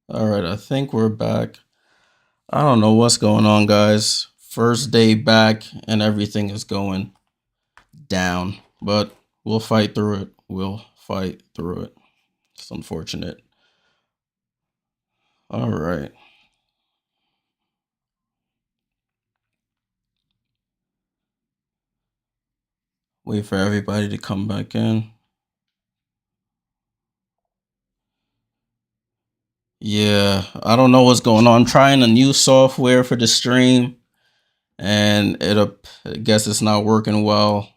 All right, I think we're back. I don't know what's going on, guys. First day back and everything is going down, but we'll fight through it. We'll fight through it. It's unfortunate. All right. Wait for everybody to come back in. Yeah, I don't know what's going on. I'm trying a new software for the stream, and I guess it's not working well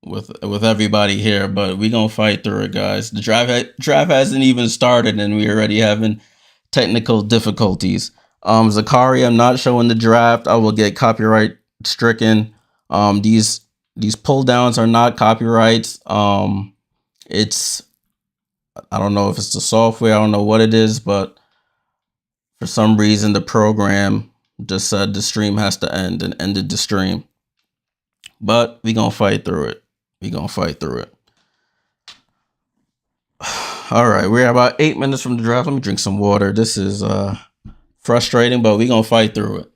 with everybody here. But we gonna fight through it, guys. The draft hasn't even started, and we already having technical difficulties. Zakari, I'm not showing the draft. I will get copyright stricken. These pull downs are not copyrights. It's I don't know if it's the software. I don't know what it is, but for some reason the program just said the stream has to end and ended the stream. But we gonna fight through it. We gonna fight through it. All right, we're about 8 minutes from the draft. Let me drink some water. This is frustrating, but we gonna fight through it.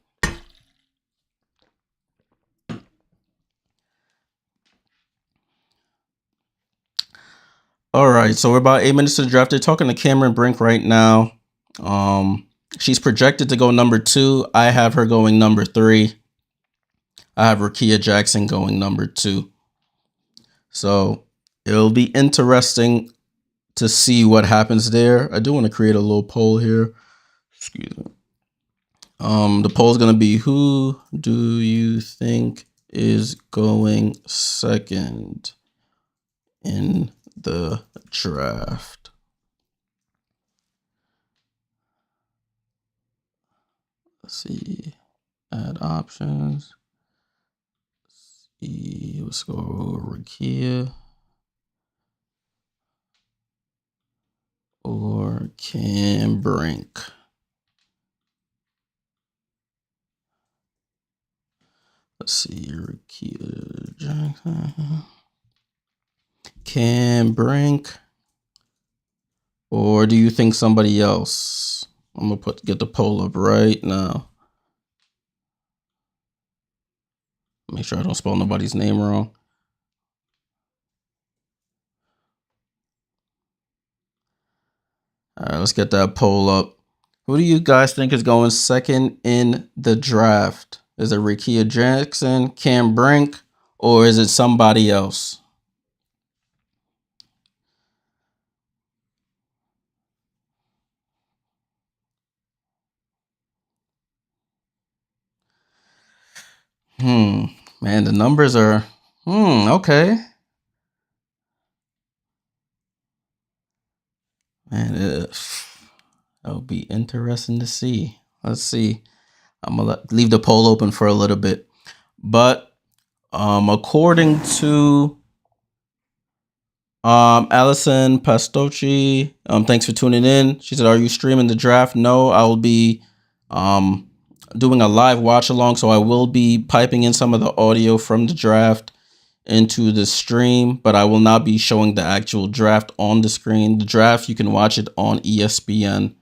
All right, so we're about 8 minutes to the draft. They're talking to Cameron Brink right now. She's projected to go number 2. I have her going number 3. I have Rickea Jackson going number 2. So it'll be interesting to see what happens there. I do want to create a little poll here. Excuse me. The poll is going to be, who do you think is going second in the draft? Let's see. Add options. Let's go Rickea or Cam Brink. Let's see, Rickea Jackson, Cam Brink, or do you think somebody else? I'm gonna get the poll up right now. Make sure I don't spell nobody's name wrong. All right, let's get that poll up. Who do you guys think is going second in the draft? Is it Rickea Jackson, Cam Brink, or is it somebody else? Man, the numbers are okay. Man, it'll be interesting to see. Let's see. I'm gonna leave the poll open for a little bit, but according to Allison Pastocci, thanks for tuning in. She said, "Are you streaming the draft?" No, I will be doing a live watch along, so I will be piping in some of the audio from the draft into the stream, but I will not be showing the actual draft on the screen. The draft, you can watch it on ESPN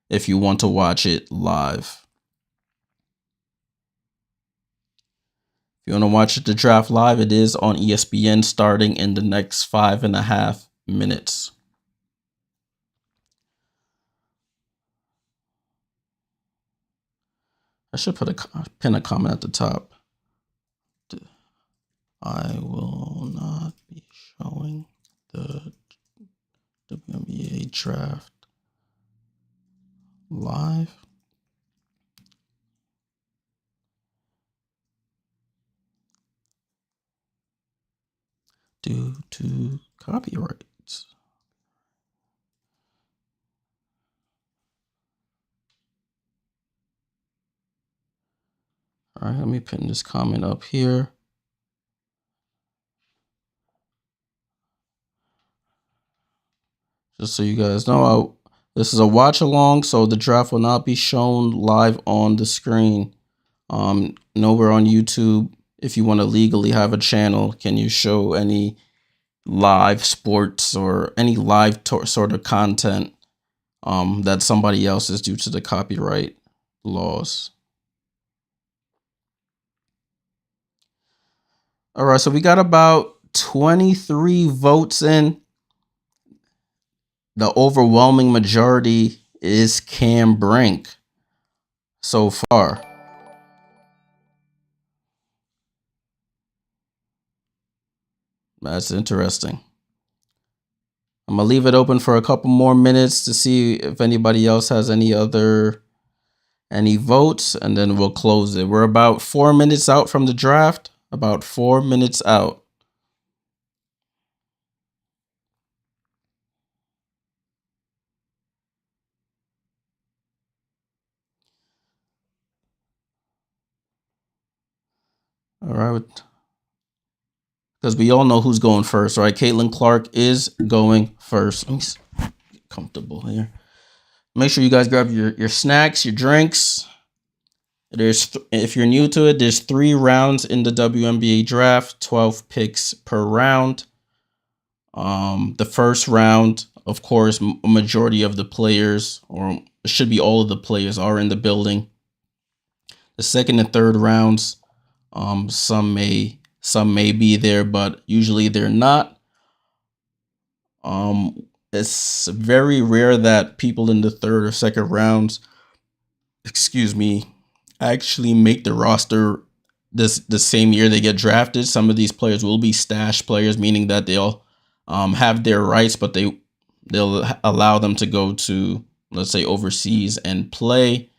if you want to watch it live. If you want to watch the draft live, it is on ESPN starting in the next 5.5 minutes. I should pin a comment at the top. I will not be showing the WNBA draft live due to copyrights. All right, let me pin this comment up here. Just so you guys know, this is a watch along, so the draft will not be shown live on the screen. Nowhere on YouTube, if you want to legally have a channel, can you show any live sports or any live sort of content that somebody else is due to the copyright laws. All right, so we got about 23 votes in. The overwhelming majority is Cam Brink so far. That's interesting. I'm gonna leave it open for a couple more minutes to see if anybody else has any votes, and then we'll close it. We're about 4 minutes out from the draft. About 4 minutes out. All right. Because we all know who's going first, right? Caitlin Clark is going first. Let me get comfortable here. Make sure you guys grab your snacks, your drinks. If you're new to it, there's 3 rounds in the WNBA draft, 12 picks per round. The first round, of course, a majority of the players, or it should be all of the players, are in the building. The second and third rounds, some may be there, but usually they're not. It's very rare that people in the third or second rounds, actually make the roster the same year they get drafted. Some of these players will be stash players, meaning that they'll have their rights, but they'll allow them to go to, let's say, overseas and play.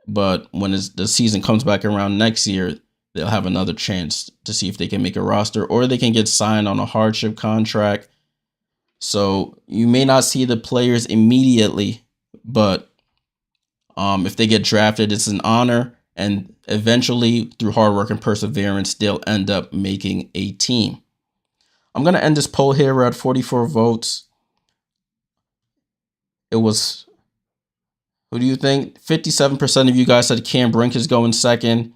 But when the season comes back around next year, they'll have another chance to see if they can make a roster, or they can get signed on a hardship contract. So you may not see the players immediately, but if they get drafted, it's an honor. And eventually, through hard work and perseverance, they'll end up making a team. I'm going to end this poll here. We're at 44 votes. It was, who do you think? 57% of you guys said Cam Brink is going second.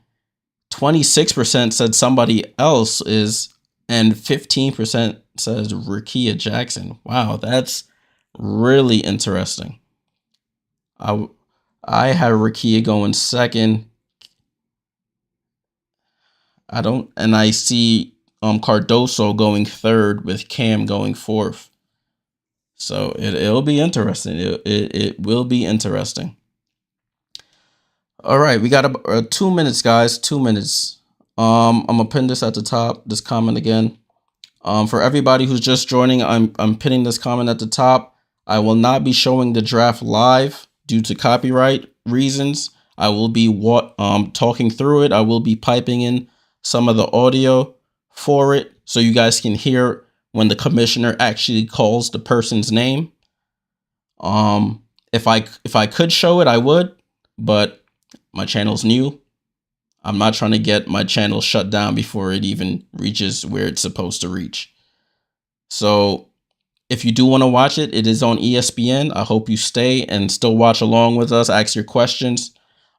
26% said somebody else is. And 15% says Rickea Jackson. Wow, that's really interesting. I have Rickea going second. I see Cardoso going third with Cam going fourth. So it'll be interesting. It will be interesting. All right, we got 2 minutes, guys. 2 minutes. I'm gonna pin this at the top. This comment again. For everybody who's just joining, I'm pinning this comment at the top. I will not be showing the draft live due to copyright reasons. I will be talking through it. I will be piping in some of the audio for it so you guys can hear when the commissioner actually calls the person's name. If I could show it, I would, but my channel's new. I'm not trying to get my channel shut down before it even reaches where it's supposed to reach. So if you do want to watch it, it is on ESPN. I hope you stay and still watch along with us, ask your questions,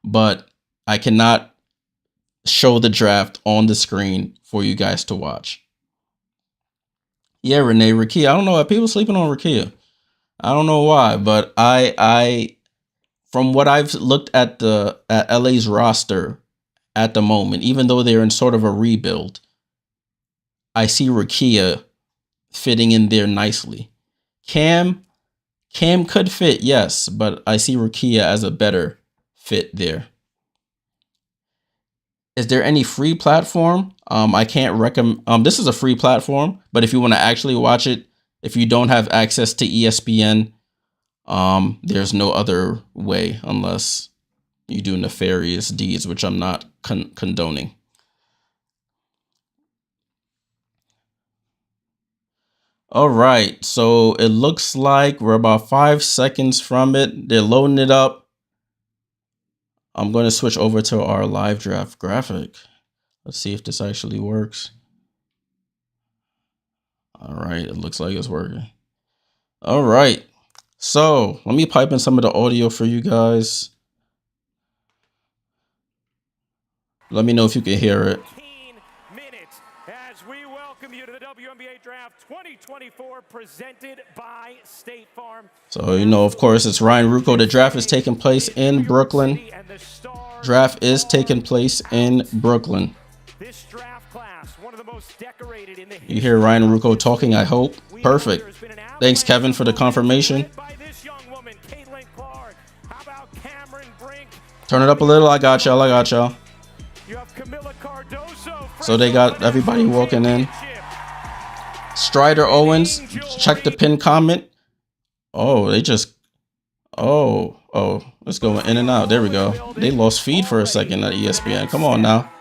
but I cannot show the draft on the screen for you guys to watch. Yeah, Renee, Rickea. I don't know why people sleeping on Rickea. I don't know why, but I from what I've looked at at LA's roster at the moment, even though they're in sort of a rebuild, I see Rickea fitting in there nicely. Cam could fit, yes, but I see Rickea as a better fit there. Is there any free platform? I can't recommend. This is a free platform, but if you want to actually watch it, if you don't have access to ESPN, there's no other way unless you do nefarious deeds, which I'm not condoning. All right, so it looks like we're about 5 seconds from it. They're loading it up. I'm going to switch over to our live draft graphic. Let's see if this actually works. All right, it looks like it's working. All right, so let me pipe in some of the audio for you guys. Let me know if you can hear it. Minutes as we welcome you to the WNBA Draft 2024 presented by State Farm. So, you know, of course, it's Ryan Ruocco. The draft is taking place in Brooklyn. Draft is taking place in Brooklyn. This draft class, one of the most decorated in the You hear Ryan Ruocco talking, I hope. Perfect. Thanks, Kevin, for the confirmation. Turn it up a little. I got y'all. I got y'all. You have Kamilla Cardoso. So they got everybody walking in. Strider Owens, check the pin comment. Oh, they just... Oh, let's go in and out. There we go. They lost feed for a second at ESPN. Come on now.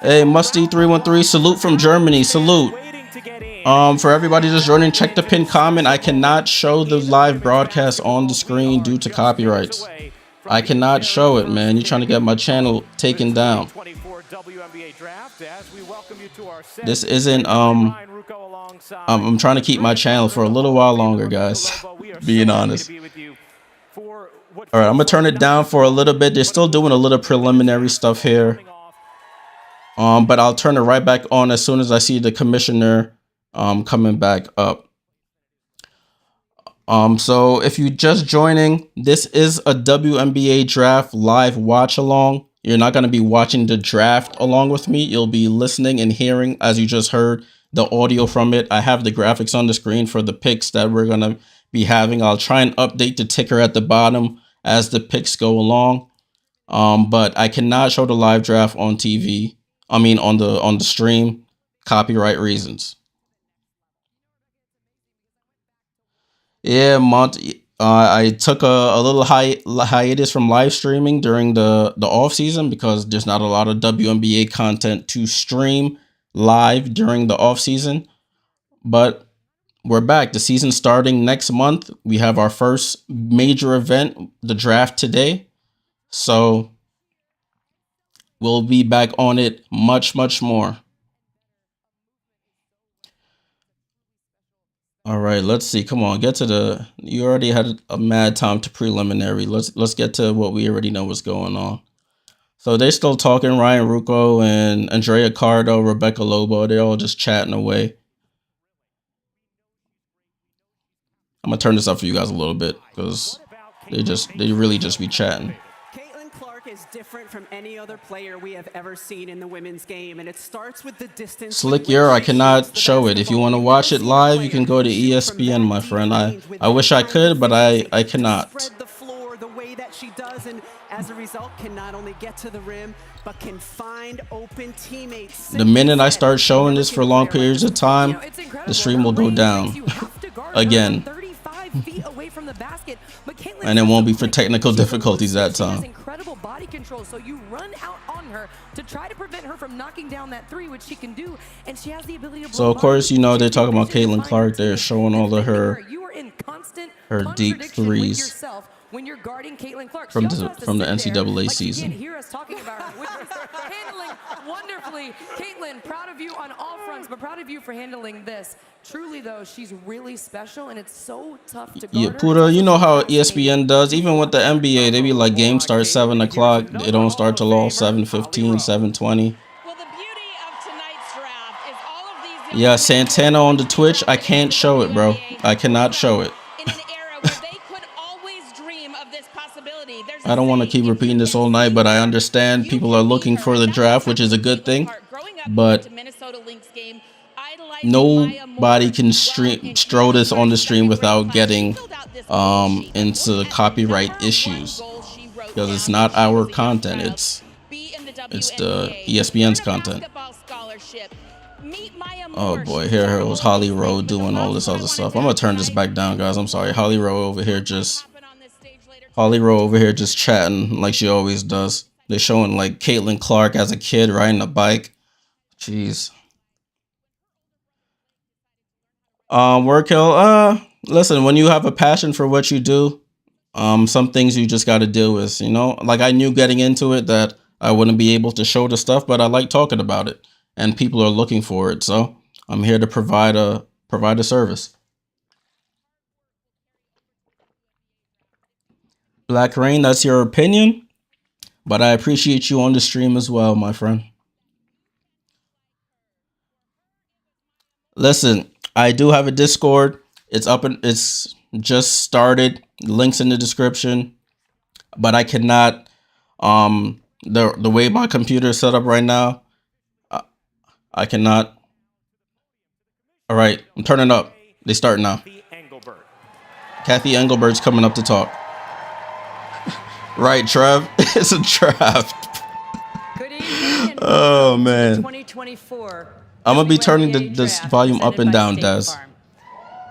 Hey, Musty313, salute from Germany. Salute. For everybody just joining, check the pin comment. I cannot show the live broadcast on the screen due to copyrights. I cannot show it, man. You're trying to get my channel taken down. WNBA Draft as we welcome you to our set. This isn't I'm trying to keep my channel for a little while longer, guys. Being honest. All right, I'm gonna turn it down for a little bit. They're still doing a little preliminary stuff here. But I'll turn it right back on as soon as I see the commissioner coming back up. So if you're just joining, this is a WNBA Draft live watch along. You're not going to be watching the draft along with me. You'll be listening and hearing, as you just heard, the audio from it. I have the graphics on the screen for the picks that we're going to be having. I'll try and update the ticker at the bottom as the picks go along. But I cannot show the live draft on TV. I mean, on the stream, copyright reasons. Yeah, Monty. I took a little hiatus from live streaming during the off season because there's not a lot of WNBA content to stream live during the off season. But we're back. The season's starting next month. We have our first major event, the draft, today. So we'll be back on it much more. All right, let's see. Come on, get to the... You already had a mad time to preliminary. Let's get to what we already know what's going on. So they're still talking. Ryan Ruocco and Andrea Cardo, Rebecca Lobo. They're all just chatting away. I'm gonna turn this up for you guys a little bit because they really just be chatting. Is different from any other player we have ever seen in the women's game, and it starts with the distance. Slick Year, I cannot show it. If you want to watch it live, you can go to ESPN, my friend. I wish I could, but I cannot. Spread the floor the way that she does, and as a result, can not only get to the rim, but can find open teammates. The minute I start showing this for long periods of time, the stream will go down again. And it won't be for technical difficulties that time. Incredible body control, so you run out on her to try to prevent her from knocking down that three, which she can do, and she has the ability to. So of course, you know, they're talking about Caitlin Clark. They're showing all of her deep threes when you're guarding Caitlin Clark from the NCAA season. Hear us talking about her, which is handling wonderfully. Caitlin, proud of you on all fronts, but proud of you for handling this. Truly, though, she's really special, and it's so tough to guard. Yeah, Puda, you know how ESPN does. Even with the NBA, they be like, game starts 7 o'clock. They don't start till all 7:15, 7:20. Well, the beauty of tonight's draft is all of these. Yeah, Santana on the Twitch. I can't show it, bro. I cannot show it. I don't want to keep repeating this all night, but I understand people are looking for the draft, which is a good thing. But nobody can throw this on the stream without getting into copyright issues, because it's not our content. It's the ESPN's content. Oh boy, here was Holly Rowe doing all this other stuff. I'm gonna turn this back down, guys. I'm sorry. Holly Rowe over here just chatting like she always does. They're showing like Caitlin Clark as a kid riding a bike. Jeez. Workill, listen, when you have a passion for what you do, some things you just got to deal with, you know? Like, I knew getting into it that I wouldn't be able to show the stuff, but I like talking about it, and people are looking for it. So I'm here to provide a service. Black Rain, that's your opinion, but I appreciate you on the stream as well, my friend. Listen, I do have a Discord. It's up and it's just started. Links in the description. But I cannot. The way my computer is set up right now, I cannot. All right, I'm turning up. They start now. Kathy Engelbert's coming up to talk. Right, Trev? It's a draft. Good evening. Oh, man. 2024. I'm going to be turning WNBA this Draft volume up and presented by down, State Des. Farm.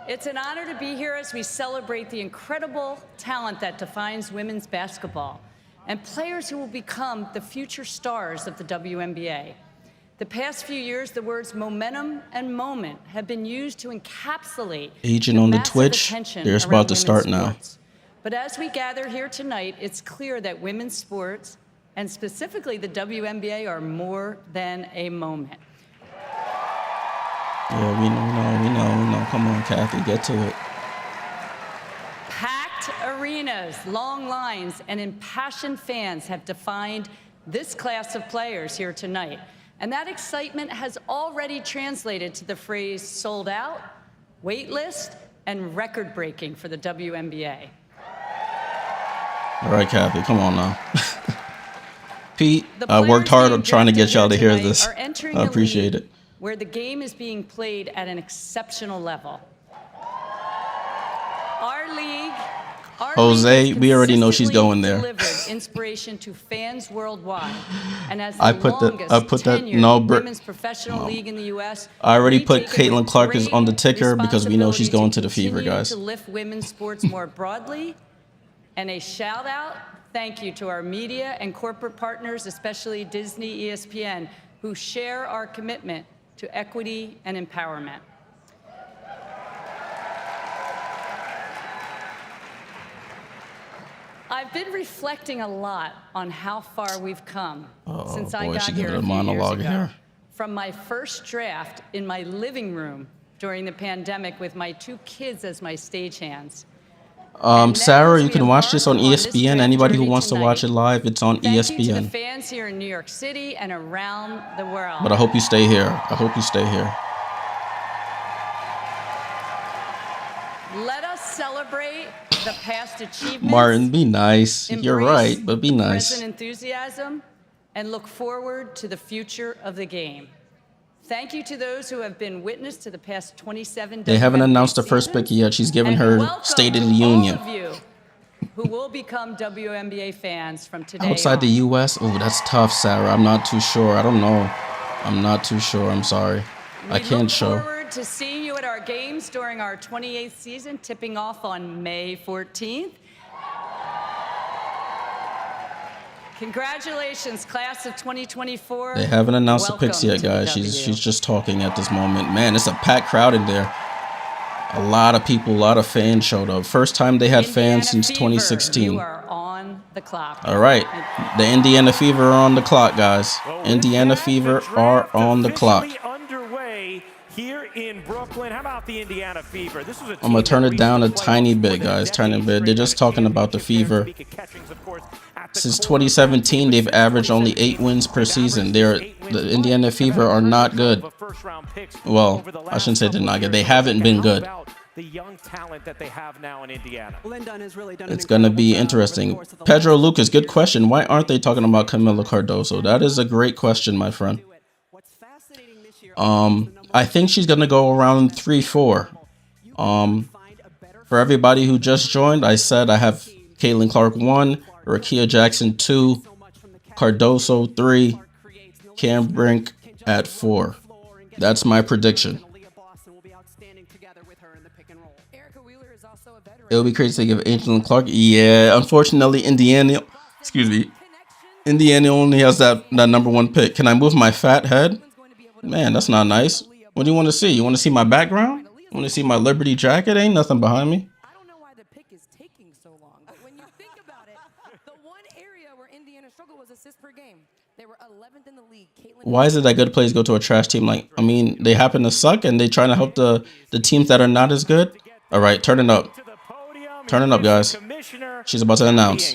It's an honor to be here as we celebrate the incredible talent that defines women's basketball and players who will become the future stars of the WNBA. The past few years, the words momentum and moment have been used to encapsulate Agent on the massive Twitch. attention They're around about to women's start now. sports. But as we gather here tonight, it's clear that women's sports, and specifically the WNBA, are more than a moment. Yeah, we know. Come on, Kathy, get to it. Packed arenas, long lines, and impassioned fans have defined this class of players here tonight. And that excitement has already translated to the phrase sold out, wait list, and record breaking for the WNBA. All right, Kathy, come on now. Pete, The I worked players hard being on trying to get drafted y'all to hear tonight this. are entering I a appreciate league it. where the game is being played at an exceptional level. Our league Jose, has we already know she's consistently going there. delivered inspiration to fans worldwide, and as I the put that- longest I put that- tenured no, women's professional league in the U.S. I already we put take it with Caitlin Clark is on the great ticker because we know she's responsibility going to the Fever, continue guys. To lift women's sports more broadly, and a shout out, thank you to our media and corporate partners, especially Disney, ESPN, who share our commitment to equity and empowerment. I've been reflecting a lot on how far we've come since I boy, got she here got a a few monologue years ago. here. From my first draft in my living room during the pandemic with my 2 kids as my stagehands. Sarah, you can watch this on ESPN. Anybody who wants to watch it live, it's on Thank you to the ESPN. fans here in New York City and around the world. But I hope you stay here. I hope you stay here. Let us celebrate the past achievements. Martin, be nice. You're embrace right, but be nice. present enthusiasm, and look forward to the future of the game. Thank you to those who have been witness to the past 27 They haven't WNBA announced the first pick seasons, yet. She's given and her welcome State of the to Union. all of you who will become WNBA fans from today Outside the on. U.S.? Oh, that's tough, Sarah. I'm not too sure. I don't know. I'm not too sure. I'm sorry. I We can't look show. forward to seeing you at our games during our 28th season, tipping off on May 14th. Congratulations, class of 2024. They haven't announced the picks Welcome yet, to the guys. W. She's just talking at this moment. Man, it's a packed crowd in there. A lot of people, a lot of fans showed up. First time they had fans Indiana since Fever, 2016. You are on the clock. All right. The Indiana Fever are on the clock, guys. Indiana Fever are on the clock. Underway here in Brooklyn. How about the Indiana Fever? This was a I'm going to turn it down a tiny bit, guys. Turn it a bit. They're just talking about the Fever. Since 2017, they've averaged only 8 wins per season. The Indiana Fever are not good. Well, I shouldn't say they're not good. They haven't been good. The young talent that they have now in Indiana. It's going to be interesting. Pedro Lucas, good question. Why aren't they talking about Kamilla Cardoso? That is a great question, my friend. I think she's going to go around 3-4. For everybody who just joined, I said I have Caitlin Clark 1, Rickea Jackson 2, Cardoso 3, Cam Brink at 4. That's my prediction. It would be crazy to give Angel Clark. Yeah, unfortunately, Indiana only has that number 1 pick. Can I move my fat head? Man, that's not nice. What do you want to see? You want to see my background? You want to see my Liberty jacket? Ain't nothing behind me. I don't know why the pick is taking so long, but when you think about it, the one area where Indiana struggled was assists per game. They were 11th in the league. Why is it that good players go to a trash team? Like, I mean, they happen to suck and they trying to help the teams that are not as good. All right, turn it up. Turn it up, guys. She's about to announce.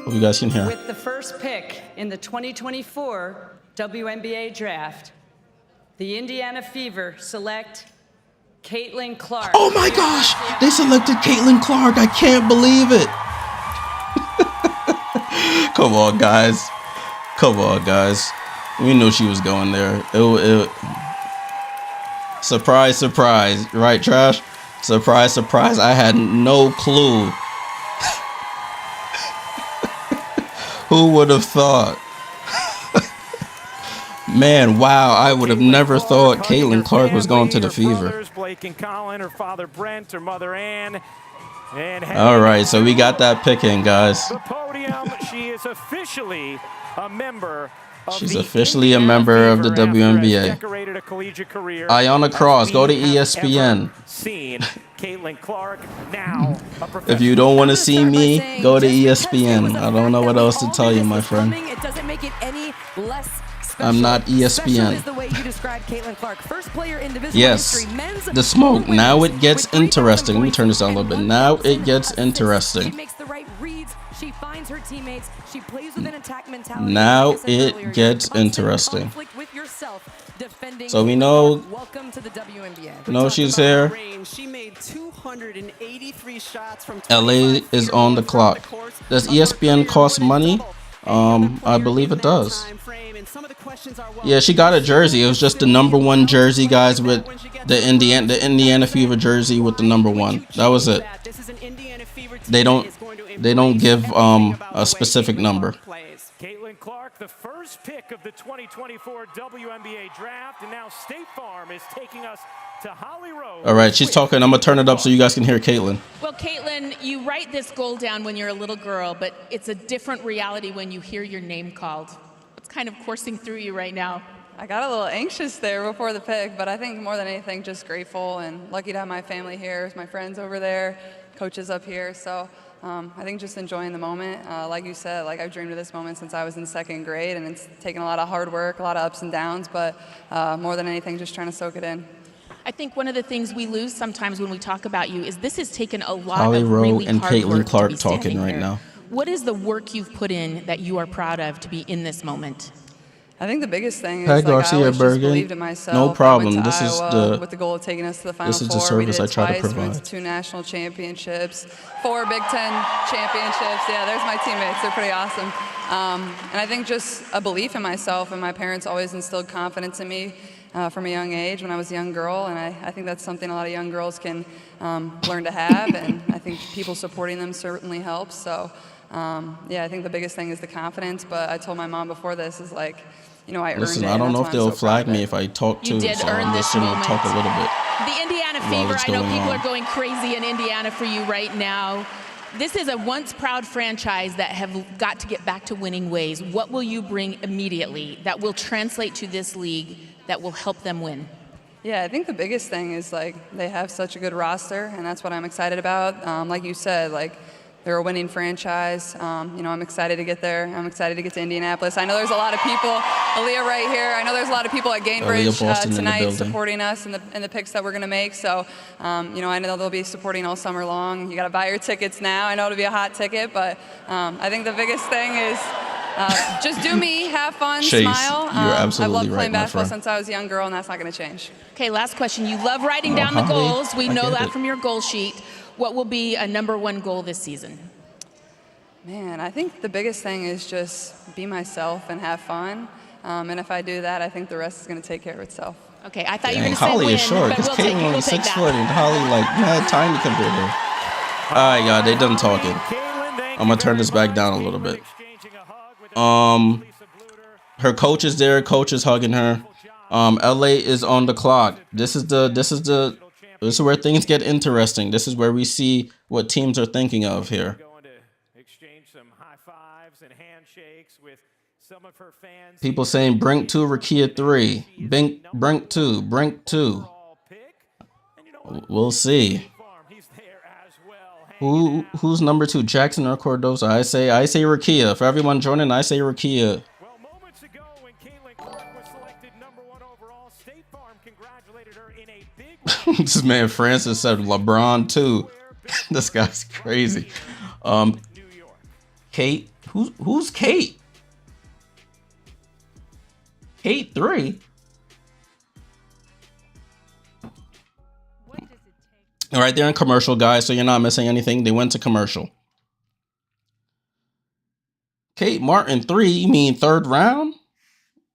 Hope you guys can hear. With the first pick in the 2024 WNBA Draft, the Indiana Fever select Caitlin Clark. Oh my gosh, they selected Caitlin Clark. I can't believe it. Come on, guys. Come on, guys. We knew she was going there. Surprise, surprise. Right, Trash? Surprise, surprise. I had no clue. Who would have thought? Man, wow, I would have never thought Caitlin Clark was going to the Fever. Blake and Colin, her father Brent, her mother Ann. All right, so we got that pick in, guys. The podium, she is officially a member of She's officially a member of the WNBA. Ayanna Cross, go to ESPN. Caitlin Clark, now if you don't want to see me, go to ESPN. I don't know what else to tell you, my friend. It doesn't make it any less special. I'm not ESPN. Is the way you described Caitlin Clark. First player in division yes, history, men's the smoke. Now it gets interesting. Let me turn this down a little bit. Now it gets interesting. She makes the right reads. She finds her teammates. She plays with an attack mentality. Now it gets interesting. So we know. Welcome to the WNBA. No, she's here. She made 283 shots from LA is on the clock. Does ESPN cost money? I believe it does. Yeah, she got a jersey. It was just the #1 jersey, guys, with the Indiana Fever jersey with the #1. That was it. They don't give a specific number. Caitlin Clark, the first pick of the 2024 WNBA Draft, and now State Farm is taking us to Holly Road. All right, she's talking. I'm gonna turn it up so you guys can hear Caitlin. Well, Caitlin, you write this goal down when you're a little girl, but it's a different reality when you hear your name called. What's kind of coursing through you right now? I got a little anxious there before the pick, but I think more than anything, just grateful and lucky to have my family here, my friends over there, coaches up here. So I think just enjoying the moment. Like you said, like I've dreamed of this moment since I was in 2nd grade, and it's taken a lot of hard work, a lot of ups and downs, but more than anything, just trying to soak it in. I think one of the things we lose sometimes when we talk about you is this has taken a lot Holly of Rowe really and hard Caitlin work Clark to be talking right here. now. What is the work you've put in that you are proud of to be in this moment? I think the biggest thing is Hi, like, Garcia I always just Bergen. believed in myself. No problem. I went to This is Iowa with the goal of taking us to the Final this is Four. the service we I did try to twice. We went provide. to 2 national championships, 4 Big Ten championships. Yeah, there's my teammates. They're pretty awesome. And I think just a belief in myself, and my parents always instilled confidence in me from a young age when I was a young girl, and I think that's something a lot of young girls can learn to have, and I think people supporting them certainly helps. So, yeah, I think the biggest thing is the confidence, but I told my mom before this is like, you know, I earned it. I don't know if they'll flag me it. if I talk too, You did so earn I'm this just gonna moment. talk a little bit. The Indiana While Fever, it's I know going people on. are going crazy in Indiana for you right now. This is a once proud franchise that have got to get back to winning ways. What will you bring immediately that will translate to this league that will help them win? Yeah, I think the biggest thing is like they have such a good roster, and that's what I'm excited about. Like you said, like they're a winning franchise. You know, I'm excited to get there. I'm excited to get to Indianapolis. I know there's a lot of people, Aaliyah right here. I know there's a lot of people at Gainbridge tonight supporting us in the picks that we're going to make. So, you know, I know they'll be supporting all summer long. You got to buy your tickets now. I know it'll be a hot ticket, but I think the biggest thing is just do me, have fun, Chase, smile. you're absolutely I've loved right, playing my basketball friend. since I was a young girl, and that's not going to change. Okay, last question. You love writing down the Holly, goals. We I know get that it. from your goal sheet. What will be a #1 goal this season? Man, I think the biggest thing is just be myself and have fun. And if I do that, I think the rest is going to take care of itself. Okay, I thought you were Dang, going to say Holly win, is short but because we'll take, Caitlin we'll only take 6 that. foot and Holly like mad tiny compared to her. All right, y'all, they done talking. I'm gonna turn this back down a little bit. Her coach is there. Coach is hugging her. LA is on the clock. This is where things get interesting. This is where we see what teams are thinking of here. Going to exchange some high fives and handshakes with some of her fans. People saying Brink 2, Rickea 3. Brink 2, Brink 2. We'll see. Who's number 2, Jackson or Cardoso? I say Rickea. For everyone joining, I say Rickea. Well, moments ago when Caitlin Clark was selected #1 overall, State Farm congratulated her in a big way. This man Francis said LeBron 2. This guy's crazy. Kate, who's Kate? Kate 3. All right, they're in commercial, guys, so you're not missing anything. They went to commercial. Kate Martin 3, you mean third round?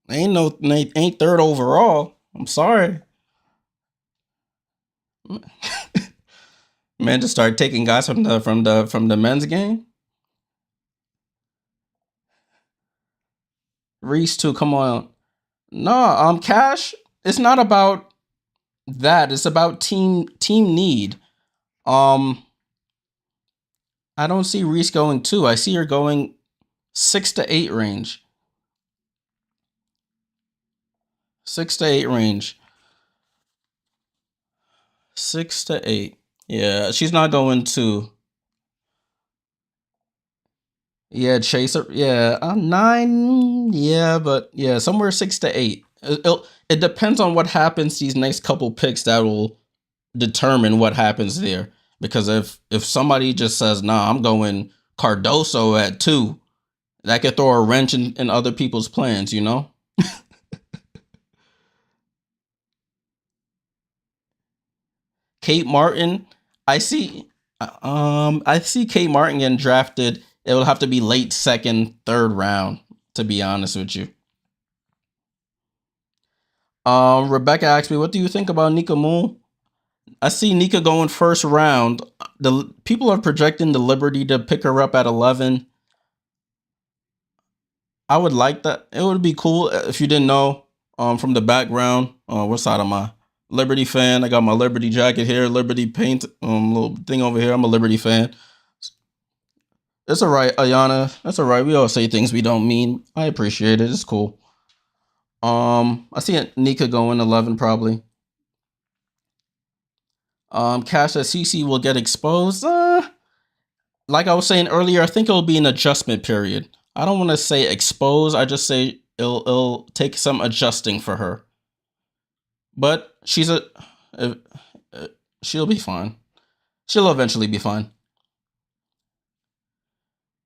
Ain't third overall. I'm sorry. Man, just started taking guys from the men's game. Reese too, come on. No, Cash, it's not about that. It's about team need. I don't see Reese going 2. I see her going 6 to 8 range. 6 to 8 range. 6 to 8. Yeah, she's not going 2. Yeah, Chaser. Yeah, 9. Yeah, but yeah, somewhere 6 to 8. It depends on what happens these next couple picks that will determine what happens there. Because if somebody just says, nah, I'm going Cardoso at 2, that could throw a wrench in other people's plans, you know? Kate Martin, I see Kate Martin getting drafted. It will have to be late second, third round, to be honest with you. Rebecca asked me, what do you think about Nika Moon? I see Nika going first round. The people are projecting the Liberty to pick her up at 11. I would like that. It would be cool if you didn't know. From the background, what side am I? Liberty fan. I got my Liberty jacket here. Liberty paint. Little thing over here. I'm a Liberty fan. It's all right, Ayana. That's all right. We all say things we don't mean. I appreciate it. It's cool. I see Nika going 11 probably. Cash that CC will get exposed. Like I was saying earlier, I think it'll be an adjustment period. I don't want to say exposed. I just say it'll take some adjusting for her. But she'll be fine. She'll eventually be fine.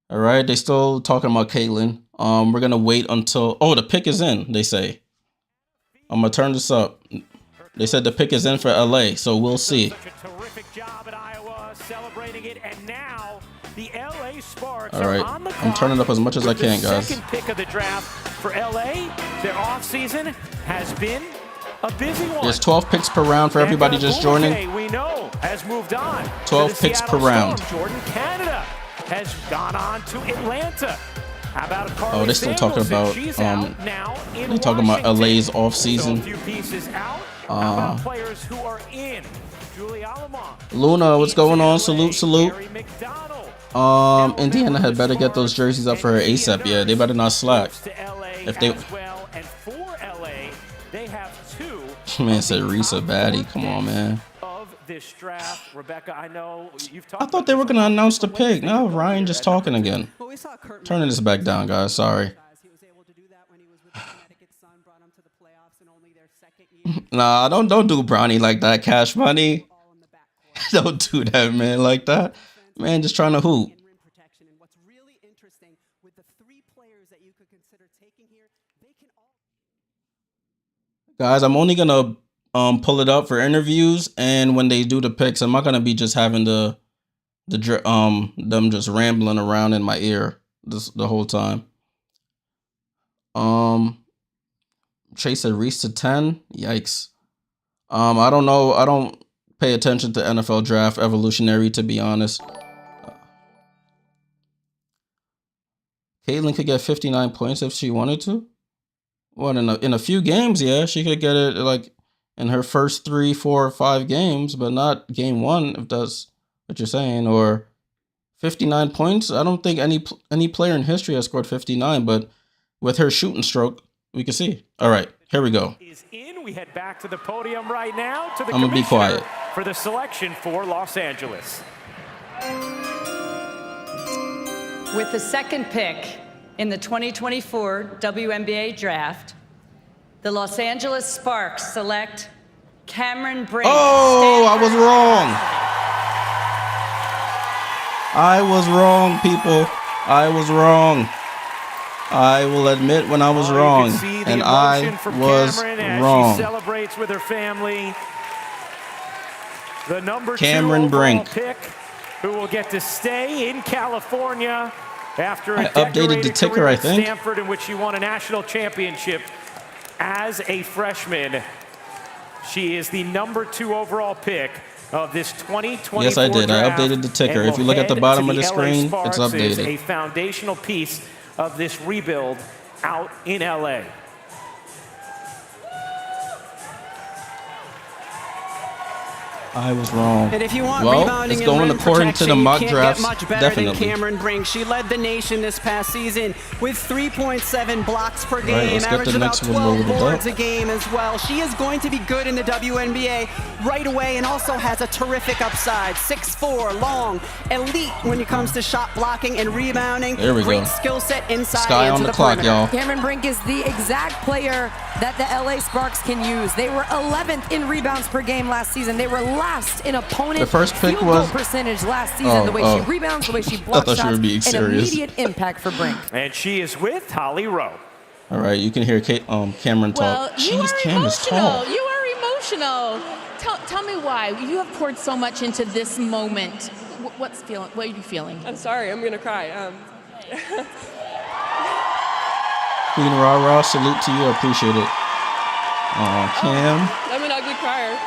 All right, they still talking about Caitlyn. We're gonna wait until the pick is in. They say. I'm gonna turn this up. They said the pick is in for LA, so we'll see. Such a terrific job at Iowa, celebrating it, and now the LA Sparks all right, are on the I'm turning up as much as I can, guys. Second pick of the draft for LA. Their offseason has been a busy one. There's 12 picks per round for everybody just joining. We know has moved on. 12 picks per round. Jordan Canada has gone on to Atlanta. How about Carly they're still talking about they're talking about LA's off season. Players who are in. Luna, what's going on? Salute. Indiana had better get those jerseys up for her ASAP. Yeah, they better not slack. If they man said Reese a baddie. Come on, man. This draft, Rebecca, I know you've talked. I thought they were gonna announce the pick. Now Ryan just talking again. Turning this back down, guys. Sorry. Nah, don't do Bronny like that. Cash Money. Don't do that, man, like that. Man, just trying to hoop. Guys, I'm only gonna pull it up for interviews, and when they do the picks, I'm not gonna be just having them just rambling around in my ear the whole time. Chase said Reese to 10. Yikes. I don't know. I don't pay attention to NFL draft evolutionary, to be honest. Caitlyn could get 59 points if she wanted to. What, in a few games, yeah, she could get it like in her first 3, 4, 5 games, but not game 1, if that's what you're saying. Or 59 points. I don't think any player in history has scored 59, but with her shooting stroke, we can see. All right, here we go. We head back to the podium right now to the I'm gonna be quiet for the selection for Los Angeles. With the second pick in the 2024 WNBA Draft, the Los Angeles Sparks select Cameron Brink. Oh, I was wrong. I was wrong, people. I was wrong. I will admit when I was wrong, and I was wrong. She celebrates with her family. the number Cameron 2 Brink. overall pick, who will get to stay in California after I a updated the decorated ticker, career I at think. Stanford, in which she won a national championship as a freshman. She is the number 2 overall pick of this 2024 Yes, I did. I draft, updated the ticker. and If you will look at the head bottom to of the LA screen, it's Sparks as updated. a foundational piece of this rebuild out in LA. I was wrong. And if you want Well, rebounding it's and going rim according to the protection, mock you can't drafts, get much better definitely. than Cameron Brink. She led the nation this past season with 3.7 blocks per game, let's get averaged the about next one 12 loaded boards up. a game as well. She is going to be good in the WNBA right away, and also has a terrific upside. 6'4", long, elite when it comes to shot blocking and rebounding. There we Great go. skill set inside Sky and on to the the clock, perimeter. y'all. Cameron Brink is the exact player that the LA Sparks can use. They were 11th in rebounds per game last season. They were last in opponent The first pick field goal was- percentage last season. The way she rebounds, the way she blocks thought you shots, were being an serious. immediate impact for Brink. And she is with Holly Rowe. All right, you can hear Cameron talk. Well, you Jeez, are Cam is tall. emotional. You are emotional. Tell me why. You have poured so much into this moment. What are you feeling? I'm sorry, I'm gonna cry. Queen Rah Rah, salute to you. I appreciate it. Cam. I'm an ugly crier.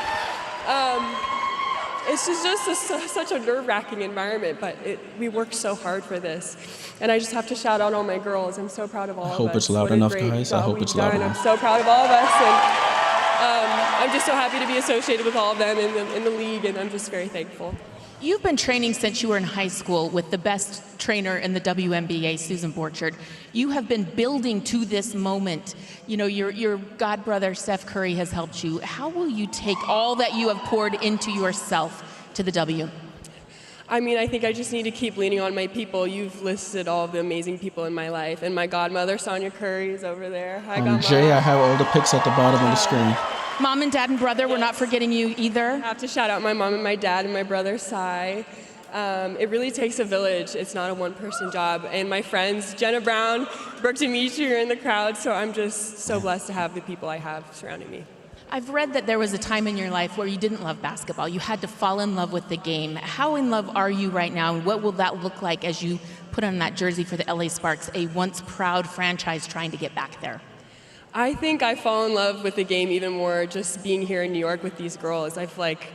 It's just such a nerve-wracking environment, but we worked so hard for this. And I just have to shout out all my girls. I'm so proud of all of us. I hope it's loud What a enough, great guys. I job hope we've it's loud done. enough. I'm so proud of all of us, and I'm just so happy to be associated with all of them in the league, and I'm just very thankful. You've been training since you were in high school with the best trainer in the WNBA, Susan Borchard. You have been building to this moment. You know, your godbrother, Steph Curry, has helped you. How will you take all that you have poured into yourself to the W? I mean, I think I just need to keep leaning on my people. You've listed all of the amazing people in my life, and my godmother, Sonia Curry, is over there. Hi, Godmother. Jay, I have all the picks at the bottom of the screen. Mom and dad and brother, we're not forgetting you either. I have to shout out my mom and my dad and my brother, Cy. It really takes a village. It's not a one-person job. And my friends, Jenna Brown, Brooke Dimitri, are in the crowd, so I'm just so blessed to have the people I have surrounding me. I've read that there was a time in your life where you didn't love basketball. You had to fall in love with the game. How in love are you right now, and what will that look like as you put on that jersey for the LA Sparks, a once proud franchise trying to get back there? I think I fall in love with the game even more just being here in New York with these girls. I feel like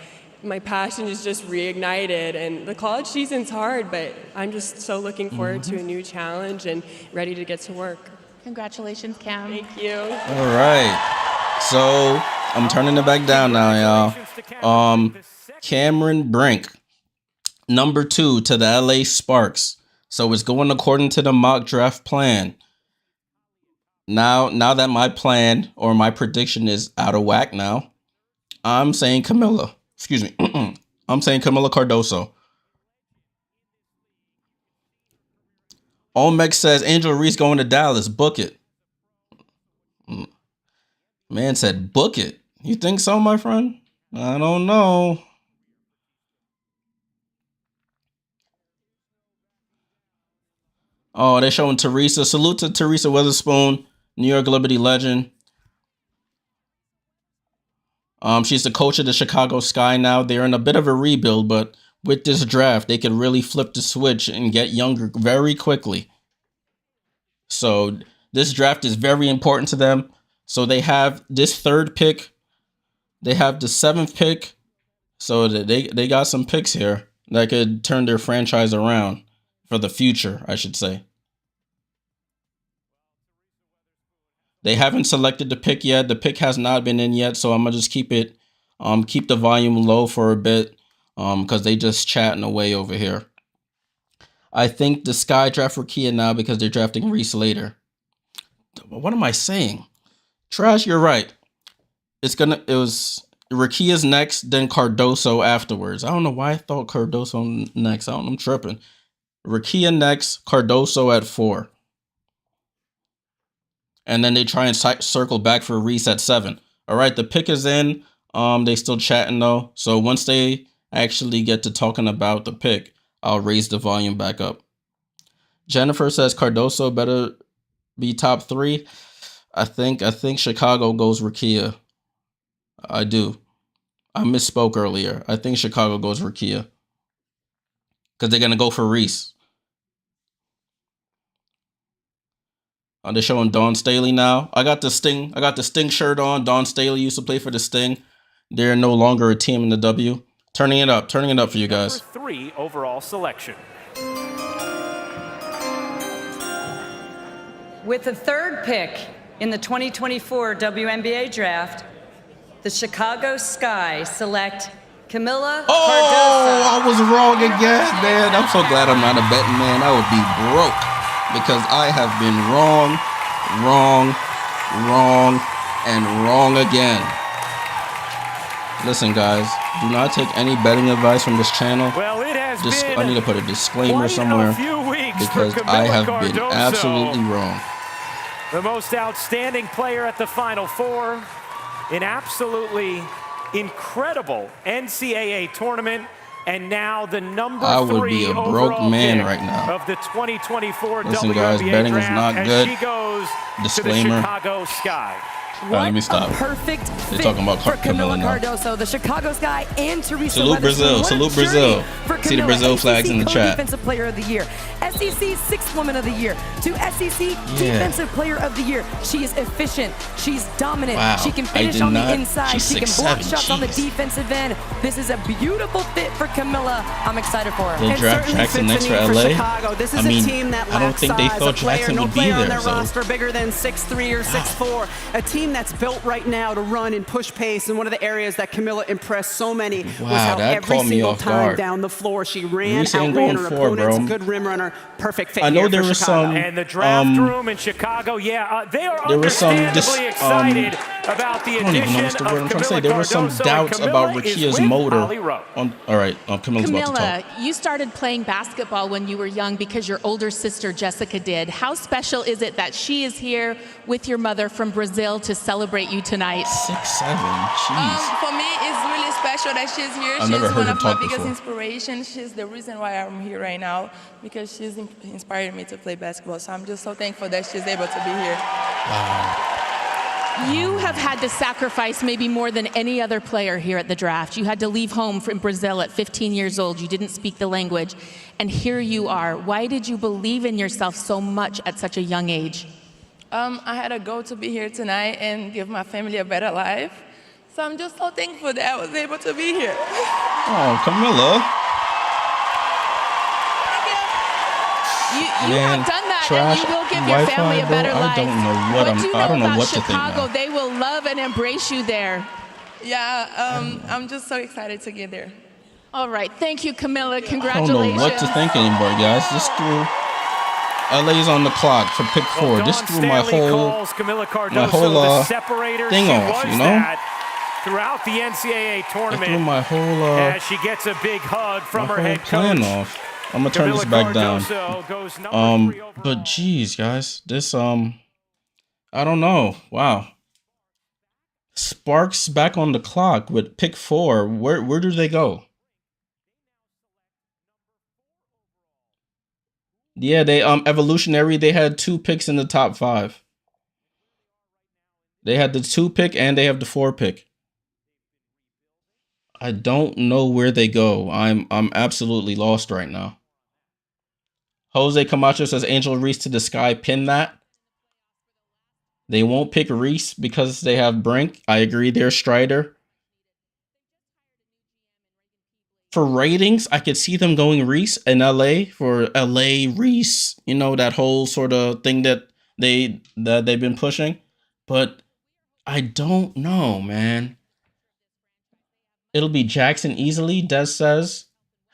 my passion is just reignited, and the college season's hard, but I'm just so looking forward to a new challenge and ready to get to work. Congratulations, Cam. Thank you. All right. So I'm turning it back down now, y'all. Cameron Brink, number 2 to the LA Sparks. So it's going according to the mock draft plan. Now that my plan or my prediction is out of whack now, I'm saying Kamilla. Excuse me. I'm saying Kamilla Cardoso. Olmec says Angel Reese going to Dallas. Book it. Man said book it. You think so, my friend? I don't know. Oh, they're showing Teresa. Salute to Teresa Weatherspoon, New York Liberty legend. She's the coach of the Chicago Sky now. They're in a bit of a rebuild, but with this draft, they can really flip the switch and get younger very quickly. So this draft is very important to them. So they have this 3rd pick. They have the 7th pick. So they got some picks here that could turn their franchise around for the future, I should say. They haven't selected the pick yet. The pick has not been in yet, so I'm gonna just keep the volume low for a bit, because they just chatting away over here. I think the Sky draft Rickea now because they're drafting Reese later. What am I saying? Trash, you're right. It was Rickea's next, then Cardoso afterwards. I don't know why I thought Cardoso next. I'm tripping. Rickea next, Cardoso at 4. And then they try and circle back for Reese at 7. All right, the pick is in. They still chatting though. So once they actually get to talking about the pick, I'll raise the volume back up. Jennifer says Cardoso better be top 3. I think Chicago goes Rickea. I do. I misspoke earlier. I think Chicago goes Rickea. Because they're going to go for Reese. They're showing Dawn Staley now. I got the Sting shirt on. Dawn Staley used to play for the Sting. They're no longer a team in the W. Turning it up for you guys. Number 3 overall selection. With the 3rd pick in the 2024 WNBA Draft, the Chicago Sky select Kamilla Cardoso. Oh, I was wrong again, man. I'm so glad I'm not a betting man. I would be broke because I have been wrong, and wrong again. Listen, guys, do not take any betting advice from this channel. Well, it has been I need to put a disclaimer somewhere because I have been absolutely wrong. The most outstanding player at the Final Four, an absolutely incredible NCAA tournament, and now the number 3 I would be a broke man right now. Of the 2024 Listen, WNBA guys, betting Draft is not good. She goes Disclaimer. to the Chicago Sky. Let me stop. Perfect They're fit talking about for Kamilla Kamilla now. Cardoso, the Chicago Sky, and Teresa Salute Brazil. Salute Brazil. See the Brazil flags in the chat. Defensive Player of the Year, SEC 6th Woman of the Year, to SEC Defensive Player of the Year. She is efficient. She's dominant. Wow. She can finish on the inside. She's She can block 6'7". shots on the defensive end. This is a beautiful fit for Kamilla. I'm excited for her. They draft Jackson next for LA. Chicago. This is I mean, a team that I don't lacks think they size, thought a player, Jackson no would be player on there, their so. roster bigger than 6'3" or 6'4". A team that's built right now to run and push pace. And one of the areas that Kamilla impressed so many was how that every caught me single off time guard. down the floor she ran, Reese ain't outran going her for it, opponents. bro. Good rim runner, perfect fit. I know here there for was Chicago. some. And the draft room in Chicago, they are There was some understandably excited about the I don't even know addition what's the word I'm of trying to say. Kamilla There were some Cardoso, doubts and about Kamilla is Rickea's with motor. Holly Rowe. All right, Camilla's about to Kamilla, talk. you started playing basketball when you were young because your older sister Jessica did. How special is it that she is here with your mother from Brazil to celebrate you tonight? 6'7", jeez. For me, it's really special that she's here. I've never She's heard one her of my talk biggest before. inspirations. She's the reason why I'm here right now because she's inspired me to play basketball. So I'm just so thankful that she's able to be here. You have had to sacrifice maybe more than any other player here at the draft. You had to leave home from Brazil at 15 years old. You didn't speak the language. And here you are. Why did you believe in yourself so much at such a young age? I had a goal to be here tonight and give my family a better life. So I'm just so thankful that I was able to be here. Oh, Kamilla. You have done that, and you will give your family a better life. I don't know what to think Chicago, now. they will love and embrace you there. Yeah, I'm just so excited to get there. All right, thank you, Kamilla. I don't Congratulations. know what to think anymore, guys. This threw LA's on the clock for pick 4. This threw my whole thing off, you know? Throughout the NCAA It tournament, threw my whole as she gets a big hug from her head plan coach. off. I'm gonna turn this back down. Goes number 3 But geez, guys, this I don't know. Wow. Sparks back on the clock with pick 4. Where do they go? Yeah, they evolutionary. They had 2 picks in the top 5. They had the 2 pick and they have the 4 pick. I don't know where they go. I'm absolutely lost right now. Jose Camacho says Angel Reese to the Sky. Pin that. They won't pick Reese because they have Brink. I agree. They're Strider. For ratings, I could see them going Reese in LA for LA Reese. You know, that whole sort of thing that they've been pushing. But I don't know, man. It'll be Jackson easily, Des says.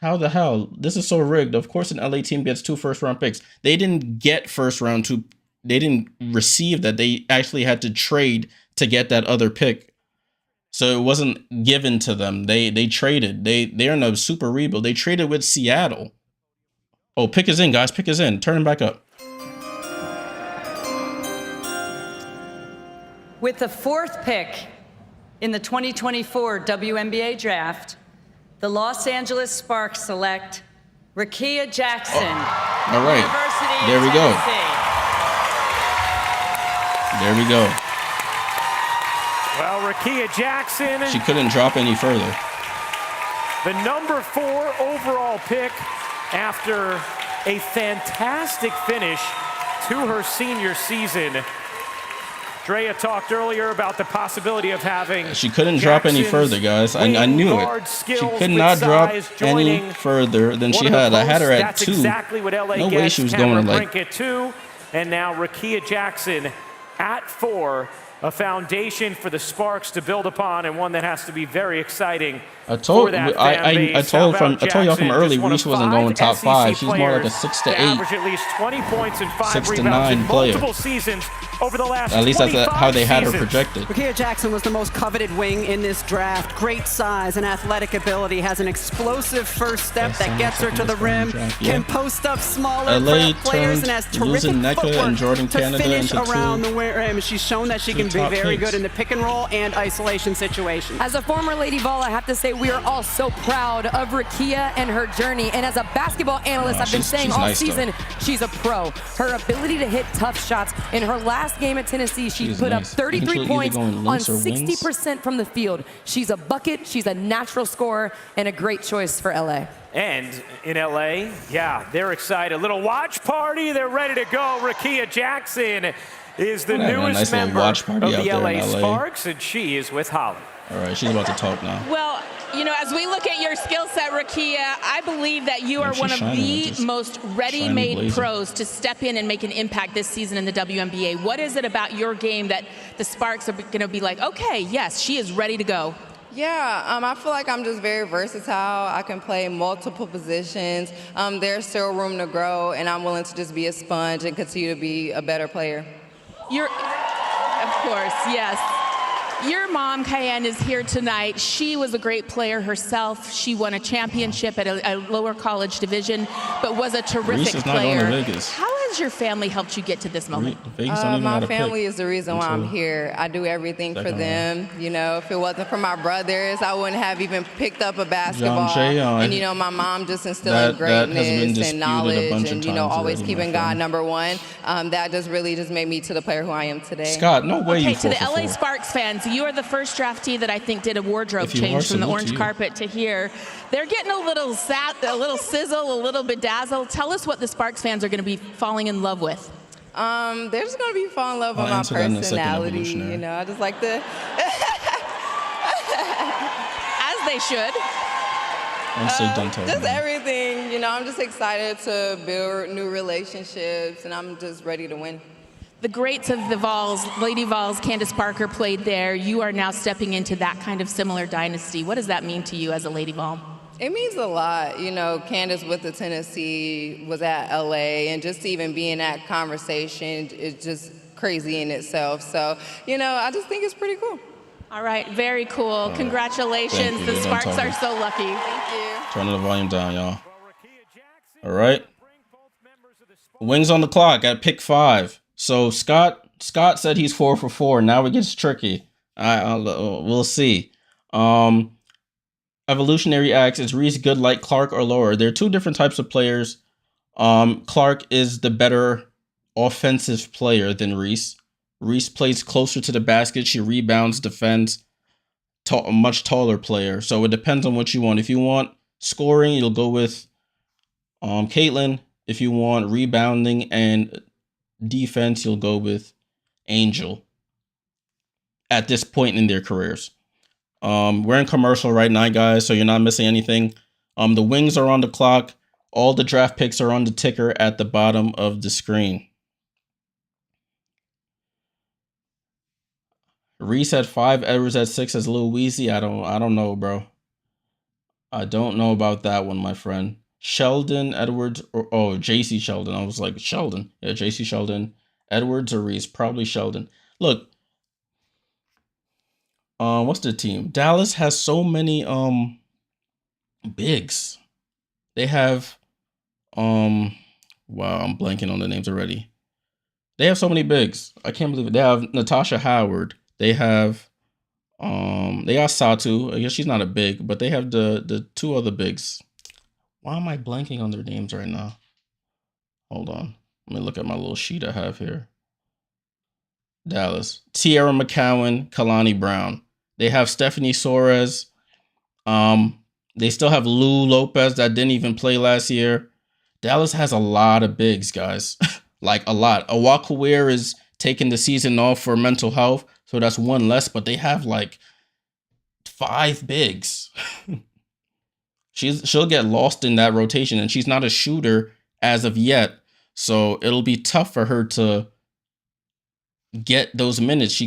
How the hell? This is so rigged. Of course, an LA team gets 2 first-round picks. They didn't get first-round 2. They didn't receive that. They actually had to trade to get that other pick. So it wasn't given to them. They traded. They're in a super rebuild. They traded with Seattle. Oh, pick is in, guys. Pick is in. Turn him back up. With the 4th pick in the 2024 WNBA Draft, the Los Angeles Sparks select Rickea Jackson. All right. University There we of go. Tennessee. There we go. Well, Rickea Jackson, She couldn't drop any further. the number 4 overall pick after a fantastic finish to her senior season. Drea talked earlier about the possibility of having She couldn't drop any further, guys. I knew it. She could not drop any further than she had. I had her at 2. Exactly what LA No way she was Cameron going Brink at 2, and now Rickea Jackson at 4. A foundation for the Sparks to build upon, and one that has to be very exciting. I told I told y'all from early Reese wasn't going top 5. She's more like a 6 to 8, average at least 20 points and 5 6 to rebounds 9 in player. multiple seasons over the last At least that's how they had her seasons. projected. Rickea Jackson was the most coveted wing in this draft. Great size and athletic ability. Has an explosive first step that gets her to the rim. Can post up smaller LA players and has terrific losing Nneka footwork and Jordan to Canada finish into around 2. the rim. She's shown that she can be top very picks. good in the pick and roll and isolation situations. As a former Lady Vol, I have to say we are all so proud of Rickea and her journey. And as a basketball analyst, I've been saying all nice, season, she's a pro. Her ability to hit tough shots. In her last game at Tennessee, she put up 33 points on 60% from the field. She's a bucket, she's a natural scorer, and a great choice for LA. And in LA, yeah, they're excited. Little watch party, they're ready to go. Rickea Jackson is the newest member of the LA Sparks, and she is with Holly. All right, she's about to talk now. Well, you know, as we look at your skill set, Rickea, I believe that you are one of the most ready-made pros to step in and make an impact this season in the WNBA. What is it about your game that the Sparks are going to be like, okay, yes, she is ready to go? Yeah, I feel like I'm just very versatile. I can play multiple positions. There's still room to grow, and I'm willing to just be a sponge and continue to be a better player. Of course, yes. Your mom, Cayenne, is here tonight. She was a great player herself. She won a championship at a lower college division, but was a terrific player. How has your family helped you get to this moment? My family is the reason why I'm here. I do everything for them. You know, if it wasn't for my brothers, I wouldn't have even picked up a basketball. And, you know, my mom just instilling greatness and knowledge and, you know, always keeping God number 1. That just really just made me to the player who I am today. Scott, no way. Okay, to the LA Sparks fans, you are the first draftee that I think did a wardrobe change from the orange carpet to here. They're getting a little sizzle, a little bedazzle. Tell us what the Sparks fans are going to be falling in love with. They're just going to be falling in love with my personality. You know, I just like to... As they should. Just everything. You know, I'm just excited to build new relationships, and I'm just ready to win. The greats of the Vols, Lady Vols, Candace Parker played there. You are now stepping into that kind of similar dynasty. What does that mean to you as a Lady Vol? It means a lot. You know, Candace with the Tennessee was at LA, and just to even be in that conversation is just crazy in itself. So, you know, I just think it's pretty cool. All right, very cool. Congratulations. The Sparks are so lucky. Thank you. Turn the volume down, y'all. All right. Wings on the clock at pick 5. So Scott said he's 4 for 4. Now it gets tricky. We'll see. Evolutionary asks, is Reese good like Clark or lower? There are 2 different types of players. Clark is the better offensive player than Reese. Reese plays closer to the basket. She rebounds, defends. A much taller player. So it depends on what you want. If you want scoring, you'll go with Caitlin. If you want rebounding and defense, you'll go with Angel at this point in their careers. We're in commercial right now, guys, so you're not missing anything. The wings are on the clock. All the draft picks are on the ticker at the bottom of the screen. Reese at 5, Edwards at 6 as Lil Weezy. I don't know, bro. I don't know about that one, my friend. Sheldon, Edwards, or Jacy Sheldon. I was like, Sheldon. Yeah, Jacy Sheldon. Edwards or Reese? Probably Sheldon. Look. What's the team? Dallas has so many bigs. They have wow, I'm blanking on the names already. They have so many bigs. I can't believe it. They have Natasha Howard. They have they got Satu. I guess she's not a big, but they have the 2 other bigs. Why am I blanking on their names right now? Hold on. Let me look at my little sheet I have here. Dallas. Tierra McCowan, Kalani Brown. They have Stephanie Soares. They still have Lou Lopez that didn't even play last year. Dallas has a lot of bigs, guys. Like a lot. Awakawir is taking the season off for mental health, so that's one less, but they have like 5 bigs. She'll get lost in that rotation, and she's not a shooter as of yet, so it'll be tough for her to get those minutes.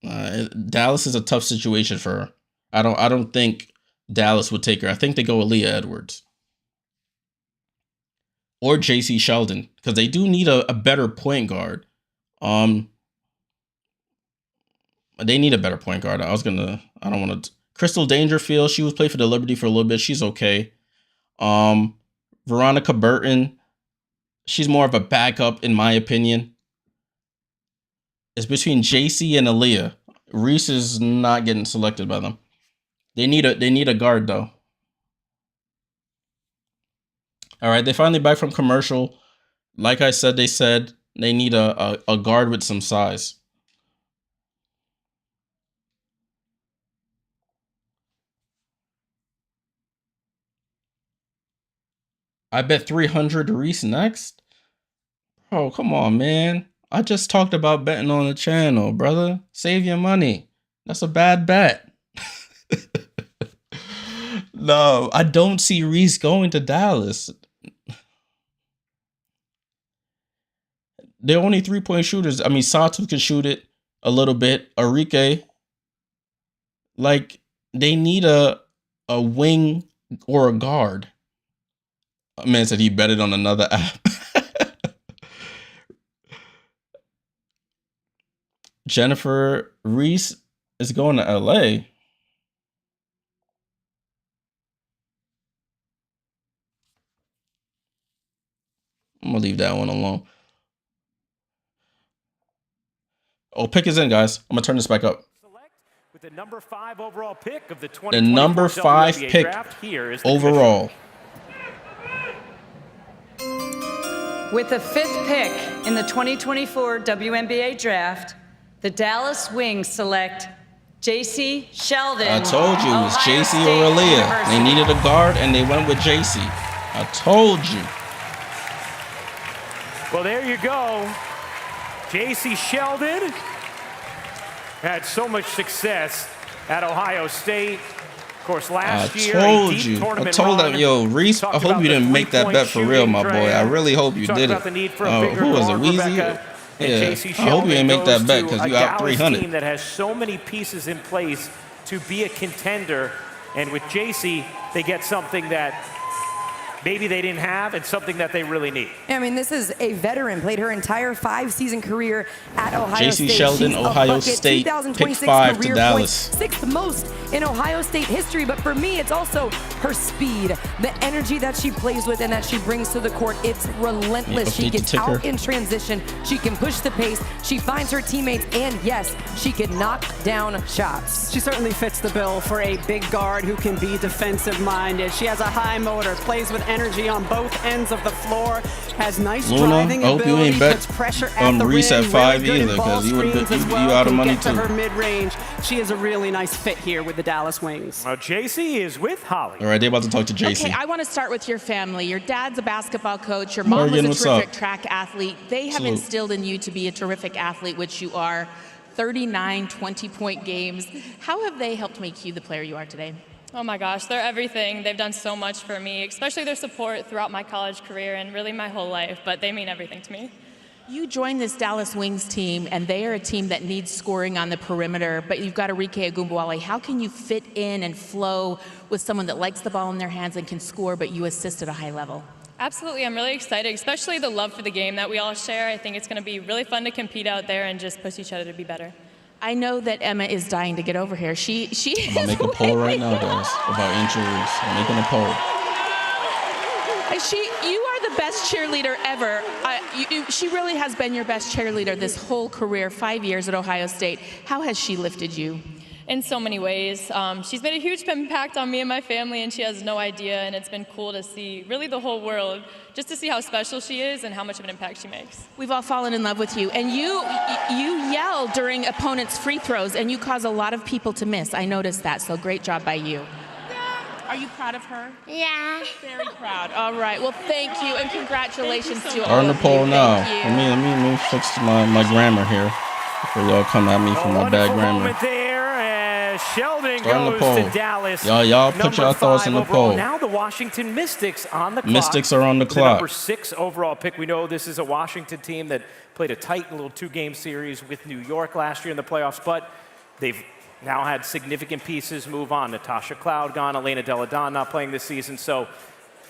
Dallas is a tough situation for her. I don't think Dallas would take her. I think they go Aaliyah Edwards or Jacy Sheldon, because they do need a better point guard. They need a better point guard. Crystal Dangerfield, she was played for the Liberty for a little bit. She's okay. Veronica Burton, she's more of a backup in my opinion. It's between Jacy and Aaliyah. Reese is not getting selected by them. They need a guard though. All right, they finally back from commercial. Like I said, they said they need a guard with some size. I bet 300 Reese next. Oh, come on, man. I just talked about betting on the channel, brother. Save your money. That's a bad bet. No, I don't see Reese going to Dallas. They're only 3-point shooters. I mean, Satu can shoot it a little bit. Rickea. Like, they need a wing or a guard. A man said he betted on another app. Jennifer Reese is going to LA. I'm going to leave that one alone. Oh, pick is in, guys. I'm going to turn this back up. With the number 5 overall pick of the 2024 The number 5 WNBA pick draft, here is the overall. With the 5th pick in the 2024 WNBA Draft, the Dallas Wings select Jacy Sheldon. I told you, it was Jacy or Aaliyah. They needed a guard, and they went with Jacy. I told you. Well, there you go. Jacy Sheldon had so much success at Ohio State. Of course, last year, I told them, yo, Reese, I hope you didn't make that bet for real, my boy. I really hope you didn't. Who was it, Weezy? Yeah, I hope you didn't make that bet because you out 300. Team that has so many pieces in place to be a contender, and with Jacy, they get something that maybe they didn't have and something that they really need. I mean, this is a veteran, played her entire 5-season career at Ohio Jacy State. Sheldon, She's Ohio State, pick 5 to Dallas. 6th most in Ohio State history, but for me, it's also her speed, the energy that she plays with and that she brings to the court. It's relentless. She gets out in transition. She can push the pace. She finds her teammates, and yes, she can knock down shots. She certainly fits the bill for a big guard who can be defensive-minded. She has a high motor, plays with energy on both ends of the floor, has nice driving Luna, I hope you ain't bet puts pressure on at the Reese rim, at 5 really either, because you out of can money get to too. her mid-range. She is a really nice fit here with the Dallas Wings. Well, Jacy is with Holly. All right, they're about to talk to Jacy. Okay, I want to start with your family. Your dad's a basketball coach. Your mom was a terrific track athlete. They have instilled in you to be a terrific athlete, which you are. 39 20-point games. How have they helped make you the player you are today? Oh my gosh, they're everything. They've done so much for me, especially their support throughout my college career and really my whole life, but they mean everything to me. You joined this Dallas Wings team, and they are a team that needs scoring on the perimeter, but you've got a Rickea Jackson. How can you fit in and flow with someone that likes the ball in their hands and can score, but you assist at a high level? Absolutely, I'm really excited, especially the love for the game that we all share. I think it's going to be really fun to compete out there and just push each other to be better. I know that Emma is dying to get over here. I'm gonna make a poll right now, guys, about Angel Reese. I'm making a poll. You are the best cheerleader ever. She really has been your best cheerleader this whole career, 5 years at Ohio State. How has she lifted you? in so many ways. She's made a huge impact on me and my family, and she has no idea, and it's been cool to see really the whole world, just to see how special she is and how much of an impact she makes. We've all fallen in love with you, and you yell during opponents' free throws, and you cause a lot of people to miss. I noticed that, so great job by you. Are you proud of her? Yeah. Very proud. All right. Well, thank you, and congratulations to all Start on the of poll you. now. Thank you. Let me fix my grammar here before y'all come at me for my bad grammar. Moment there as Sheldon Start on the goes poll. to Dallas. Y'all put your thoughts in the overall. poll. Now the Washington Mystics on the clock. Mystics are on the clock. Number 6 overall pick. We know this is a Washington team that played a tight little 2-game series with New York last year in the playoffs, but they've now had significant pieces move on. Natasha Cloud gone, Elena Delle Donne not playing this season. So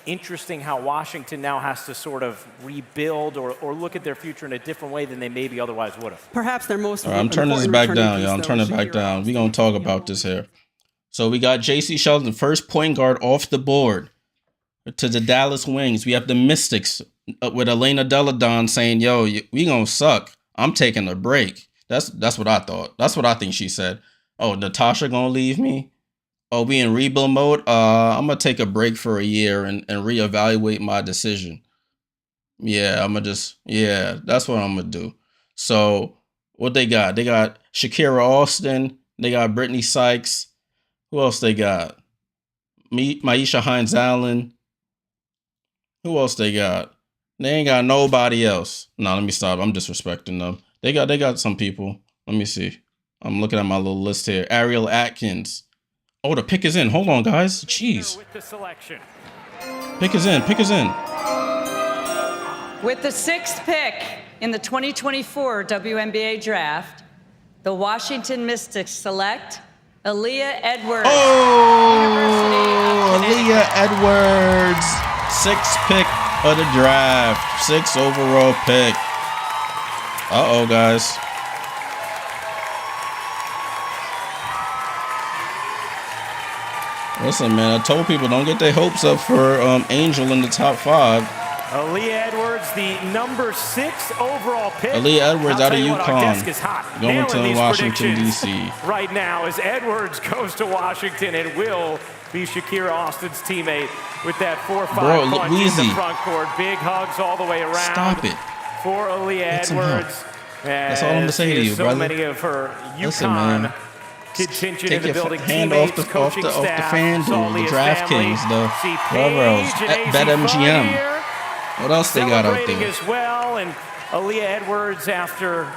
interesting how Washington now has to sort of rebuild or look at their future in a different way than they maybe otherwise would have. Perhaps their most I'm turning this back down, y'all. I'm turning it back down. We're going to talk about this here. So we got Jacy Sheldon, first point guard off the board to the Dallas Wings. We have the Mystics with Elena Delle Donne saying, yo, we going to suck. I'm taking a break. That's what I thought. That's what I think she said. Oh, Natasha gonna leave me? Oh, we in rebuild mode? I'm gonna take a break for a year and reevaluate my decision. Yeah, that's what I'm gonna do. So what they got? They got Shakira Austin. They got Brittany Sykes. Who else they got? Maisha Hines-Allen. Who else they got? They ain't got nobody else. No, let me stop. I'm disrespecting them. They got some people. Let me see. I'm looking at my little list here. Ariel Atkins. Oh, the pick is in. Hold on, guys. Jeez. With the selection. Pick is in. With the 6th pick in the 2024 WNBA Draft, the Washington Mystics select Aaliyah Edwards. Oh, Aaliyah Edwards. 6th pick of the draft. 6th overall pick. Uh-oh, guys. Listen, man, I told people don't get their hopes up for Angel in the top 5. Aaliyah Edwards, the number 6 overall pick. Aaliyah Edwards out of UConn, going to Washington, D.C. Right now, as Edwards goes to Washington and will be Shakira Austin's teammate with that 4-5 punch in the front court. Big hugs all the way around. Stop it. For Aaliyah Edwards. That's all I'm going to say to you, brother. So many of her Listen, UConn man. contingent Take in the your building, hand teammates, off the coaching staff, FanDuel, the DraftKings, the BetMGM. What else they got out there? As well, and Aaliyah Edwards, after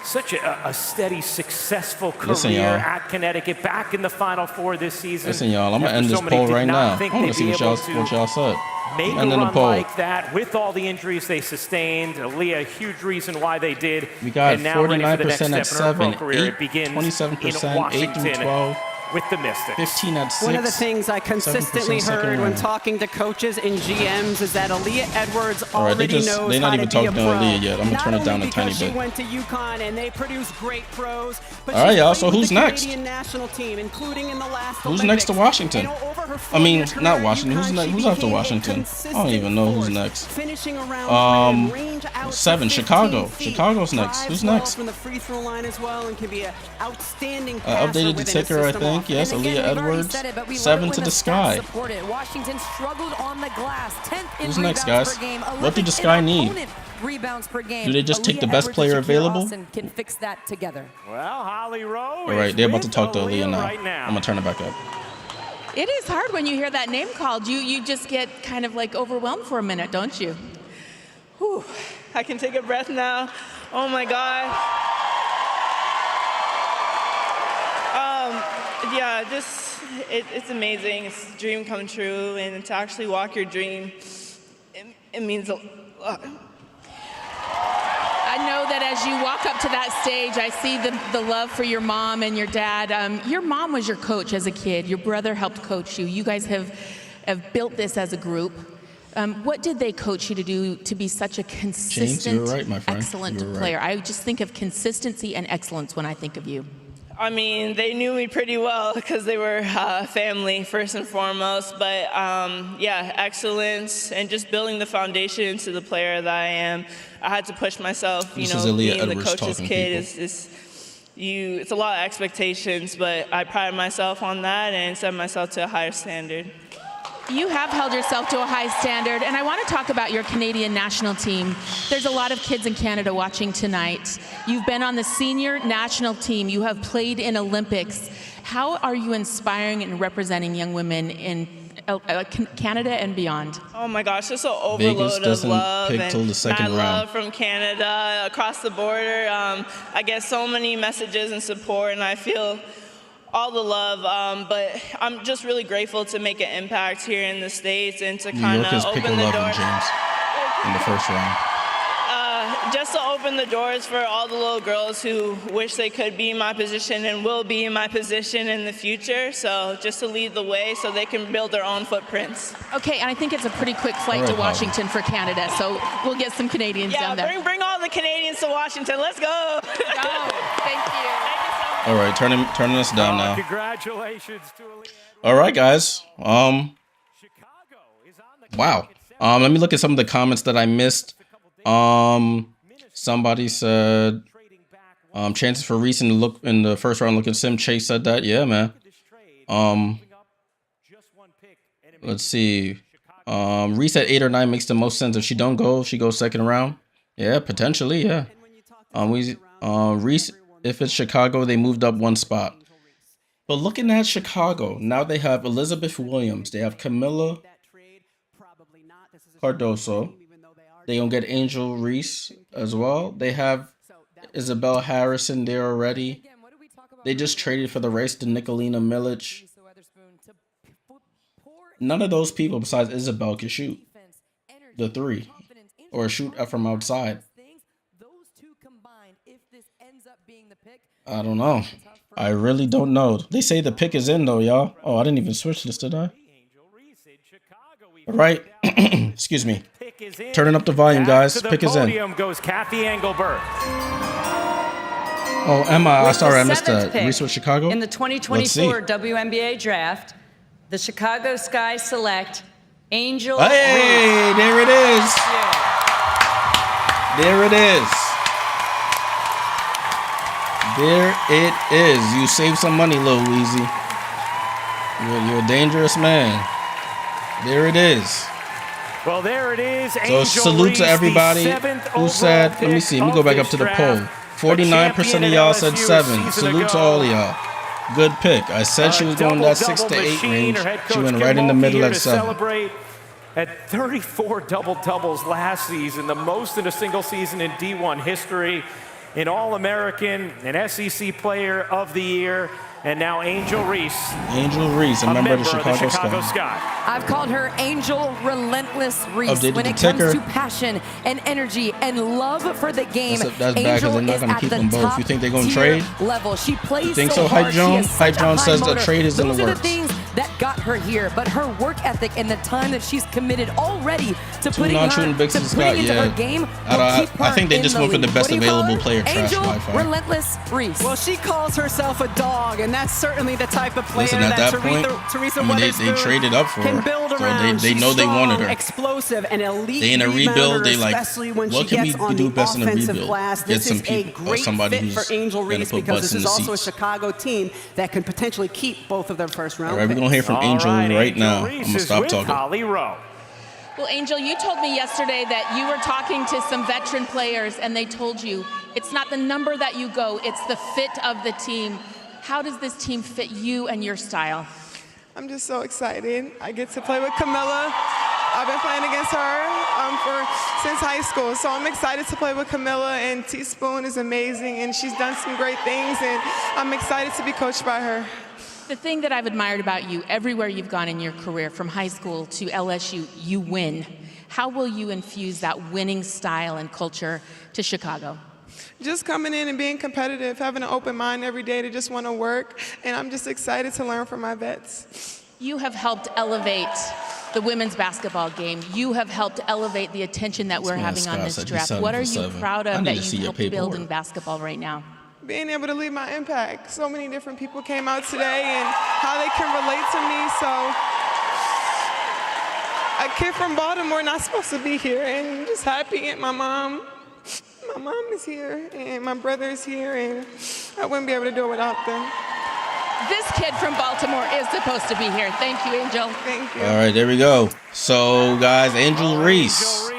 such a steady, successful career at Connecticut, back in the Final Four this season. Listen, y'all, I'm going to end this poll right now. I want to see what y'all said. Make a run like that with all the injuries they sustained. Aaliyah, a huge reason why they did. We got and now 49% at 7, 8, it begins 27%, 8 through 12. With the Mystics. 15 at 6. One of the things I consistently heard when talking to coaches and GMs is that Aaliyah Edwards already knows they're not how even to be a talking pro. to Aaliyah yet. I'm going to turn it down a tiny bit. She went to UConn and they produce great pros. But all right, y'all. So who's next? National team, including in the last who's Olympics. next to Washington? I mean, not Washington. Who's after Washington? I don't even know who's next. 7. Chicago. Chicago's next. Who's next? From the free throw line as well, and can be an outstanding updated the ticker, I think. Yes, Aaliyah Edwards. 7 to the sky. Washington struggled on the glass. 10th in Who's next, rebounds guys? per game. What did the Sky need? Rebounds per game. Do they just take the Aaliyah best Edwards player and Shakira available? Austin can fix that together. Well, Holly Rowe. All right, they're about to talk to Aaliyah now. I'm going to turn it back up. It is hard when you hear that name called. You just get kind of like overwhelmed for a minute, don't you? Whew. I can take a breath now. Oh my God. Yeah, it's amazing. It's a dream come true, and to actually walk your dream, it means a lot. I know that as you walk up to that stage, I see the love for your mom and your dad. Your mom was your coach as a kid. Your brother helped coach you. You guys have built this as a group. What did they coach you to do to be such a consistent, James, you're right, my friend. excellent You're right. player? I just think of consistency and excellence when I think of you. I mean, they knew me pretty well because they were family first and foremost. But yeah, excellence and just building the foundation into the player that I am. I had to push myself. This you know, is Aaliyah being the Edwards coach's talking, kid people. is it's a lot of expectations, but I pride myself on that and set myself to a higher standard. You have held yourself to a high standard, and I want to talk about your Canadian national team. There's a lot of kids in Canada watching tonight. You've been on the senior national team. You have played in Olympics. How are you inspiring and representing young women in Canada and beyond? Oh my gosh, just an overload of love and love from Canada across the border. I get so many messages and support, and I feel all the love, but I'm just really grateful to make an impact here in the States and to kind of open the doors. James, in the first round. Just to open the doors for all the little girls who wish they could be in my position and will be in my position in the future. So just to lead the way so they can build their own footprints. Okay, and I think it's a pretty quick flight to Washington for Canada, so we'll get some Canadians down there. Bring all the Canadians to Washington. Let's go. Thank you. Thank you so much. All right, turning us down now. Congratulations to Aaliyah. All right, guys. Wow. Let me look at some of the comments that I missed. Somebody said chances for Reese in the first round looking sim. Chase said that. Yeah, man. Let's see. Reese at 8 or 9 makes the most sense. If she don't go, she goes second round. Yeah, potentially. Yeah. Reese, if it's Chicago, they moved up one spot. But looking at Chicago, now they have Elizabeth Williams. They have Kamilla Cardoso. They gonna get Angel Reese as well. They have Isabel Harrison there already. They just traded for the race to Nicolina Milic. None of those people besides Isabel can shoot the three or shoot from outside. I don't know. I really don't know. They say the pick is in though, y'all. Oh, I didn't even switch this, did I? All right. Excuse me. Turning up the volume, guys. Pick is in. Podium goes Kathy Engelbert. Oh, Emma, sorry, I missed that. Reese with Chicago? In the 2024 WNBA Draft, the Chicago Sky select Angel Reese. Hey, there it is. There it is. There it is. You saved some money, Lil Weezy. You're a dangerous man. There it is. Well, there it is. So Angel salute Reese, to everybody who said, let me see, let me go back up to the poll. 49% of y'all said 7. Salute to all of y'all. Good pick. I said she was going that 6 to 8 range. She went right in the middle at 7. Celebrate at 34 double-doubles last season, the most in a single season in D1 history. An All-American, an SEC Player of the Year, and now Angel Reese. Angel Reese, a member of the Chicago Sky. I've called her Angel Relentless Reese when it comes to passion and energy and love for the game. That's bad because they're not going to keep them both. You think they're going to trade? Level. She plays you think so, Hype Jones? Hype Jones says the trade is in the works. That got her here, but her work ethic and the time that she's committed already to putting into her game. I think they just went for the best available player. Angel Relentless Reese. Well, she calls herself a dog, and that's certainly the type of player at that point, Teresa they traded up for her. Can build around. So they know they wanted her. Explosive and elite. They in a rebuild. They like, when what she can gets we do best in a rebuild? Glass. Get some people, a great somebody fit who's for Angel Reese because this is also seats. a Chicago team that can potentially keep both of their first round. All right, we're gonna hear from Angel right now. I'm gonna stop talking. Holly Rowe. Well, Angel, you told me yesterday that you were talking to some veteran players and they told you it's not the number that you go, it's the fit of the team. How does this team fit you and your style? I'm just so excited. I get to play with Kamilla. I've been playing against her since high school, so I'm excited to play with Kamilla, and Teaspoon is amazing, and she's done some great things, and I'm excited to be coached by her. The thing that I've admired about you, everywhere you've gone in your career, from high school to LSU, you win. How will you infuse that winning style and culture to Chicago? Just coming in and being competitive, having an open mind every day to just want to work, and I'm just excited to learn from my vets. You have helped elevate the women's basketball game. You have helped elevate the attention that we're having on this draft. What are you proud of that you helped build in basketball right now? Being able to leave my impact. So many different people came out today and how they can relate to me. So a kid from Baltimore not supposed to be here, and just happy, and my mom My mom is here, and my brother is here, and I wouldn't be able to do it without them. This kid from Baltimore is supposed to be here. Thank you, Angel. Thank you. All right, there we go. So, guys, Angel Reese,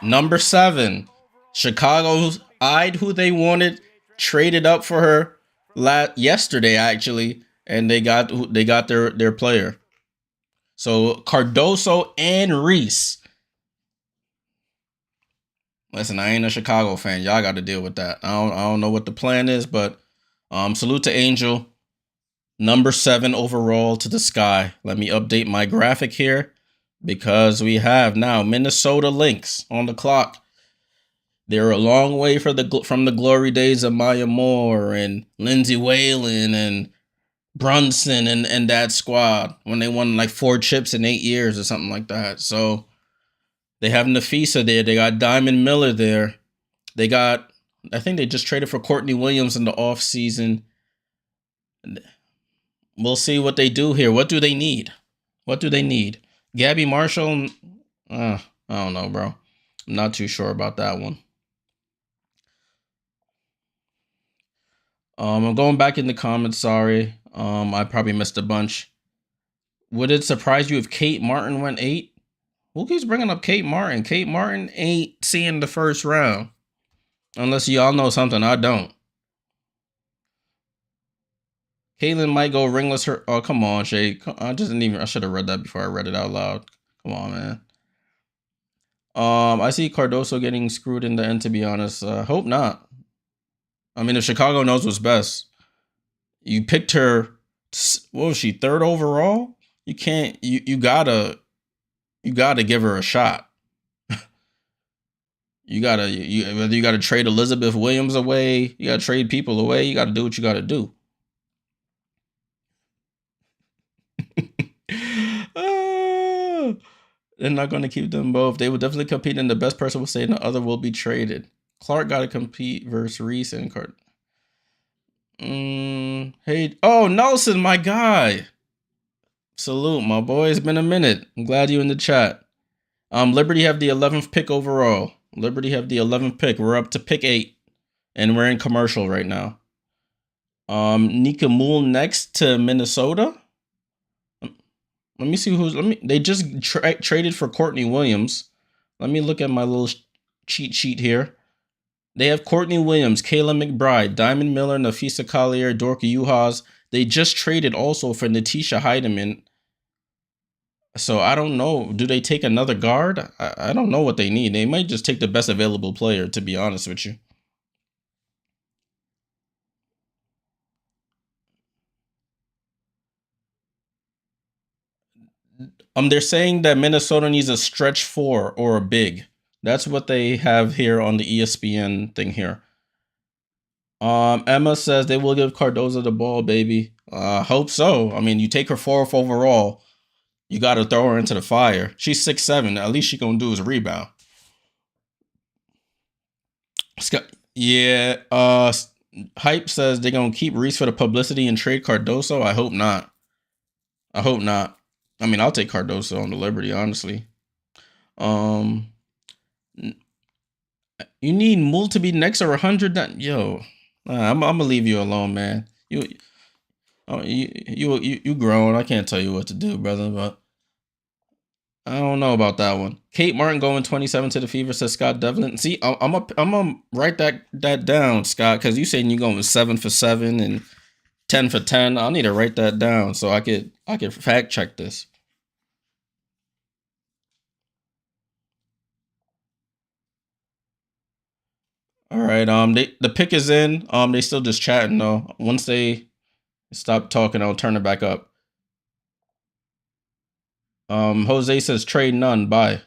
number 7. Chicago's eyed who they wanted, traded up for her yesterday, actually, and they got their player. So, Cardoso and Reese. Listen, I ain't a Chicago fan. Y'all got to deal with that. I don't know what the plan is, but salute to Angel. Number 7 overall to the sky. Let me update my graphic here because we have now Minnesota Lynx on the clock. They're a long way from the glory days of Maya Moore and Lindsay Whalen and Brunson and that squad when they won like 4 chips in 8 years or something like that. So they have Nafisa there. They got Diamond Miller there. They got, I think they just traded for Courtney Williams in the offseason. We'll see what they do here. What do they need? What do they need? Gabby Marshall? I don't know, bro. I'm not too sure about that one. I'm going back in the comments. Sorry. I probably missed a bunch. Would it surprise you if Kate Martin went 8? Who keeps bringing up Kate Martin? Kate Martin ain't seeing the first round. Unless y'all know something I don't. Caitlyn might go ringless. Oh, come on, Shay. I should have read that before I read it out loud. Come on, man. I see Cardoso getting screwed in the end, to be honest. Hope not. I mean, if Chicago knows what's best, you picked her. What was she, 3rd overall? You can't. You gotta give her a shot. You gotta whether you gotta trade Elizabeth Williams away, you gotta trade people away. You gotta do what you gotta do. They're not going to keep them both. They will definitely compete, and the best person will stay, and the other will be traded. Clark got to compete versus Reese and Card. Hey, oh, Nelson, my guy. Salute, my boy. It's been a minute. I'm glad you in the chat. Liberty have the 11th pick overall. Liberty have the 11th pick. We're up to pick 8, and we're in commercial right now. Nika Moole next to Minnesota. Let me see who's. They just traded for Courtney Williams. Let me look at my little cheat sheet here. They have Courtney Williams, Kayla McBride, Diamond Miller, Nafisa Collier, Dorka Juhas. They just traded also for Natisha Heidemann. So I don't know. Do they take another guard? I don't know what they need. They might just take the best available player, to be honest with you. They're saying that Minnesota needs a stretch 4 or a big. That's what they have here on the ESPN thing here. Emma says they will give Cardoso the ball, baby. Hope so. I mean, you take her 4th overall. You got to throw her into the fire. She's 6'7". At least she gonna do is rebound. Yeah. Hype says they're gonna keep Reese for the publicity and trade Cardoso. I hope not. I mean, I'll take Cardoso on the Liberty, honestly. You need Moole to be next or 100. Yo, I'm gonna leave you alone, man. You grown. I can't tell you what to do, brother, but I don't know about that one. Kate Martin going 27 to the Fever, says Scott Devlin. See, I'm gonna write that down, Scott, because you saying you're going 7 for 7 and 10 for 10. I'll need to write that down so I could fact check this. All right. The pick is in. They still just chatting though. Once they stop talking, I'll turn it back up. Jose says trade none. Bye.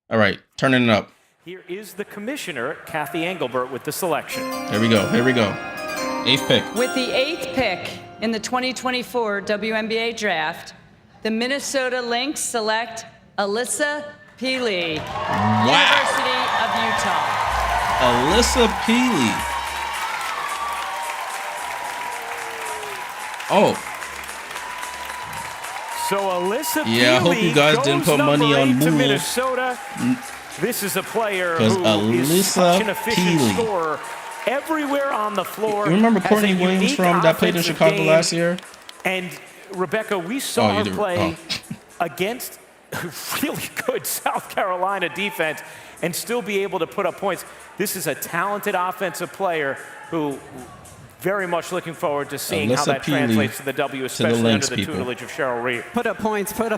All right, turning it up. Here is the commissioner, Kathy Engelbert, with the selection. Here we go. 8th pick. With the 8th pick in the 2024 WNBA Draft, the Minnesota Lynx select Alissa Pili, University of Utah. Alissa Pili. Oh. So Alissa Pili, yeah, I hope you guys didn't put money on Moole. Minnesota. This is a player who is such an efficient scorer everywhere on the floor. You remember Courtney Williams that played in Chicago last year? And Rebecca, we saw her play against really good South Carolina defense and still be able to put up points. This is a talented offensive player who very much looking forward to seeing how that translates to the W, especially under the tutelage of Cheryl Reeve. Put up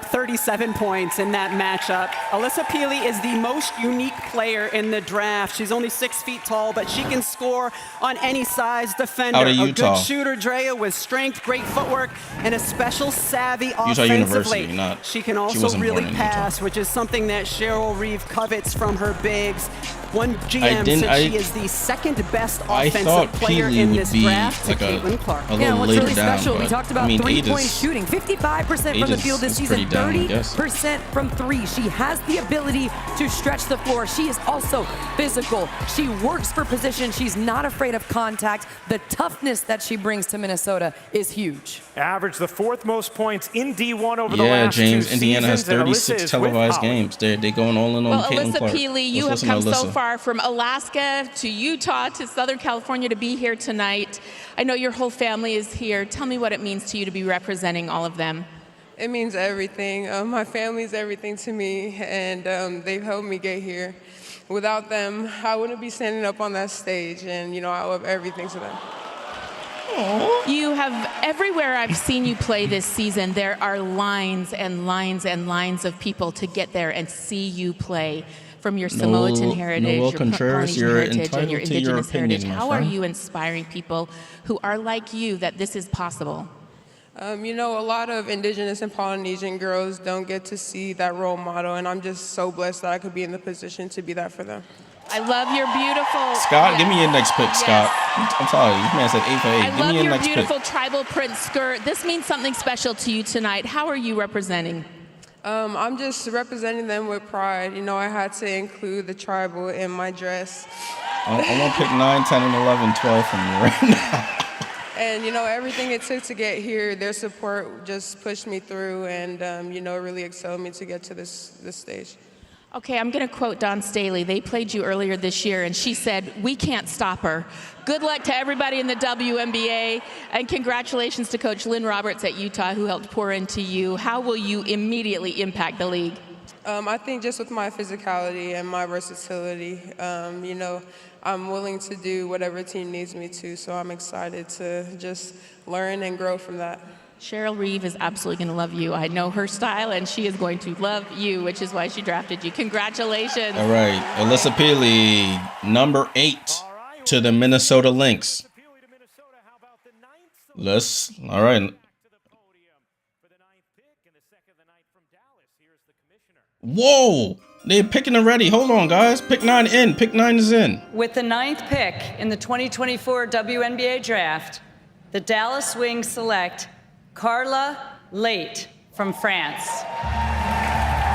37 points in that matchup. Alissa Pili is the most unique player in the draft. She's only 6 feet tall, but she can score on any size defender. Out of Utah. A good shooter, Drea, with strength, great footwork, and a special savvy Utah offensively. University, she can also really pass, which is something that Cheryl Reeve covets from her bigs. One GM said she is the second best offensive player in this draft to Caitlin Clark. Yeah, what's really special, we talked about three-point shooting. 55% from the field this season, 30% from three. She has the ability to stretch the floor. She is also physical. She works for position. She's not afraid of contact. The toughness that she brings to Minnesota is huge. Averaged the 4th most points in D1 over the last 2 seasons. Indiana has 36 televised games. They're going all in on Caitlin Clark. Alissa Pili, you have come so far from Alaska to Utah to Southern California to be here tonight. I know your whole family is here. Tell me what it means to you to be representing all of them. It means everything. My family is everything to me, and they've helped me get here. Without them, I wouldn't be standing up on that stage, and I owe everything to them. You have, everywhere I've seen you play this season, there are lines and lines and lines of people to get there and see you play, from your Samoan heritage, your Polynesian heritage, and your indigenous heritage. How are you inspiring people who are like you that this is possible? A lot of indigenous and Polynesian girls don't get to see that role model, and I'm just so blessed that I could be in the position to be that for them. I love your beautiful... Scott, give me your next pick, Scott. I'm sorry, this man said 8 for 8. I love your beautiful tribal print skirt. This means something special to you tonight. How are you representing? I'm just representing them with pride. I had to include the tribal in my dress. I'm going to pick 9, 10, and 11, 12 from you right now. And, everything it took to get here, their support just pushed me through and, really excelled me to get to this stage. Okay, I'm going to quote Dawn Staley. They played you earlier this year, and she said, "We can't stop her." Good luck to everybody in the WNBA, and congratulations to Coach Lynn Roberts at Utah, who helped pour into you. How will you immediately impact the league? I think just with my physicality and my versatility, I'm willing to do whatever team needs me to, so I'm excited to just learn and grow from that. Cheryl Reeve is absolutely going to love you. I know her style, and she is going to love you, which is why she drafted you. Congratulations. All right, Alissa Pili, number 8 to the Minnesota Lynx. All right. Whoa, they're picking already. Hold on, guys. Pick 9 in. Pick 9 is in. With the 9th pick in the 2024 WNBA Draft, the Dallas Wings select Carla Late from France.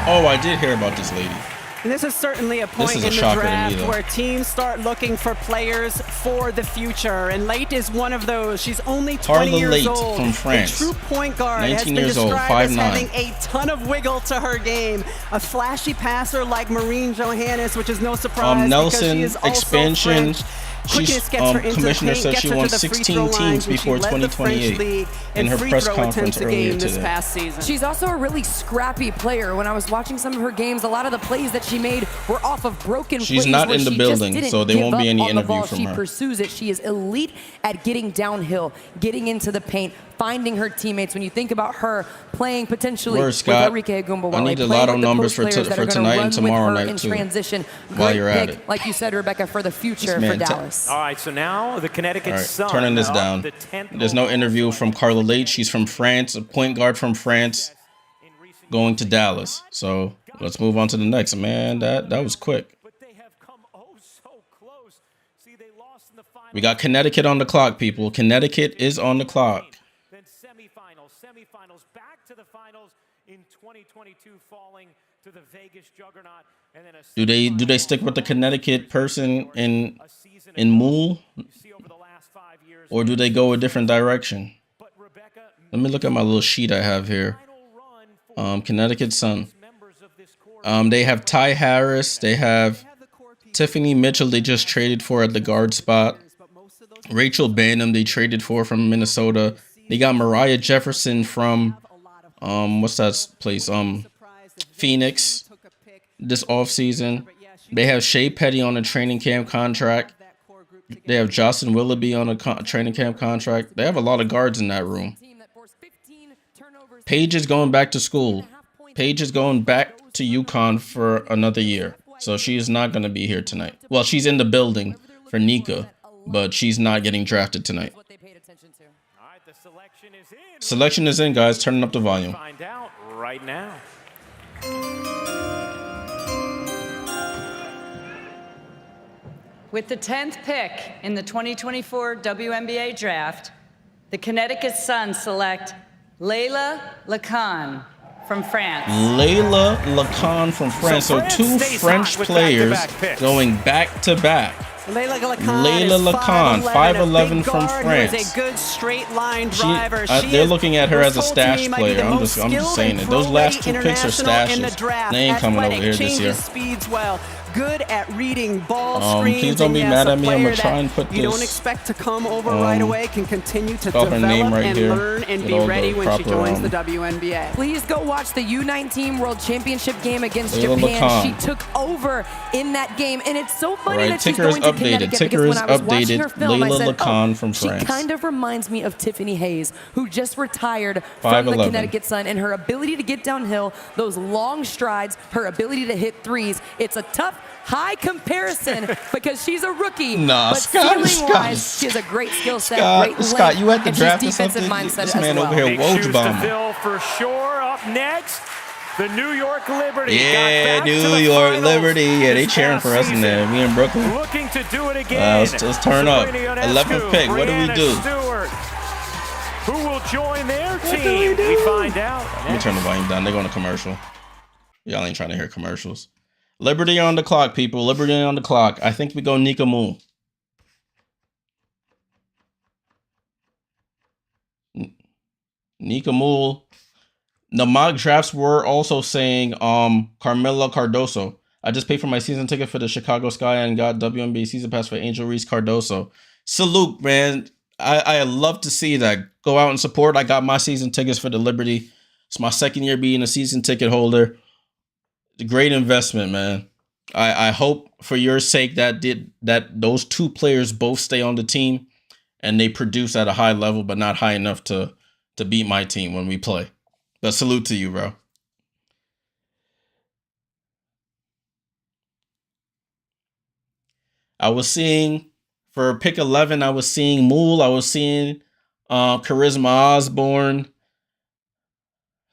Oh, I did hear about this lady. And this is certainly a point in the draft where teams start looking for players for the future. And Late is one of those. She's only 20 years old. From France. A true point guard. 19 has been years old, described 5'9". as having a ton of wiggle to her game. A flashy passer like Maureen Johannes, which is no surprise Nelson, because she is also expansion. French. She's, commissioner said she won 16 teams before 2028 in her press conference earlier today. She's also a really scrappy player. When I was watching some of her games, a lot of the plays that she made were off of broken plays. She's not in the building, so there won't be any interview from her. She pursues it. She is elite at getting downhill, getting into the paint, finding her teammates. When you think about her playing potentially with Rickea Jackson, I need a lot of numbers for tonight and tomorrow night too. Transition. While you're at it, like you said, Rebecca, for the future for Dallas. All right, so now the Connecticut Sun. Turning this down. There's no interview from Carla Late. She's from France, a point guard from France, going to Dallas. So let's move on to the next. Man, that was quick. We got Connecticut on the clock, people. Connecticut is on the clock. Then semifinals, back to the finals in 2022, falling to the Vegas juggernaut. And then Do they stick with the Connecticut person in Moole, or do they go a different direction? Let me look at my little sheet I have here. Connecticut Sun. They have Ty Harris. They have Tiffany Mitchell. They just traded for at the guard spot. Rachel Banham. They traded for from Minnesota. They got Mariah Jefferson from what's that place? Phoenix. This offseason. They have Shea Petty on a training camp contract. They have Jocelyn Willoughby on a training camp contract. They have a lot of guards in that room. Paige is going back to school. Paige is going back to UConn for another year. So she is not going to be here tonight. Well, she's in the building for Nika, but she's not getting drafted tonight. Selection is in, guys. Turning up the volume. Find out right now. With the 10th pick in the 2024 WNBA Draft, the Connecticut Sun select Layla Lacan from France. Layla Lacan from France. So two French players going back to back. Layla Lacan, 5'11" from France. A good straight line driver. They're looking at her as a stash player. I'm just saying it. Those last two picks are stashes. They ain't coming over here this year. Speeds well. Good at reading ball screens. Please don't be mad at me. I'm gonna try and put this. You don't expect to come over right away. Can continue to develop and learn and be ready when she joins the WNBA. Please go watch the U19 World Championship game against Japan. She took over in that game, and it's so funny that she's going to Connecticut because when I was watching her film, I said, Lacan from France. She kind of reminds me of Tiffany Hayes, who just retired from the Connecticut Sun, and her ability to get downhill, those long strides, her ability to hit threes. It's a tough, high comparison because she's a rookie. Nah, but ceiling-wise, she has a great skill set, great Scott, you at the draft or defensive something? mindset This as man well. over here, Woj bomb. Fill for sure. Up next, the New York Liberty. Yeah, New York Liberty. Yeah, they cheering for us in there. Me and Brooklyn. Looking to do it again. Let's turn up. 11th pick. What do we do? Stewart, who will join their team? We find out. Let me turn the volume down. They're going to commercial. Y'all ain't trying to hear commercials. Liberty on the clock, people. Liberty on the clock. I think we go Nika Moon. Nika Moon. The mock drafts were also saying Kamilla Cardoso. I just paid for my season ticket for the Chicago Sky and got WNBA season pass for Angel Reese Cardoso. Salute, man. I love to see that. Go out and support. I got my season tickets for the Liberty. It's my second year being a season ticket holder. Great investment, man. I hope for your sake that those two players both stay on the team and they produce at a high level, but not high enough to beat my team when we play. But salute to you, bro. I was seeing for pick 11, I was seeing Mool. I was seeing Charisma Osborne.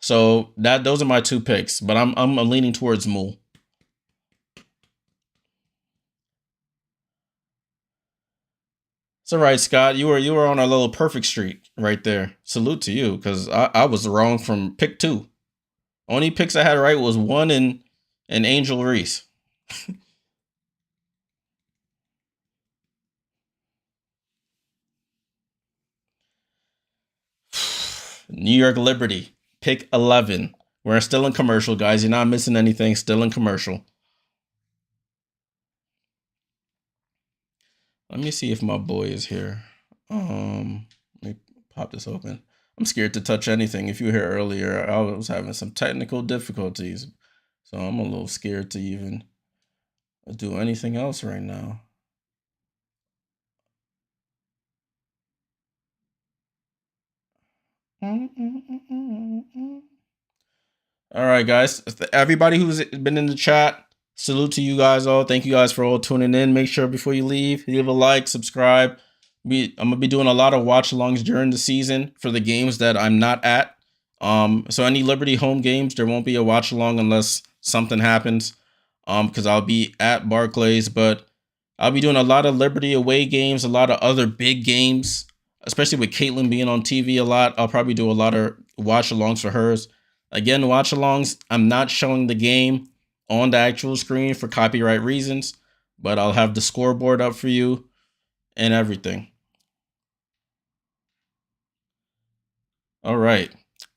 So those are my two picks, but I'm leaning towards Mool. It's all right, Scott. You were on a little perfect streak right there. Salute to you, because I was wrong from pick 2. Only picks I had right was 1 and Angel Reese. New York Liberty. Pick 11. We're still in commercial, guys. You're not missing anything. Still in commercial. Let me see if my boy is here. Let me pop this open. I'm scared to touch anything. If you were here earlier, I was having some technical difficulties. So I'm a little scared to even do anything else right now. All right, guys. Everybody who's been in the chat, salute to you guys all. Thank you guys for all tuning in. Make sure before you leave a like, subscribe. I'm gonna be doing a lot of watch-alongs during the season for the games that I'm not at. So any Liberty home games, there won't be a watch-along unless something happens. Because I'll be at Barclays, but I'll be doing a lot of Liberty away games, a lot of other big games. Especially with Caitlin being on TV a lot, I'll probably do a lot of watch-alongs for hers. Again, watch-alongs, I'm not showing the game on the actual screen for copyright reasons, but I'll have the scoreboard up for you and everything. All right.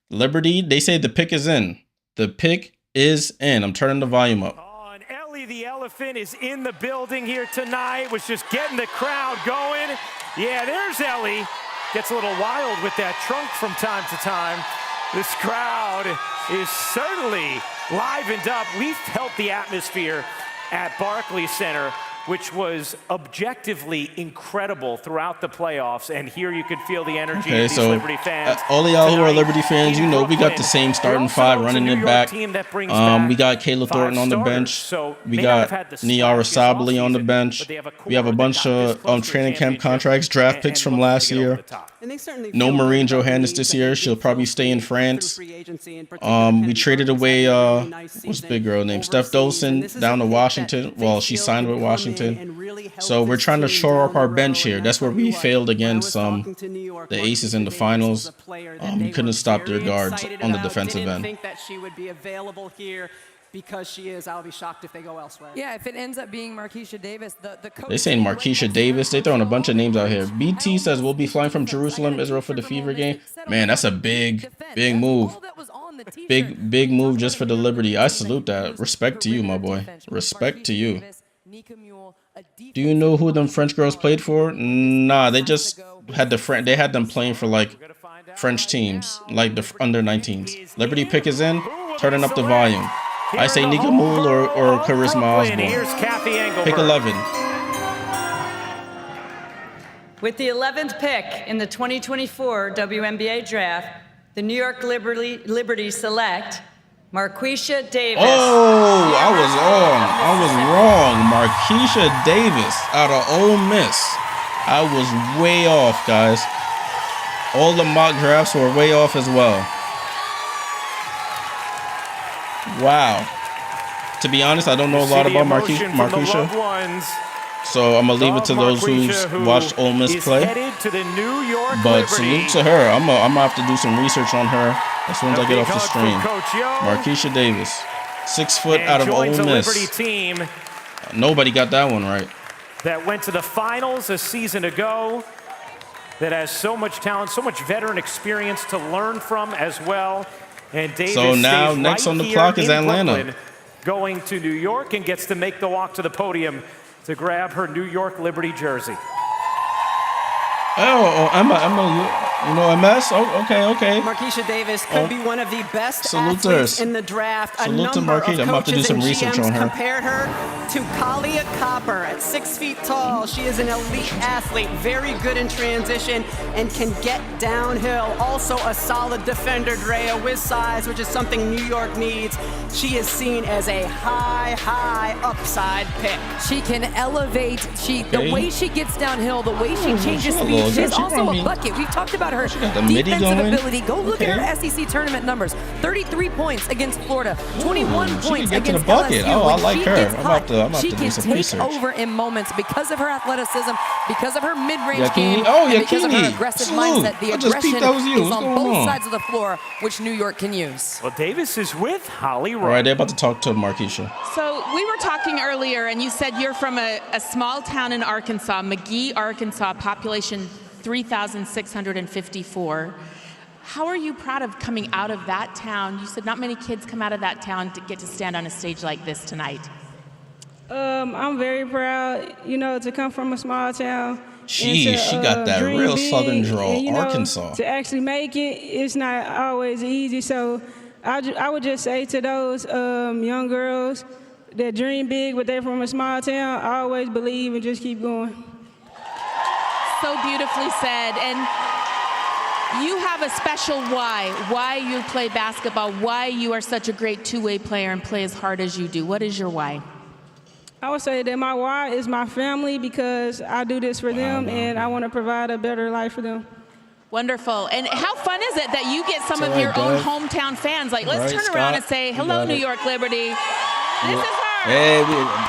Liberty, they say the pick is in. The pick is in. I'm turning the volume up. Oh, and Ellie the Elephant is in the building here tonight. Was just getting the crowd going. Yeah, there's Ellie. Gets a little wild with that trunk from time to time. This crowd is certainly livened up. We felt the atmosphere at Barclays Center, which was objectively incredible throughout the playoffs. And here you could feel the energy of these Liberty fans. All of y'all who are Liberty fans, you know we got the same starting five running it back. We got Kayla Thornton on the bench. We got Niara Sabally on the bench. We have a bunch of training camp contracts, draft picks from last year. No Marine Johannes this year. She'll probably stay in France. We traded away, what's the big girl named? Steph Dolson down to Washington. Well, she signed with Washington. So we're trying to shore up our bench here. That's where we failed against the Aces in the finals. We couldn't stop their guards on the defensive end. Think that she would be available here because she is. I'll be shocked if they go elsewhere. Yeah, if it ends up being Marquesha Davis, the coach. They saying Marquesha Davis. They throwing a bunch of names out here. BT says we'll be flying from Jerusalem, Israel for the Fever game. Man, that's a big move. Big move just for the Liberty. I salute that. Respect to you, my boy. Respect to you. Do you know who them French girls played for? Nah, they just had they had them playing for like French teams, like the under 19s. Liberty pick is in, turning up the volume. I say Nika Mool or Charisma Osborne. Pick 11. With the 11th pick in the 2024 WNBA Draft, the New York Liberty select Marquesha Davis. Oh, I was wrong. Marquesha Davis out of Ole Miss. I was way off, guys. All the mock drafts were way off as well. Wow. To be honest, I don't know a lot about Marquesha. So I'm going to leave it to those who's watched Ole Miss play. But salute to her. I'm going to have to do some research on her as soon as I get off the stream. Marquesha Davis. 6 foot out of Ole Miss. Nobody got that one right. That went to the finals a season ago. That has so much talent, so much veteran experience to learn from as well. And Davis so now next on the clock is Atlanta. Brooklyn, going to New York and gets to make the walk to the podium to grab her New York Liberty jersey. Oh, Emma, you know MS? Oh, okay. Marquesha Davis could be one of the best Salute athletes in the draft. Salute to Marquesha. I'm about to do some research on her. Compared her to Kalia Copper at 6 feet tall. She is an elite athlete, very good in transition, and can get downhill. Also a solid defender, Drea, with size, which is something New York needs. She is seen as a high upside pick. She can elevate. The way she gets downhill, the way she changes speed. She's also a bucket. We've talked about her defensive ability. Go look at her SEC tournament numbers. 33 points against Florida, 21 points against LSU. Oh, I like her. I'm about to she do some can research. take over in moments because of her athleticism, because of her mid-range Yakini. game, Oh, and because of her Yakini. aggressive Salute. mindset. The I just peeped aggression that was you. is What's on going both on? sides of the floor, which New York can use. Well, Davis is with Holly Rowe. All right, they're about to talk to Marquesha. So we were talking earlier, and you said you're from a small town in Arkansas, McGee, Arkansas, population 3,654. How are you proud of coming out of that town? You said not many kids come out of that town to get to stand on a stage like this tonight. I'm very proud, to come from a small town. She got that real southern drawl, and, Arkansas. To actually make it, it's not always easy. So I would just say to those young girls that dream big, but they're from a small town, always believe and just keep going. So beautifully said. And you have a special why you play basketball, why you are such a great two-way player and play as hard as you do. What is your why? I would say that my why is my family, because I do this for them and I want to provide a better life for them. Wonderful. And how fun is it that you get some of your own hometown fans? Like, let's turn around and say, hello, New York Liberty. This is her. Hey,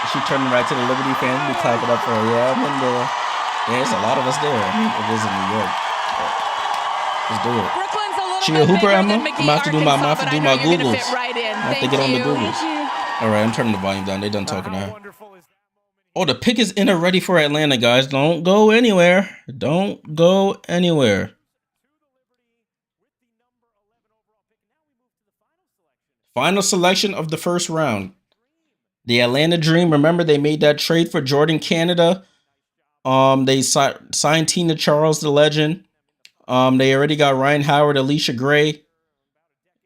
she turned right to the Liberty fans. We clap it up for her. Yeah, I'm in there. There's a lot of us there. It is in New York. Let's do it. Brooklyn's a little She bit a hooper, bigger Emma? than McGee, I'm about to do my Googles. Right in. I have to get on the Googles. All right, I'm turning the volume down. They done talking now. Oh, the pick is in already for Atlanta, guys. Don't go anywhere. Don't go anywhere. Final selection of the first round. The Atlanta Dream. Remember, they made that trade for Jordan Canada. They signed Tina Charles, the legend. They already got Ryan Howard, Alicia Gray.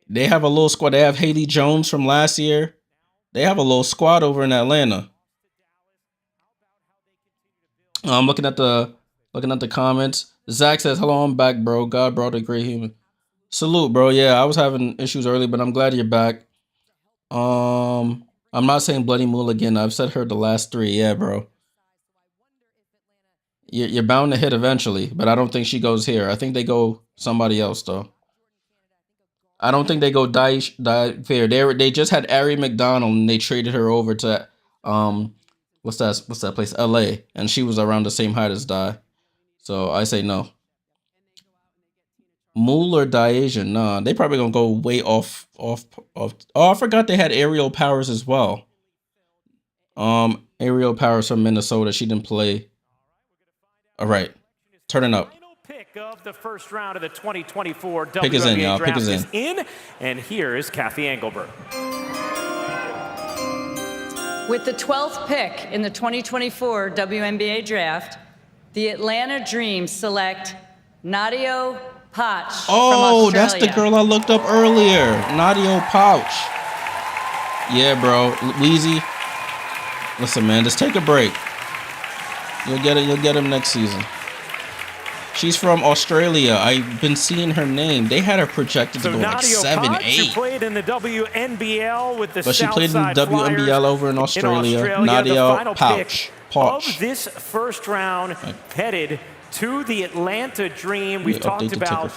They have a little squad. They have Haley Jones from last year. They have a little squad over in Atlanta. I'm looking at the comments. Zach says, "Hello, I'm back, bro. God brought a great human." Salute, bro. Yeah, I was having issues early, but I'm glad you're back. I'm not saying Bloody Mool again. I've said her the last 3. Yeah, bro. You're bound to hit eventually, but I don't think she goes here. I think they go somebody else though. I don't think they go Die Fair. They just had Ari McDonald and they traded her over to what's that place? LA, and she was around the same height as Die. So I say no. Mool or Diasian? Nah, they probably gonna go way off. Oh, I forgot they had Aerial Powers as well. Aerial Powers from Minnesota. She didn't play. All right, turning up. Pick of the first round of the 2024 WNBA Pick is in, y'all. Draft Pick is in. And here is Kathy Engelberg. With the 12th pick in the 2024 WNBA Draft, the Atlanta Dream select Nadia Pouch from Australia. That's the girl I looked up earlier. Nadia Pouch. Yeah, bro. Weezy. Listen, man, just take a break. You'll get it. You'll get him next season. She's from Australia. I've been seeing her name. They had her projected to go like 7, 8. She played in the WNBL with the But she played in the WNBL over in Australia. Nadia Pouch. Of this first round, headed to the Atlanta Dream. We've talked about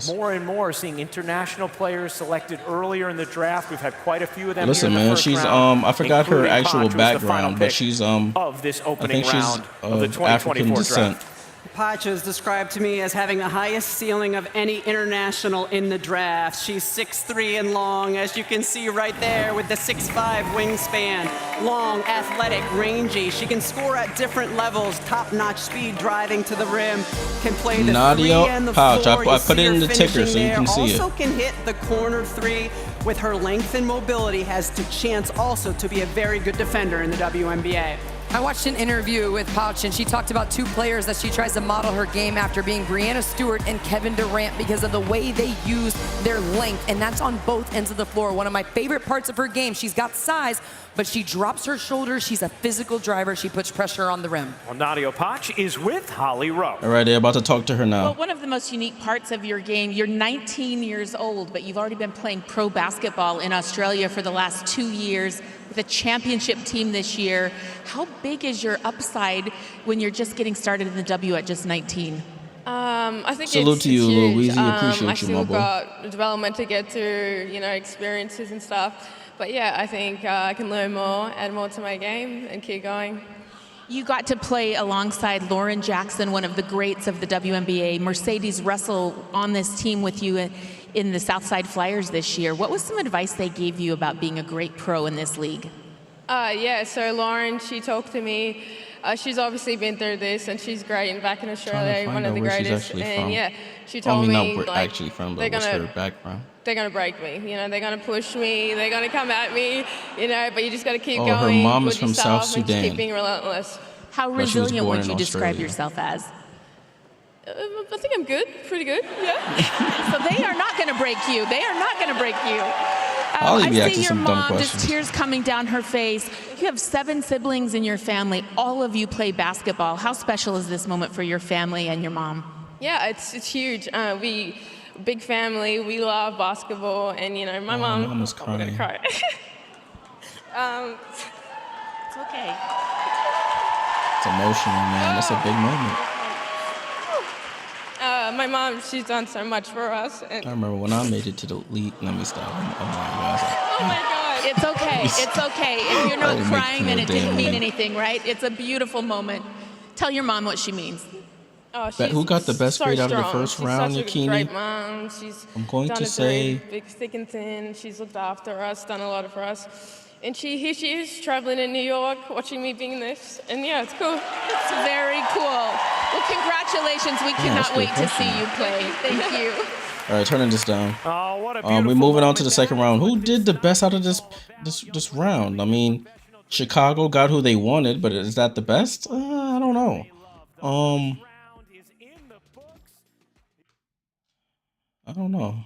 more and more seeing international players selected earlier in the draft. We've had quite a few of them. Listen, here in the man, first she's round, I forgot her actual Pouch background, but she's of this opening I think she's round of the 2024 African descent. draft. Pouch is described to me as having the highest ceiling of any international in the draft. She's 6'3" and long, as you can see right there with the 6'5" wingspan. Long, athletic, rangy. She can score at different levels, top-notch speed driving to the rim. Can play the Nadia 3 and the Pouch. 4. I put it in the ticker so you can see it. Also can hit the corner 3. With her length and mobility, has the chance also to be a very good defender in the WNBA. I watched an interview with Pouch, and she talked about 2 players that she tries to model her game after, being Breanna Stewart and Kevin Durant, because of the way they use their length, and that's on both ends of the floor. One of my favorite parts of her game. She's got size, but she drops her shoulders. She's a physical driver. She puts pressure on the rim. Well, Nadia Pouch is with Holly Rowe. All right, they're about to talk to her now. Well, one of the most unique parts of your game, you're 19 years old, but you've already been playing pro basketball in Australia for the last 2 years. The championship team this year. How big is your upside when you're just getting started in the W at just 19? I think Salute it's to you, huge. Louise. Appreciate I you, my still boy. got development to get through, experiences and stuff. But yeah, I think I can learn more, add more to my game, and keep going. You got to play alongside Lauren Jackson, one of the greats of the WNBA. Mercedes Russell on this team with you in the Southside Flyers this year. What was some advice they gave you about being a great pro in this league? Yeah, so Lauren, she talked to me. She's obviously been through this, and she's great. And back in Australia, one of the greatest. And yeah, she told me not like actually from, but what's her background? They're gonna break me. They're gonna push me. They're gonna come at me. But you just gotta keep going. Her mom is with from yourself South and just Sudan. keep being relentless. How resilient would you describe yourself as? I think I'm good, pretty good, yeah. So they are not going to break you. They are not going to break you. I see your mom, just tears coming down her face. You have 7 siblings in your family. All of you play basketball. How special is this moment for your family and your mom? Yeah, it's huge. We big family. We love basketball, and my mom. Mom was crying. I'm gonna cry. It's okay. It's emotional, man. That's a big moment. My mom, she's done so much for us. And I remember when I made it to the league. Let me stop. Oh my God. It's okay. It's okay. If you're not crying, then it didn't mean anything, right? It's a beautiful moment. Tell your mom what she means. Oh, Who got the best grade out of the first round, Yakini? She's Yakini? great mom. She's I'm going done to a say great, big thick and thin. She's looked after us, done a lot for us. And she is traveling in New York, watching me being this. And yeah, it's cool. It's very cool. Well, congratulations. We cannot wait to see you play. Thank you. All right, turning this down. Oh, what a We're moving on to the second round. Who did the best out of this round? I mean, Chicago got who they wanted, but is that the best? I don't know. I don't know.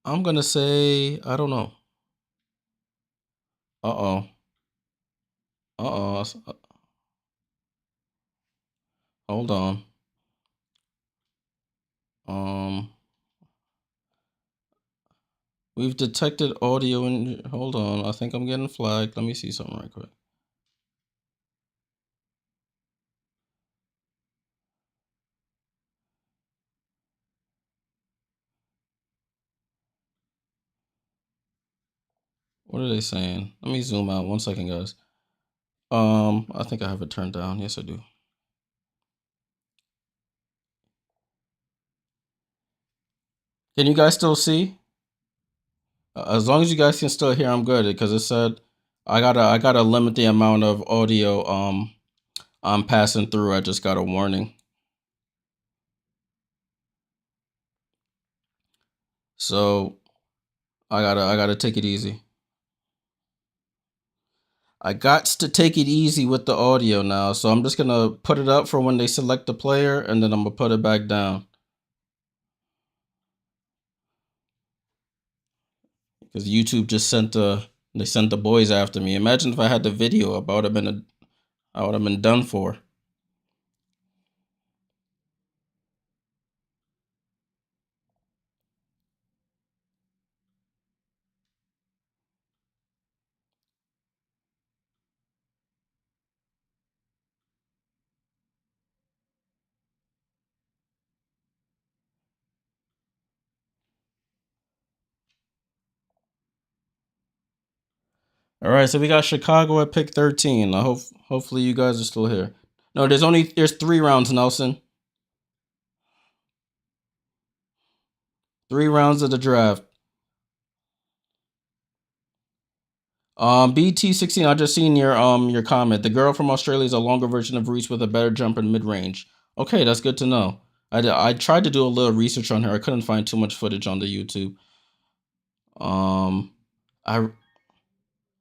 I'm gonna say I don't know. Uh oh. Hold on. We've detected audio and hold on. I think I'm getting flagged. Let me see something right quick. What are they saying? Let me zoom out 1 second, guys. I think I have it turned down. Yes, I do. Can you guys still see? As long as you guys can still hear, I'm good because it said I gotta limit the amount of audio I'm passing through. I just got a warning. So I gotta take it easy. I got to take it easy with the audio now. So I'm just gonna put it up for when they select the player and then I'm gonna put it back down. Because YouTube just sent the boys after me. Imagine if I had the video, I would have been done for. All right, so we got Chicago at pick 13. Hopefully you guys are still here. No, there's 3 rounds, Nelson. 3 rounds of the draft. BT16, I just seen your comment. The girl from Australia is a longer version of Reese with a better jump in mid-range. Okay, that's good to know. I tried to do a little research on her. I couldn't find too much footage on the YouTube.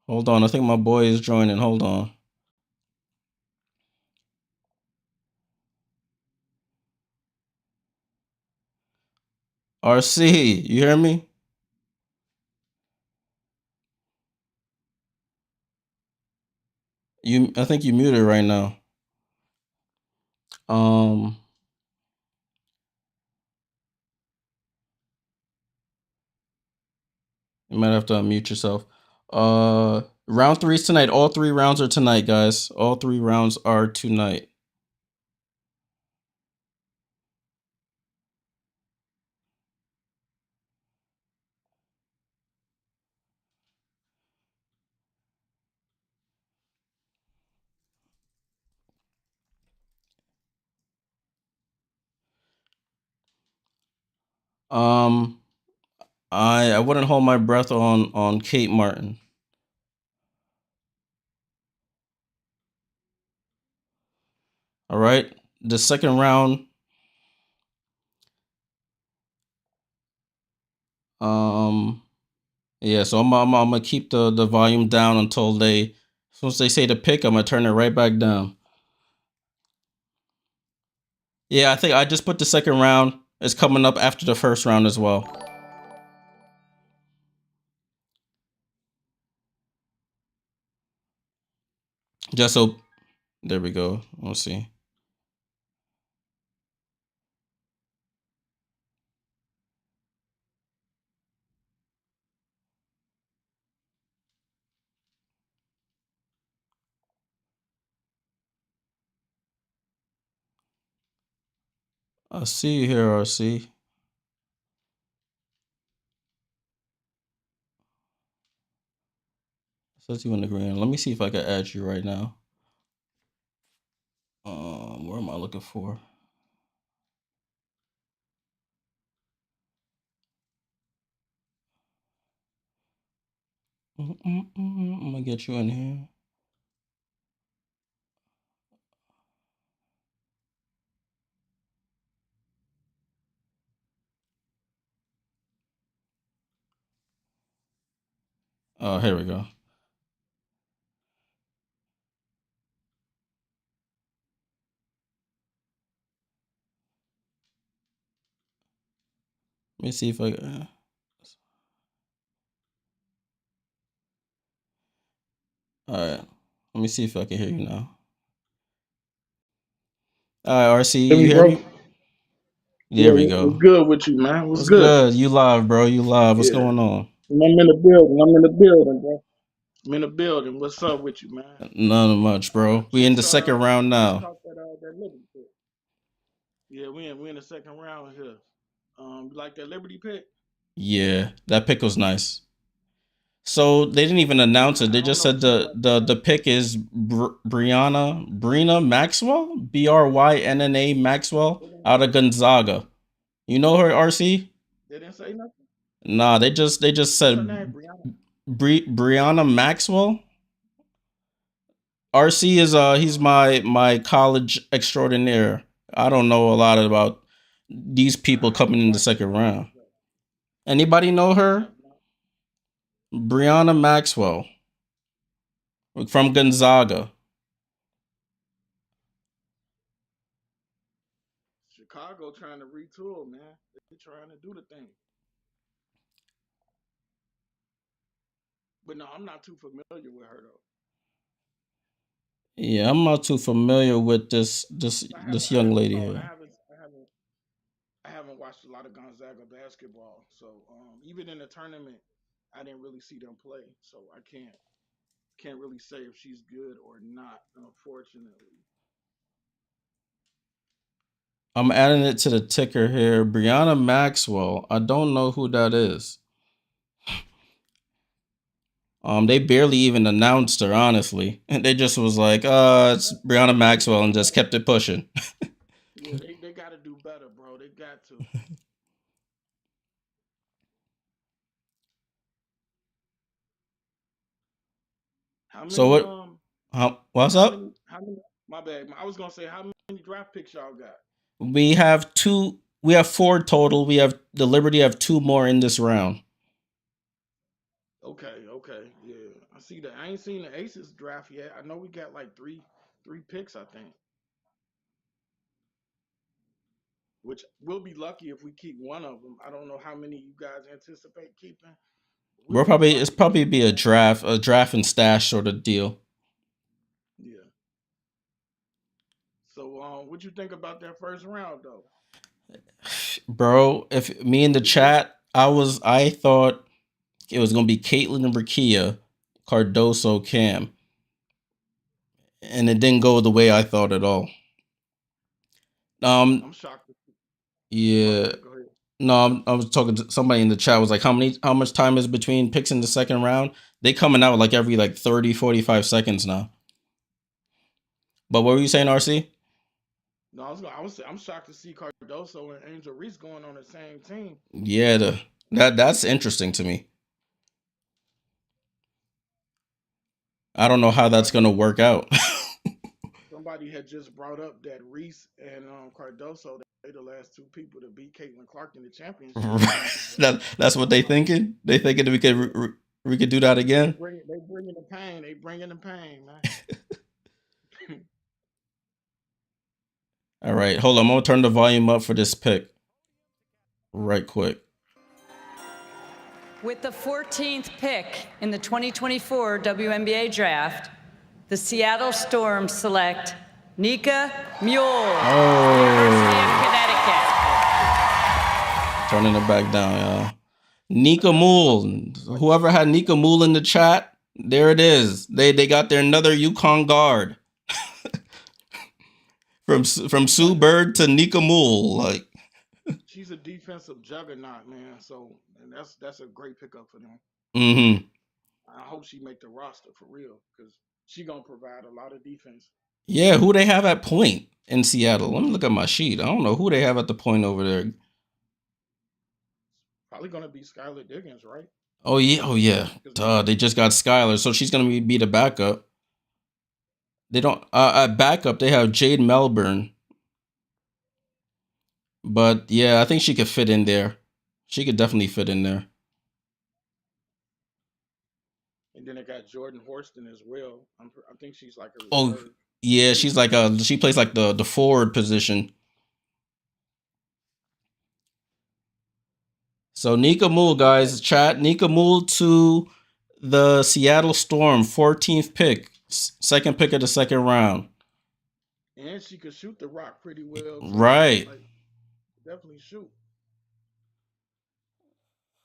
Hold on. I think my boy is joining. Hold on. RC, you hear me? I think you muted right now. You might have to unmute yourself. Round 3 is tonight. All 3 rounds are tonight, guys. All 3 rounds are tonight. I wouldn't hold my breath on Kate Martin. All right, the second round. Yeah, so I'm gonna keep the volume down until as soon as they say to pick, I'm gonna turn it right back down. Yeah, I think I just put the second round. It's coming up after the first round as well. Just so, there we go. We'll see. I see you here, RC. Says you in the green. Let me see if I can add you right now. Where am I looking for? I'm gonna get you in here. Oh, here we go. Let me see if I. All right. Let me see if I can hear you now. All right, RC, you hear me? There we go. What's good with you, man? What's good? You live, bro. You live. What's going on? I'm in the building, bro. I'm in the building. What's up with you, man? None much, bro. We in the second round now. Yeah, we in the second round here. You like that Liberty pick? Yeah, that pick was nice. So they didn't even announce it. They just said the pick is Brina Maxwell, Brynna Maxwell, out of Gonzaga. You know her, RC? They didn't say nothing. Nah, they just said Brianna Maxwell. RC is he's my college extraordinaire. I don't know a lot about these people coming in the second round. Anybody know her? Brianna Maxwell from Gonzaga. Chicago trying to retool, man. They're trying to do the thing. But no, I'm not too familiar with her though. Yeah, I'm not too familiar with this young lady here. I haven't watched a lot of Gonzaga basketball, so even in the tournament, I didn't really see them play, so I can't really say if she's good or not, unfortunately. I'm adding it to the ticker here. Brianna Maxwell. I don't know who that is. They barely even announced her, honestly. They just was like, it's Brianna Maxwell, and just kept it pushing. Yeah, they got to do better, bro. They got to. So what? What's up? My bad. I was gonna say, how many draft picks y'all got? We have 2. We have 4 total. We have the Liberty have 2 more in this round. Okay, yeah. I see that. I ain't seen the Aces draft yet. I know we got like three picks, I think. Which we'll be lucky if we keep one of them. I don't know how many you guys anticipate keeping. It's probably be a draft and stash sort of deal. Yeah. So, what you think about that first round, though? Bro, if me in the chat, I thought it was gonna be Caitlin and Rickea, Cardoso, Cam, and it didn't go the way I thought at all. I'm shocked. Yeah. No, I was talking to somebody in the chat. Was like, how much time is between picks in the second round? They coming out like every 30, 45 seconds now. But what were you saying, RC? No, I'm shocked to see Cardoso and Angel Reese going on the same team. Yeah, that's interesting to me. I don't know how that's gonna work out. Somebody had just brought up that Reese and Cardoso, they're the last 2 people to beat Caitlin Clark in the championship. That's what they thinking. They thinking that we could do that again. They bringing the pain. They bringing the pain, man. All right, hold on. I'm gonna turn the volume up for this pick right quick. With the 14th pick in the 2024 WNBA Draft, the Seattle Storm select Nika Mule, University of Connecticut. Turning it back down, y'all. Nika Mule. Whoever had Nika Mule in the chat, there it is. They got their another UConn guard. From Sue Bird to Nika Mule, like. She's a defensive juggernaut, man. So, and that's a great pickup for them. Mm-hmm. I hope she make the roster for real, because she gonna provide a lot of defense. Yeah, who they have at point in Seattle? Let me look at my sheet. I don't know who they have at the point over there. Probably gonna be Skylar Diggins, right? Oh yeah. Duh, they just got Skylar, so she's gonna be the backup. They don't at backup. They have Jade Melbourne, but yeah, I think she could fit in there. She could definitely fit in there. And then they got Jordan Horston as well. I think she's like a Oh reserve. yeah, she's like she plays like the forward position. So Nika Mool, guys, chat. Nika Mool to the Seattle Storm, 14th pick, second pick of the second round. And she could shoot the rock pretty well. Too. Right. Like, definitely shoot.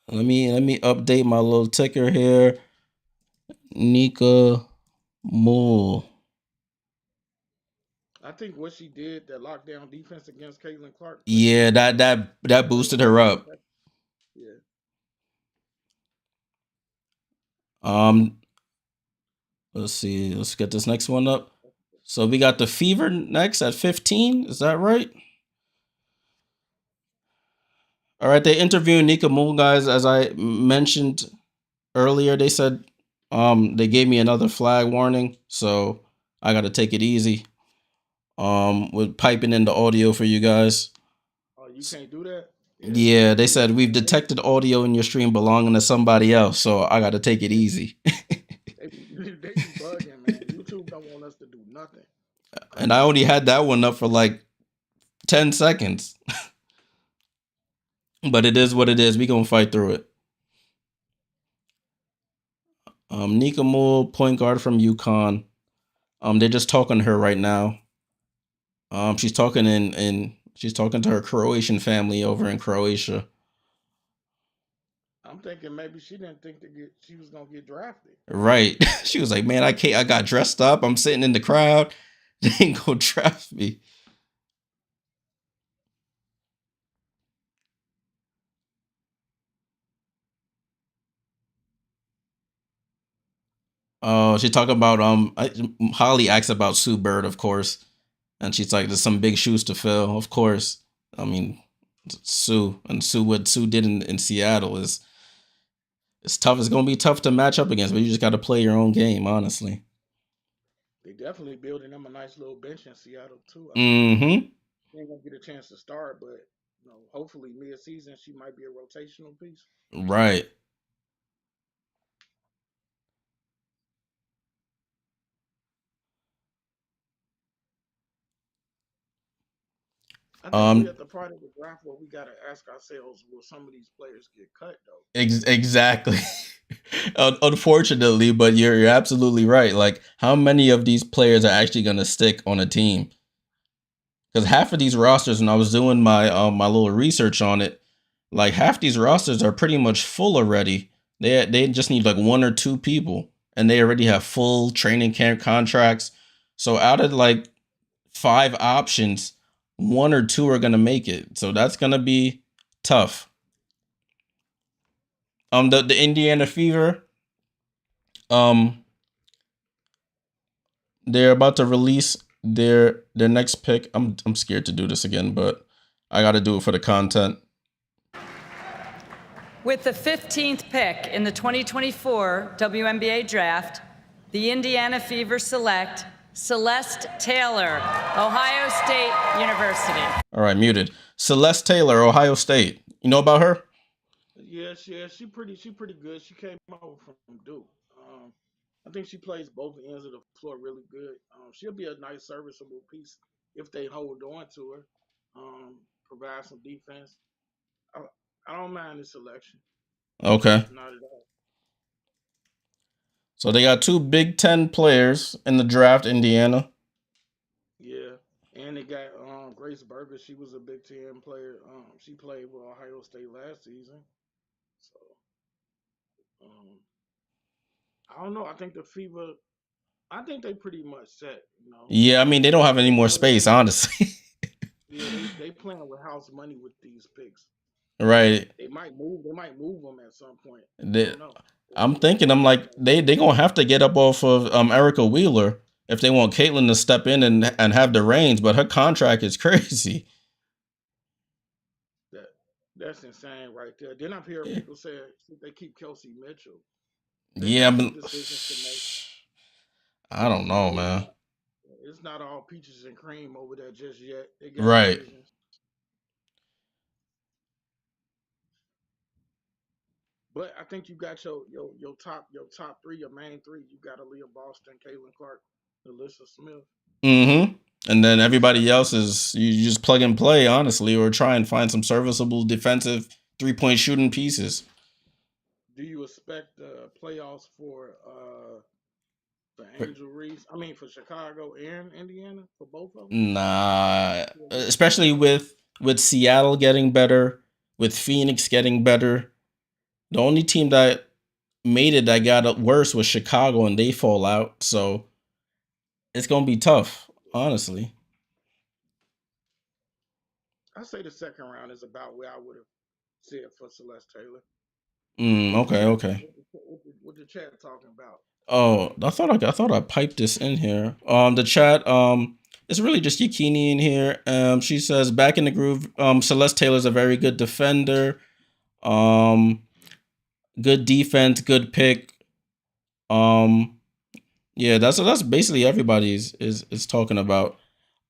Let me update my little ticker here. Nika Mool. I think what she did, that lockdown defense against Caitlin Clark. Yeah, that boosted her up. Yeah. Let's see. Let's get this next one up. So we got the Fever next at 15. Is that right? All right. They interviewed Nika Mool, guys. As I mentioned earlier, they said they gave me another flag warning, so I got to take it easy. With piping in the audio for you guys. Oh, you can't do that? Yeah, they said we've detected audio in your stream belonging to somebody else, so I got to take it easy. They be bugging, man. YouTube don't want us to do nothing. And I only had that one up for like 10 seconds. But it is what it is. We gonna fight through it. Nika Mool, point guard from UConn. They're just talking to her right now. She's talking she's talking to her Croatian family over in Croatia. I'm thinking maybe she didn't think she was gonna get drafted. Right. She was like, man, I got dressed up. I'm sitting in the crowd. They ain't gonna draft me. Oh, she talking about Holly asks about Sue Bird, of course. And she's like, there's some big shoes to fill, of course. I mean, Sue what Sue did in Seattle is tough. It's gonna be tough to match up against, but you just gotta play your own game, honestly. They definitely building them a nice little bench in Seattle too. Mm-hmm. She ain't gonna get a chance to start, but hopefully mid-season she might be a rotational piece. Right. I think we're at the part of the draft where we gotta ask ourselves, will some of these players get cut though? Exactly. Unfortunately, but you're absolutely right. Like, how many of these players are actually gonna stick on a team? Because half of these rosters, when I was doing my my little research on it, like half these rosters are pretty much full already. They just need like one or two people, and they already have full training camp contracts. So out of like 5 options, 1 or 2 are gonna make it. So that's gonna be tough. The Indiana Fever, they're about to release their next pick. I'm scared to do this again, but I got to do it for the content. With the 15th pick in the 2024 WNBA Draft, the Indiana Fever select Celeste Taylor, Ohio State University. All right, muted. Celeste Taylor, Ohio State. You know about her? Yeah, she pretty good. She came over from Duke. I think she plays both ends of the floor really good. She'll be a nice serviceable piece if they hold on to her. Provide some defense. I don't mind the selection. Okay. Not at all. So they got 2 Big Ten players in the draft, Indiana. Yeah, and they got Grace Berger. She was a Big Ten player. She played with Ohio State last season. So, I don't know. I think the Fever. I think they pretty much set. Yeah, I mean they don't have any more space, honestly. Yeah, they playing with house money with these picks. Right. They might move them at some point. I'm thinking, I'm like, they gonna have to get up off of Erica Wheeler if they want Caitlin to step in and have the reins, but her contract is crazy. That's insane right there. Then I've heard people say they keep Kelsey Mitchell. They Yeah, got some but decisions to make. I don't know, man. It's not all peaches and cream over there just yet. They got Right. decisions. But I think you got your top three, your main three. You got Aaliyah Boston, Caitlin Clark, Alyssa Smith. Mm-hmm. And then everybody else is you just plug and play, honestly, or try and find some serviceable defensive 3-point shooting pieces. Do you expect playoffs for Angel Reese? I mean, for Chicago and Indiana, for both of them? Nah, especially with Seattle getting better, with Phoenix getting better. The only team that made it that got worse was Chicago, and they fall out. So it's gonna be tough, honestly. I say the second round is about where I would have said for Celeste Taylor. Okay. What the chat talking about? Oh, I thought I piped this in here. The chat, it's really just Yakini in here. She says back in the groove. Celeste Taylor's a very good defender. Good defense, good pick. Yeah, that's basically everybody is talking about.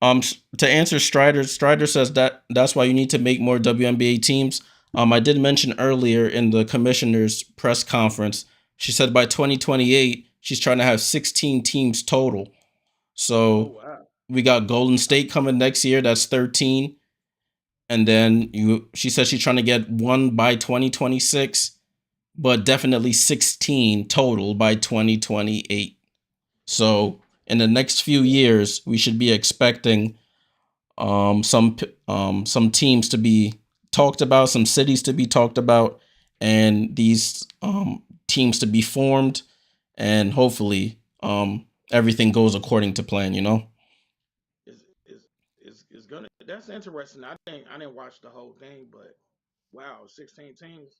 To answer Strider says that's why you need to make more WNBA teams. I did mention earlier in the commissioner's press conference, she said by 2028 she's trying to have 16 teams total. So we got Golden State coming next year, that's 13. And then she says she's trying to get one by 2026, but definitely 16 total by 2028. So in the next few years, we should be expecting some teams to be talked about, some cities to be talked about, and these teams to be formed, and hopefully everything goes according to plan. It's gonna. That's interesting. I didn't watch the whole thing, but wow, 16 teams,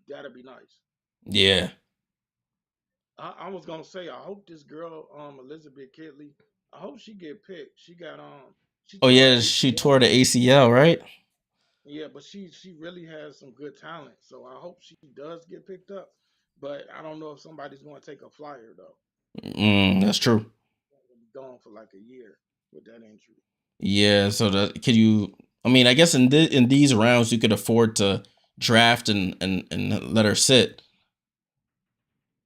that'd be nice. Yeah. I was gonna say, I hope this girl, Elizabeth Kitley, I hope she get picked. She got She tore the ACL, right? Yeah, but she really has some good talent. So I hope she does get picked up. But I don't know if somebody's going to take a flyer though. That's true. Gone for like a year with that injury. Yeah, so I mean, I guess in these rounds you could afford to draft and let her sit.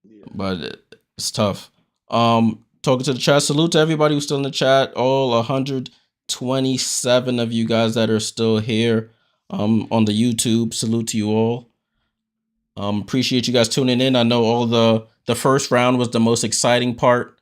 Yeah. But it's tough. Talking to the chat, salute to everybody who's still in the chat, all 127 of you guys that are still here on the YouTube. Salute to you all. Appreciate you guys tuning in. I know all the first round was the most exciting part.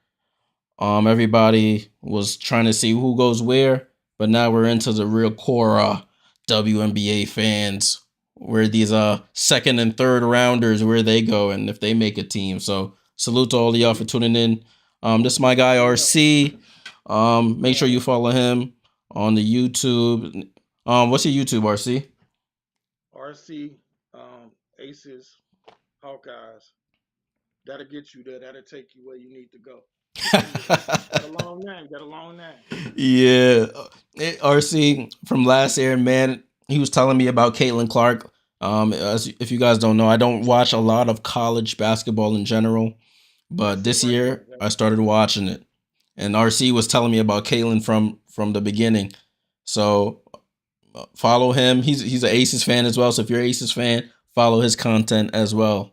Everybody was trying to see who goes where, but now we're into the real core WNBA fans, where these second and third rounders, where they go and if they make a team. So salute to all of y'all for tuning in. This is my guy RC. Make sure you follow him on the YouTube. What's your YouTube, RC? RC, Aces, Hawkeyes. That'll get you there. That'll take you where you need to go. Got a long name. Yeah. RC from last year, man, he was telling me about Caitlin Clark. If you guys don't know, I don't watch a lot of college basketball in general, but this year I started watching it, and RC was telling me about Caitlin from the beginning. So follow him. He's an Aces fan as well. So if you're an Aces fan, follow his content as well.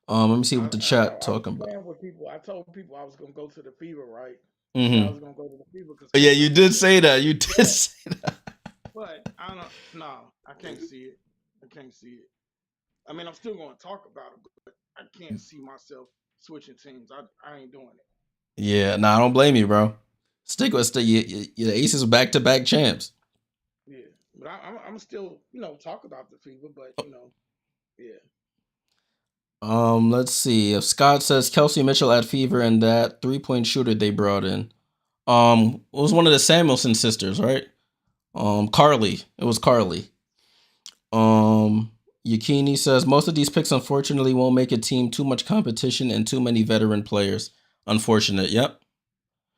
Let me see what the chat talking about. I told people I was gonna go to the Fever, right? Mm-hmm. I was gonna go to the Fever because. Yeah, you did say that. You did say that. But I don't. No, I can't see it. I mean, I'm still gonna talk about it, but I can't see myself switching teams. I ain't doing it. Yeah, I don't blame you, bro. Stick with the Aces back-to-back champs. Yeah, but I'm still talk about the Fever, but yeah. Let's see. If Scott says Kelsey Mitchell at Fever and that 3-point shooter they brought in. It was one of the Samuelson sisters, right? Carly. It was Carly. Yakini says most of these picks unfortunately won't make a team. Too much competition and too many veteran players. Unfortunate. Yep.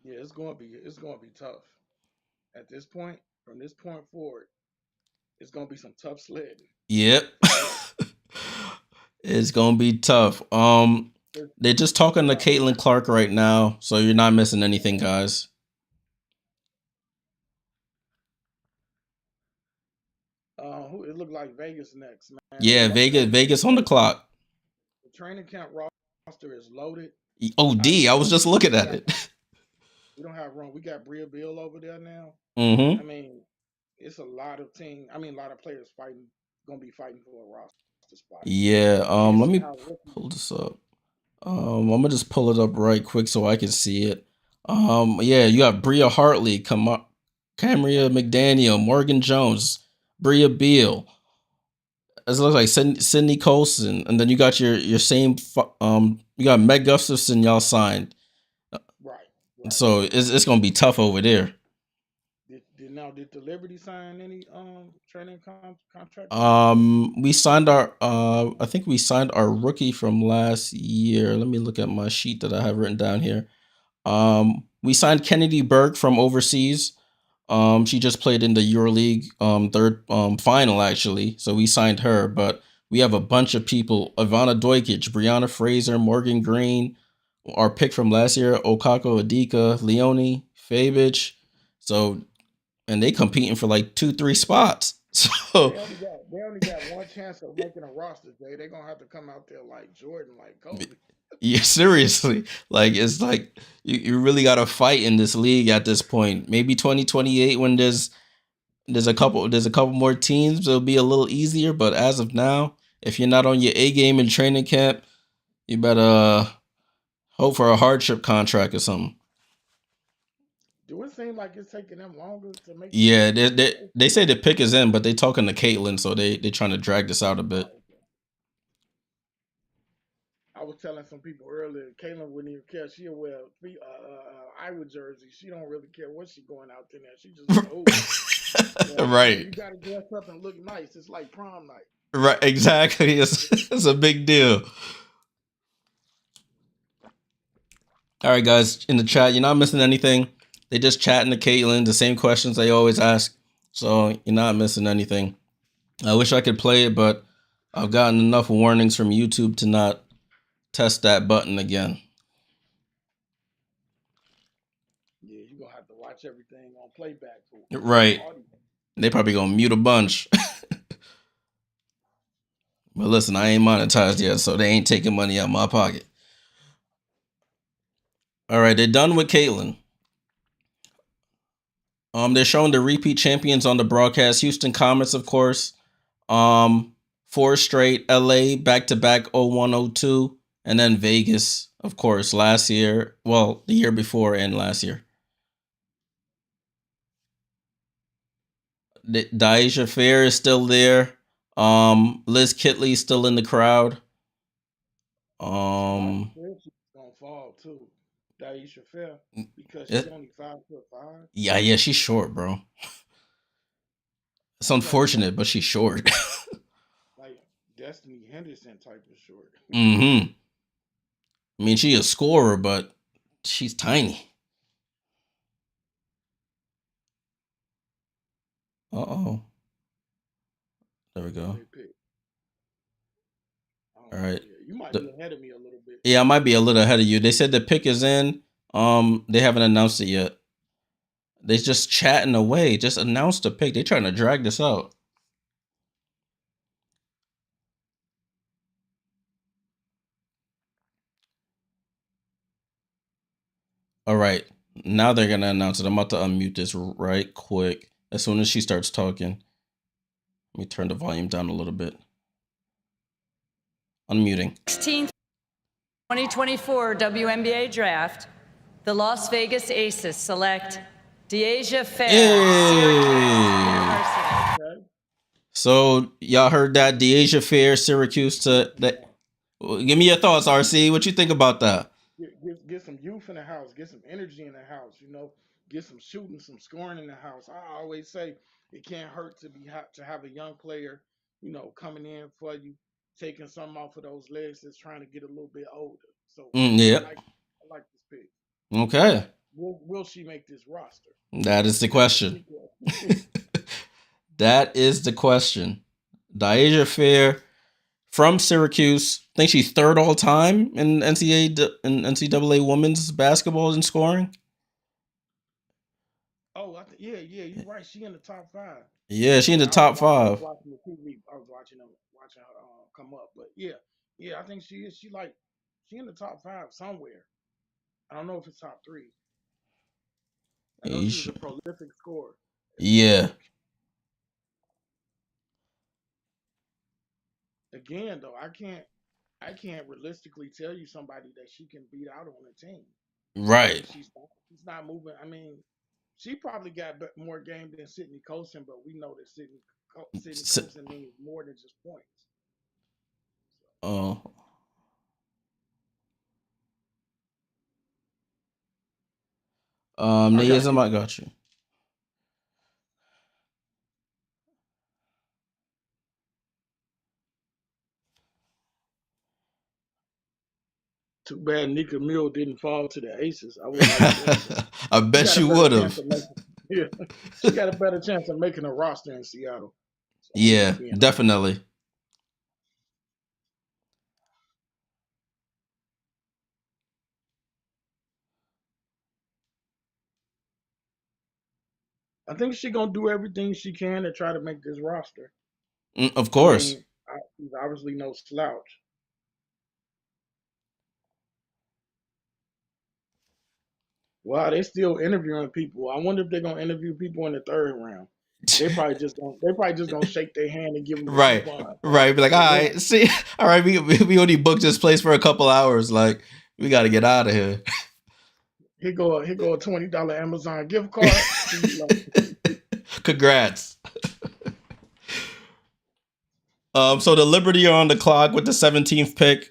Yeah, it's gonna be tough. At this point, from this point forward, it's gonna be some tough sledding. Yep. It's gonna be tough. They're just talking to Caitlin Clark right now, so you're not missing anything, guys. It looked like Vegas next, man. Yeah, Vegas on the clock. The training camp roster is loaded. I was just looking at it. We don't have room. We got Bria Bill over there now. Mm-hmm. I mean, it's a lot of a lot of players gonna be fighting for a roster spot. Yeah. Let me pull this up. I'm gonna just pull it up right quick so I can see it. Yeah, you got Bria Hartley, Camria McDaniel, Morgan Jones, Bria Beal. It looks like Sydney Colson, and then you got your same. You got Meg Gustafson. Y'all signed. Right. So it's gonna be tough over there. Did the Liberty sign any training contract? We signed our. I think we signed our rookie from last year. Let me look at my sheet that I have written down here. We signed Kennedy Burke from overseas. She just played in the EuroLeague third final actually, so we signed her. But we have a bunch of people: Ivana Dojkic, Brianna Fraser, Morgan Green, our pick from last year, Okako Adika, Leonie Fabich. So, and they competing for like 2-3 spots. So they only got one chance of making a roster. They're gonna have to come out there like Jordan, like Kobe. Yeah, seriously. Like it's like you really got to fight in this league at this point. Maybe 2028 when there's a couple more teams, it'll be a little easier. But as of now, if you're not on your A game in training camp, you better hope for a hardship contract or something. Do it seem like it's taking them longer to make? Yeah, they say the pick is in, but they talking to Caitlin, so they trying to drag this out a bit. I was telling some people earlier, Caitlin wouldn't even care. She'll wear Iowa jersey. She don't really care what she going out there. She just right. You got to dress up and look nice. It's like prom night. Right, exactly. It's a big deal. All right, guys, in the chat, you're not missing anything. They just chatting to Caitlin, the same questions they always ask. So you're not missing anything. I wish I could play it, but I've gotten enough warnings from YouTube to not test that button again. Yeah, you're going to have to watch everything on playback. Right. They probably going to mute a bunch. But listen, I ain't monetized yet, so they ain't taking money out of my pocket. All right, they're done with Caitlin. They're showing the repeat champions on the broadcast. Houston Comets, of course. 4 straight. LA back-to-back 01-02. And then Vegas, of course, last year. Well, the year before and last year. Daisha Fair is still there. Liz Kitley's still in the crowd. She's gonna fall too. Daisha Fair, because she's only 5'5". Yeah, she's short, bro. It's unfortunate, but she's short. Like Destiny Henderson type of short. Mm-hmm. I mean, she's a scorer, but she's tiny. Uh-oh. There we go. All right. You might be ahead of me a little bit. Yeah, I might be a little ahead of you. They said the pick is in. They haven't announced it yet. They just chatting away. Just announced the pick. They're trying to drag this out. All right. Now they're going to announce it. I'm about to unmute this right quick. As soon as she starts talking. Let me turn the volume down a little bit. Unmuting. 16th 2024 WNBA Draft. The Las Vegas Aces select Deasia Fair. Hey. So y'all heard that Deasia Fair, Syracuse to that. Give me your thoughts, RC. What you think about that? Get some youth in the house. Get some energy in the house. Get some shooting, some scoring in the house. I always say it can't hurt to have a young player, coming in for you, taking something off of those legs that's trying to get a little bit older. So yeah, I like this pick. Okay. Will she make this roster? That is the question. That is the question. De'Asia Fair from Syracuse. I think she's third all time in NCAA women's basketball in scoring. Oh, yeah, you're right. She in the top 5. Yeah, she in the top 5. I was watching the TV. I was watching her come up. But yeah, I think she is. She in the top 5 somewhere. I don't know if it's top 3. I know she's a prolific scorer. Yeah. Again, though, I can't realistically tell you somebody that she can beat out on a team. Right. She's not moving. I mean, she probably got more game than Sydney Colson, but we know that Sydney Colson means more than just points. Oh. I got you. Too bad Nika Mill didn't fall to the Aces. I would like I bet you would have. Yeah, she got a better chance of making a roster in Seattle. So yeah, definitely. I think she's gonna do everything she can to try to make this roster. Of course. She's obviously no slouch. Wow, they still interviewing people. I wonder if they're gonna interview people in the 3rd round. They probably just gonna shake their hand and give them right. Be like, all right, see, all right, we only booked this place for a couple hours. Like, we got to get out of here. Here go a $20 Amazon gift card. Congrats. So the Liberty are on the clock with the 17th pick.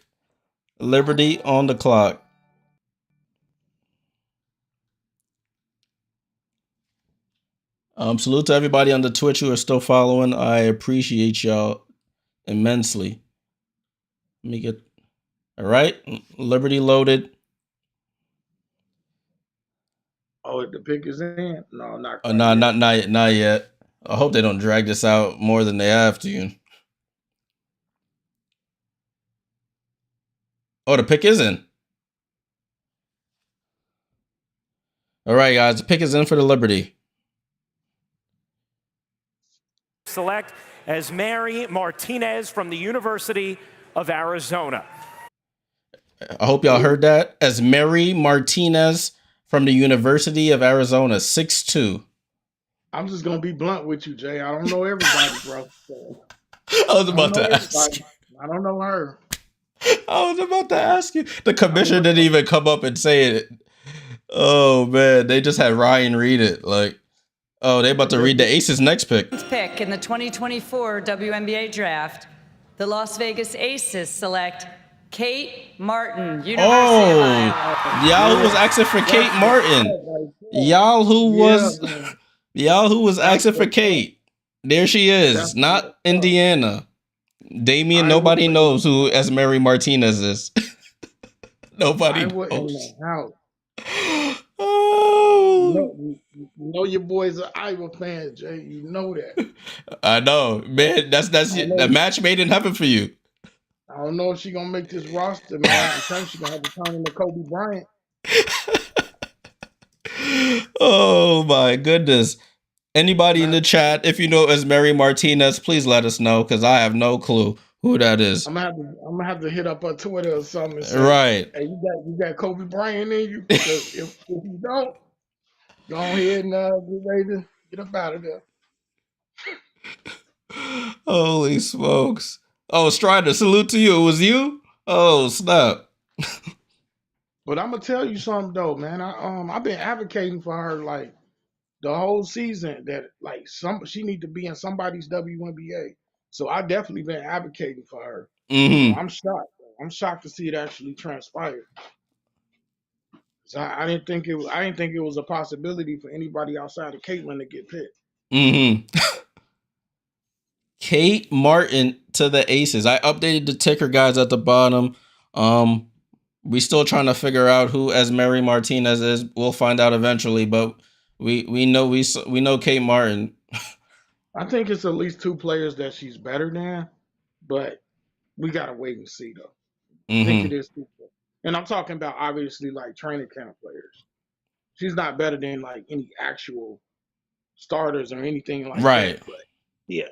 Liberty on the clock. Salute to everybody on the Twitch who are still following. I appreciate y'all immensely. Let me get all right. Liberty loaded. Oh, the pick is in? No, not. Not yet. I hope they don't drag this out more than they have to. Oh, the pick is in. All right, guys, the pick is in for the Liberty. Select Esmeri Martinez from the University of Arizona. I hope y'all heard that. Esmeri Martinez from the University of Arizona, 6'2". I'm just gonna be blunt with you, Jay. I don't know everybody, bro. So I was about to ask. I don't know her. I was about to ask you. The commissioner didn't even come up and say it. Oh man, they just had Ryan read it. Like, oh, they about to read the Aces' next pick. Pick in the 2024 WNBA Draft, the Las Vegas Aces select Kate Martin, University of Iowa. Y'all who was asking for Kate Martin. Y'all who was asking for Kate. There she is. Not Indiana. Damien, nobody knows who Esmeri Martinez is. Nobody knows. You know your boys are Iowa fans, Jay. You know that. I know, man. That's the match made in heaven for you. I don't know if she's gonna make this roster, man. I'm telling you, she's gonna have to turn into Kobe Bryant. Oh my goodness. Anybody in the chat, if you know Esmeri Martinez, please let us know, because I have no clue who that is. I'm gonna have to hit up her Twitter or something. And say, right. Hey, you got Kobe Bryant in you? Because if you don't, go ahead and get ready to get up out of there. Holy smokes. Oh, Strider, salute to you. It was you? Oh, snap. But I'm gonna tell you something though, man. I've been advocating for her like the whole season that like she need to be in somebody's WNBA. So I definitely been advocating for her. Mm-hmm. So I'm shocked. I'm shocked to see it actually transpire. So I didn't think it was a possibility for anybody outside of Caitlin to get picked. Mm-hmm. Kate Martin to the Aces. I updated the ticker, guys, at the bottom. We still trying to figure out who Esmeri Martinez is. We'll find out eventually, but we know Kate Martin. I think it's at least 2 players that she's better than, but we gotta wait and see though. I think it is 2 players. And I'm talking about obviously like training camp players. She's not better than like any actual starters or anything like that. But yeah.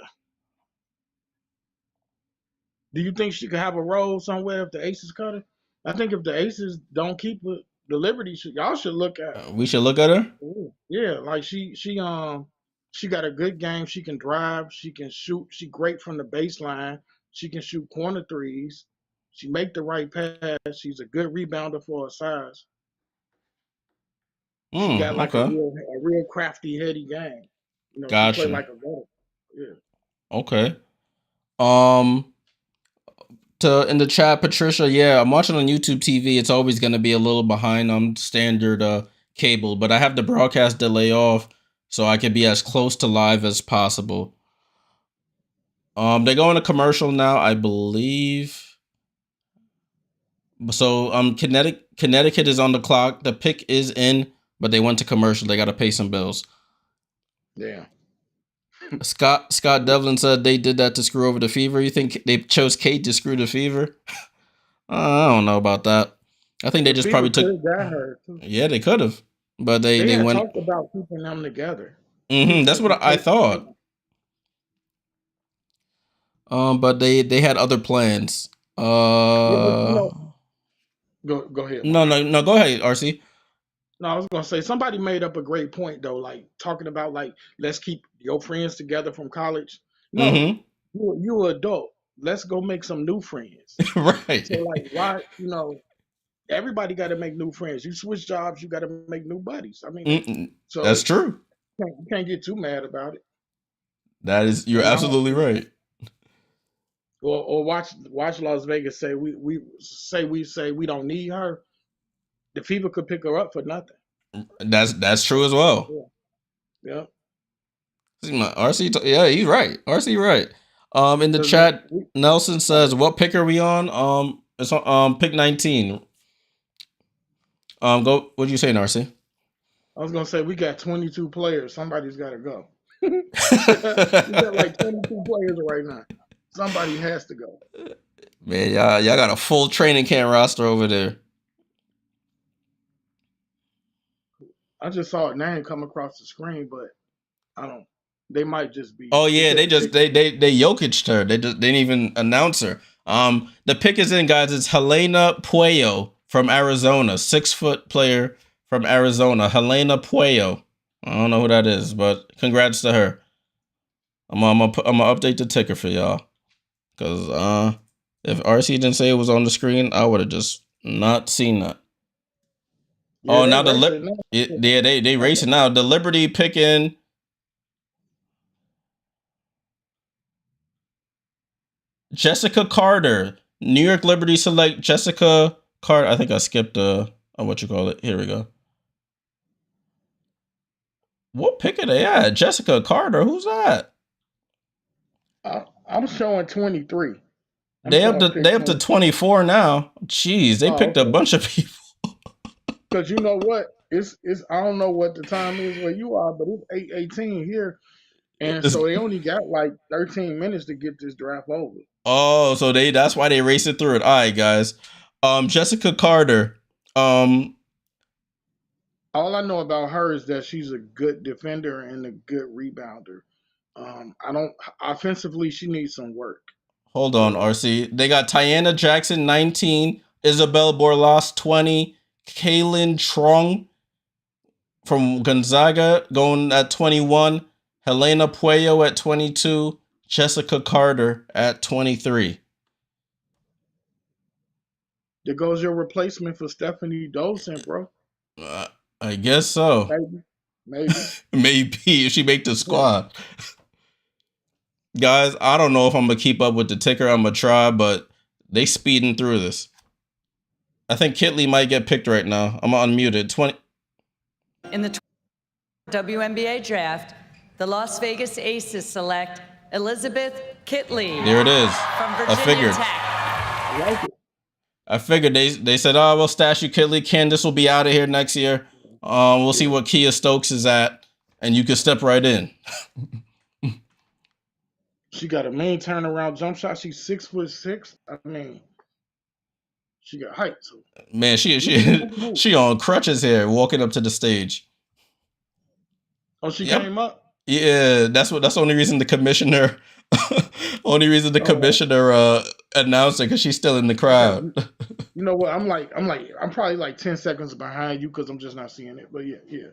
Do you think she could have a role somewhere if the Aces cut her? I think if the Aces don't keep her, the Liberty y'all should look at her. We should look at her? Yeah, like she got a good game. She can drive, she can shoot, she great from the baseline, she can shoot corner threes, she make the right pass, she's a good rebounder for her size. She got like a real crafty, heady game. You know, gotcha. She play like a veteran. Yeah. Okay. In the chat, Patricia, yeah, I'm watching on YouTube TV. It's always going to be a little behind on standard cable, but I have the broadcast delay off so I can be as close to live as possible. They go in a commercial now, I believe. So Connecticut is on the clock. The pick is in, but they went to commercial. They got to pay some bills. Yeah. Scott Devlin said they did that to screw over the Fever. You think they chose Kate to screw the Fever? I don't know about that. I think they just probably took. Her too. Yeah, they could have, but they went. Talked about keeping them together. That's what I thought. But they had other plans. Go ahead. No, go ahead, RC. No, I was gonna say somebody made up a great point though, like talking about like let's keep your friends together from college. No, you're an adult. Let's go make some new friends. Right. So like why, everybody got to make new friends. You switch jobs, you got to make new buddies. I mean, so that's true. You can't get too mad about it. You're absolutely right. Or watch Las Vegas say we say we don't need her. The Fever could pick her up for nothing. That's true as well. Yeah. RC, yeah, he's right. RC right. In the chat, Nelson says, "What pick are we on?" It's on pick 19. Go. What you saying, RC? I was gonna say we got 22 players. Somebody's got to go. We got like 22 players right now. Somebody has to go. Man, y'all got a full training camp roster over there. I just saw a name come across the screen, but I don't. They might just be. Oh yeah, they Jokic'd her. They didn't even announce her. The pick is in, guys. It's Helena Puello from Arizona, 6-foot player from Arizona. Helena Puello. I don't know who that is, but congrats to her. I'm gonna update the ticker for y'all, because if RC didn't say it was on the screen, I would have just not seen that. Yeah, now they racing now. The Liberty picking Jessica Carter. New York Liberty select Jessica Carter. I think I skipped what you call it. Here we go. What pick are they at? Jessica Carter. Who's that? I'm showing 23. They up to 24 now. Jeez, they picked a bunch of people. Because you know what? It's I don't know what the time is where you are, but it's 8:18 here. And so they only got like 13 minutes to get this draft over. Oh, so that's why they raced it through it. All right, guys. Jessica Carter. All I know about her is that she's a good defender and a good rebounder. Offensively, she needs some work. Hold on, RC. They got Tiana Jackson, 19, Isabel Borlas, 20, Kaylin Trong from Gonzaga going at 21, Helena Puello at 22, Jessica Carter at 23. There goes your replacement for Stephanie Dolson, bro. I guess so. Maybe. Maybe if she make the squad. Guys, I don't know if I'm going to keep up with the ticker. I'm going to try, but they speeding through this. I think Kitley might get picked right now. I'm unmuted. 20. In the WNBA Draft, the Las Vegas Aces select Elizabeth Kitley. There it is. From Virginia Tech. I figured they said, "Oh, we'll stash you, Kitley. Candace will be out of here next year. We'll see what Kia Stokes is at, and you can step right in." She got a mean turnaround jump shot. She's 6'6". I mean, she got height. So man, she on crutches here, walking up to the stage. Oh, she came up. Yeah, that's the only reason the commissioner, announced it, because she's still in the crowd. You know what? I'm probably like 10 seconds behind you because I'm just not seeing it. But yeah.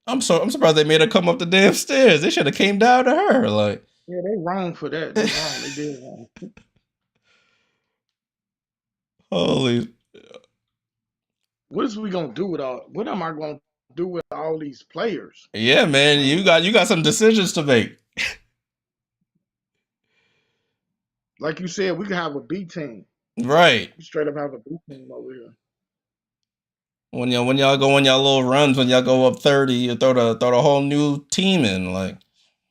I'm surprised they made her come up the damn stairs. They should have came down to her. Like, yeah, they wrong for that. They wrong. They did wrong. Holy. What is we gonna do with all? What am I gonna do with all these players? Yeah, man, you got some decisions to make. Like you said, we can have a B team. Right. We straight up have a B team over here. When y'all go on y'all little runs, when y'all go up 30, you throw the whole new team in, like.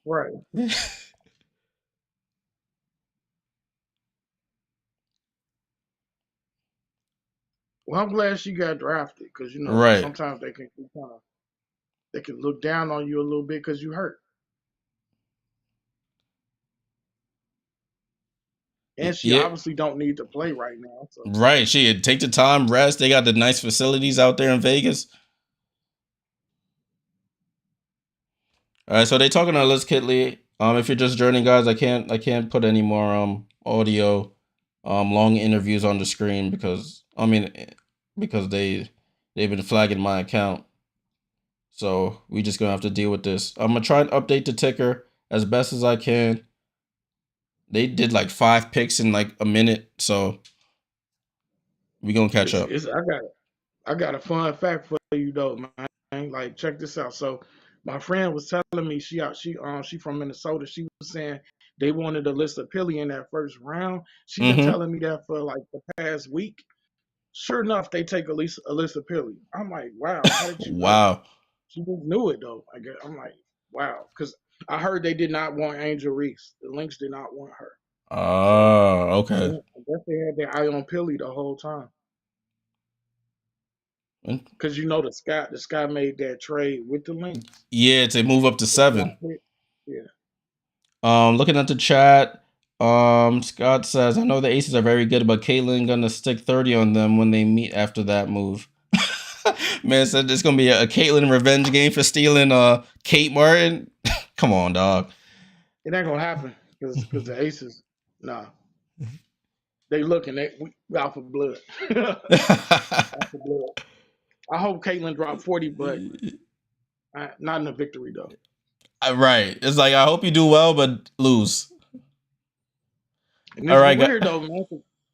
Right. Well, I'm glad she got drafted because right. Sometimes they can look down on you a little bit because you hurt. And she obviously don't need to play right now. So. Right. She take the time, rest. They got the nice facilities out there in Vegas. All right, so they talking to Alissa Pili. If you're just joining, guys, I can't put any more audio, long interviews on the screen because they've been flagging my account. So we just gonna have to deal with this. I'm gonna try and update the ticker as best as I can. They did like 5 picks in like a minute, so we gonna catch up. I got a fun fact for you though, man. Like, check this out. So my friend was telling me she from Minnesota. She was saying they wanted Alissa Pili in that first round. She's been telling me that for like the past week. Sure enough, they take Alissa Pili. I'm like, wow, how did you wow. She just knew it though. I guess I'm like, wow, because I heard they did not want Angel Reese. The Lynx did not want her. Oh, okay. I guess they had their eye on Pili the whole time. Because the Sky made that trade with the Lynx. Yeah, to move up to 7. Yeah. Looking at the chat, Scott says, I know the Aces are very good, but Caitlyn gonna stick 30 on them when they meet after that move. Man said it's gonna be a Caitlyn revenge game for stealing Kate Martin. Come on, dog. It ain't gonna happen because the Aces, nah. They looking we out for blood. Out for blood. I hope Caitlyn dropped 40, but not in a victory though. Right. It's like, I hope you do well, but lose. All right, weird though, man.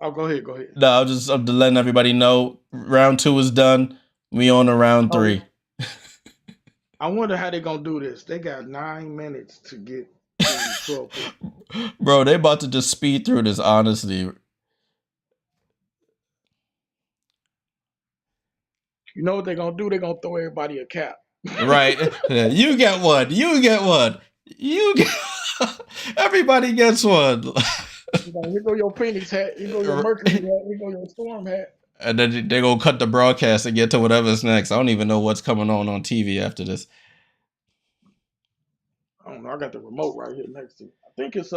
Oh, go ahead. No, I'm just letting everybody know. Round 2 is done. We on to round 3. I wonder how they gonna do this. They got 9 minutes to get 12. Bro, they about to just speed through this, honestly. You know what they're gonna do? They're gonna throw everybody a cap. Right. You get one. Everybody gets one. Here go your Phoenix hat. Here go your Mercury hat. Here go your Storm hat. And then they're going to cut the broadcast and get to whatever's next. I don't even know what's coming on TV after this. I don't know. I got the remote right here next to me. I think it's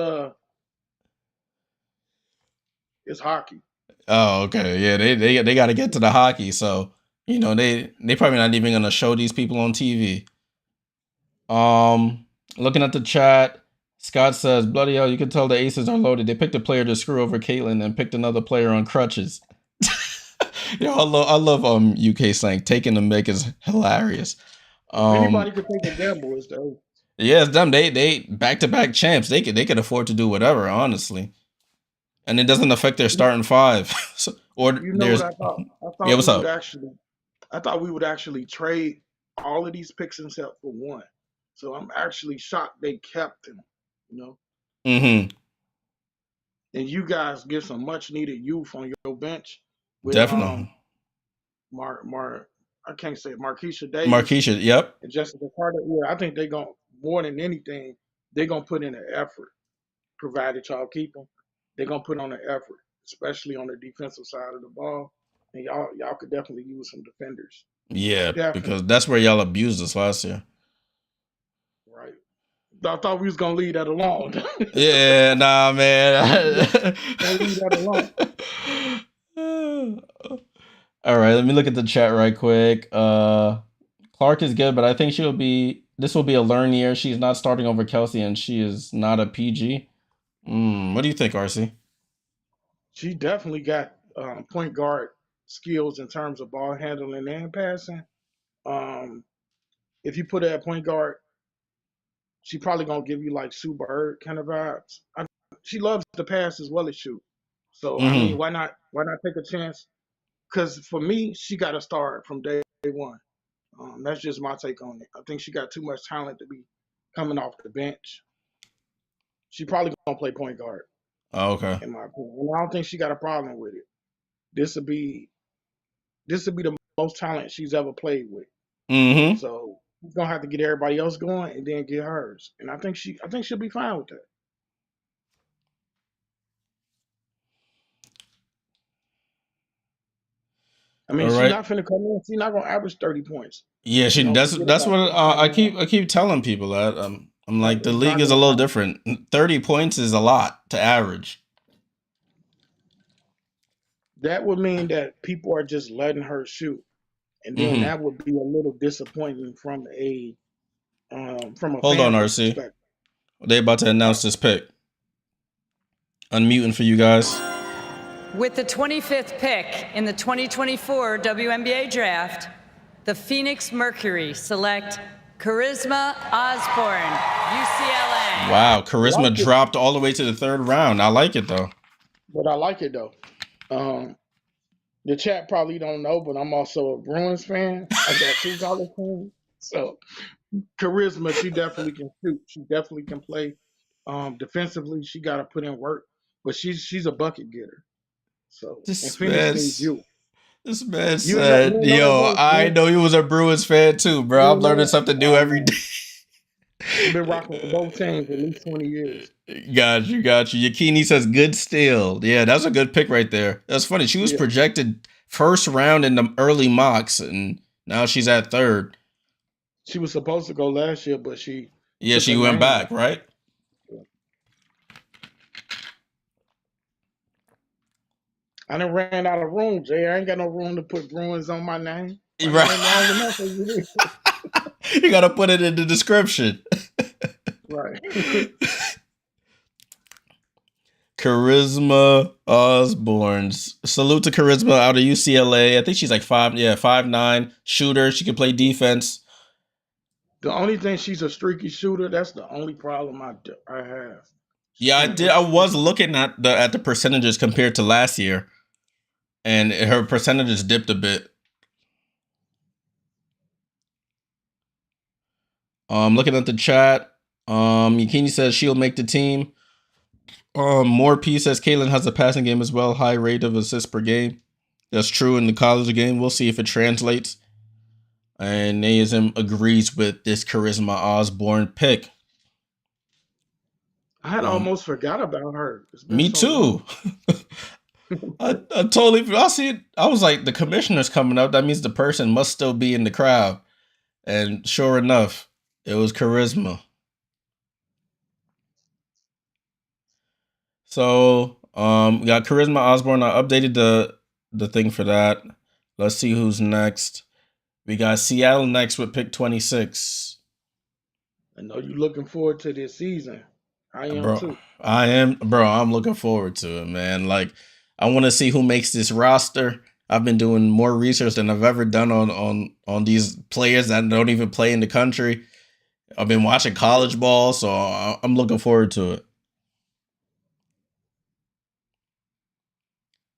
hockey. Oh, okay. Yeah, they got to get to the hockey. So, they probably not even going to show these people on TV. Looking at the chat, Scott says, bloody hell, you can tell the Aces are loaded. They picked a player to screw over Caitlyn and picked another player on crutches. I love UK slang. Taking the mic is hilarious. Anybody could take a gamble, is the Yeah, it's them. They back-to-back champs. They could afford to do whatever, honestly. And it doesn't affect their starting 5. What I thought? What's up? I thought we would actually trade all of these picks except for one. So I'm actually shocked they kept him. Mm-hmm. And you guys get some much needed youth on your bench. With, definitely. I can't say it. Marquesha Davis. Marquesha, yep. And Jessica Carter. Yeah, I think they're going to, more than anything, they're going to put in an effort, provided y'all keep them. They're going to put on an effort, especially on the defensive side of the ball. And y'all could definitely use some defenders. Yeah, definitely. Because that's where y'all abused us last year. Right. I thought we was gonna leave that alone. Yeah, nah, man. Leave that alone. All right, let me look at the chat right quick. Clark is good, but I think this will be a learn year. She's not starting over Kelsey, and she is not a PG. What do you think, RC? She definitely got point guard skills in terms of ball handling and passing. If you put her at point guard, she probably gonna give you like Sue Bird kind of vibes. She loves to pass as well as shoot. So I mean, why not take a chance? Because for me, she got to start from day one. That's just my take on it. I think she got too much talent to be coming off the bench. She probably gonna play point guard. Oh, okay. In my opinion, and I don't think she got a problem with it. This would be the most talent she's ever played with. Mm-hmm. So she's gonna have to get everybody else going and then get hers. And I think she'll be fine with that. I mean, she's not finna come in. She's not gonna average 30 points. Yeah, that's what I keep telling people that. I'm like, the league is a little different. 30 points is a lot to average. That would mean that people are just letting her shoot, and then that would be a little disappointing from a Hold on, RC. They about to announce this pick. Unmuting for you guys. With the 25th pick in the 2024 WNBA Draft, the Phoenix Mercury select Charisma Osborne, UCLA. Wow, Charisma dropped all the way to the 3rd round. I like it, though. But I like it, though. The chat probably don't know, but I'm also a Bruins fan. I got 2 college teams. So Charisma, she definitely can shoot. She definitely can play. Defensively, she got to put in work. But she's a bucket getter. So This man You said, know yo, I know you was a Bruins fan too, bro. I'm learning something new every day. You've been rocking with both teams for at least 20 years. Got you. Yakini says good steal. Yeah, that's a good pick right there. That's funny. She was projected 1st round in the early mocks, and now she's at 3rd. She was supposed to go last year, but she went back, right? I done ran out of room, Jay. I ain't got no room to put Bruins on my name. Right. You got to put it in the description. Right. Charisma Osborne. Salute to Charisma out of UCLA. I think she's like 5'9", shooter. She can play defense. The only thing, she's a streaky shooter. That's the only problem I have. Yeah, I did. I was looking at the percentages compared to last year, and her percentages dipped a bit. Looking at the chat, Yakini says she'll make the team. More P says Caitlin has a passing game as well, high rate of assists per game. That's true in the college game. We'll see if it translates. And Naism agrees with this Charisma Osborne pick. I had almost forgot about her. Me too. I totally. I see it. I was like, the commissioner's coming up. That means the person must still be in the crowd. And sure enough, it was Charisma. So, we got Charisma Osborne. I updated the thing for that. Let's see who's next. We got Seattle next with pick 26. I know you're looking forward to this season. I am too. I'm looking forward to it, man. Like, I want to see who makes this roster. I've been doing more research than I've ever done on these players that don't even play in the country. I've been watching college ball, so I'm looking forward to it.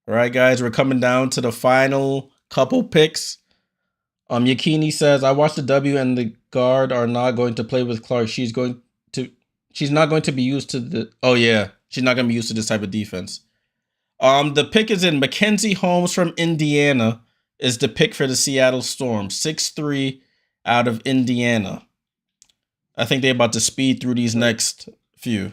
All right, guys, we're coming down to the final couple picks. Yakini says, I watched the W and the guard are not going to play with Clark. She's not going to be used to she's not going to be used to this type of defense. The pick is in Mackenzie Holmes from Indiana is the pick for the Seattle Storm. 6'3" out of Indiana. I think they're about to speed through these next few.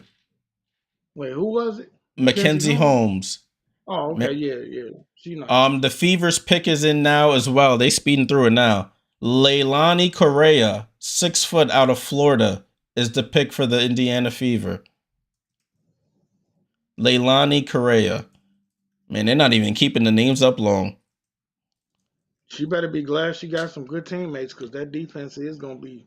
Wait, who was it? Mackenzie Holmes. Oh, okay, yeah. She nice. The Fever's pick is in now as well. They speeding through it now. Leilani Correa, 6 foot out of Florida, is the pick for the Indiana Fever. Leilani Correa. Man, they're not even keeping the names up long. She better be glad she got some good teammates because that defense is going to be.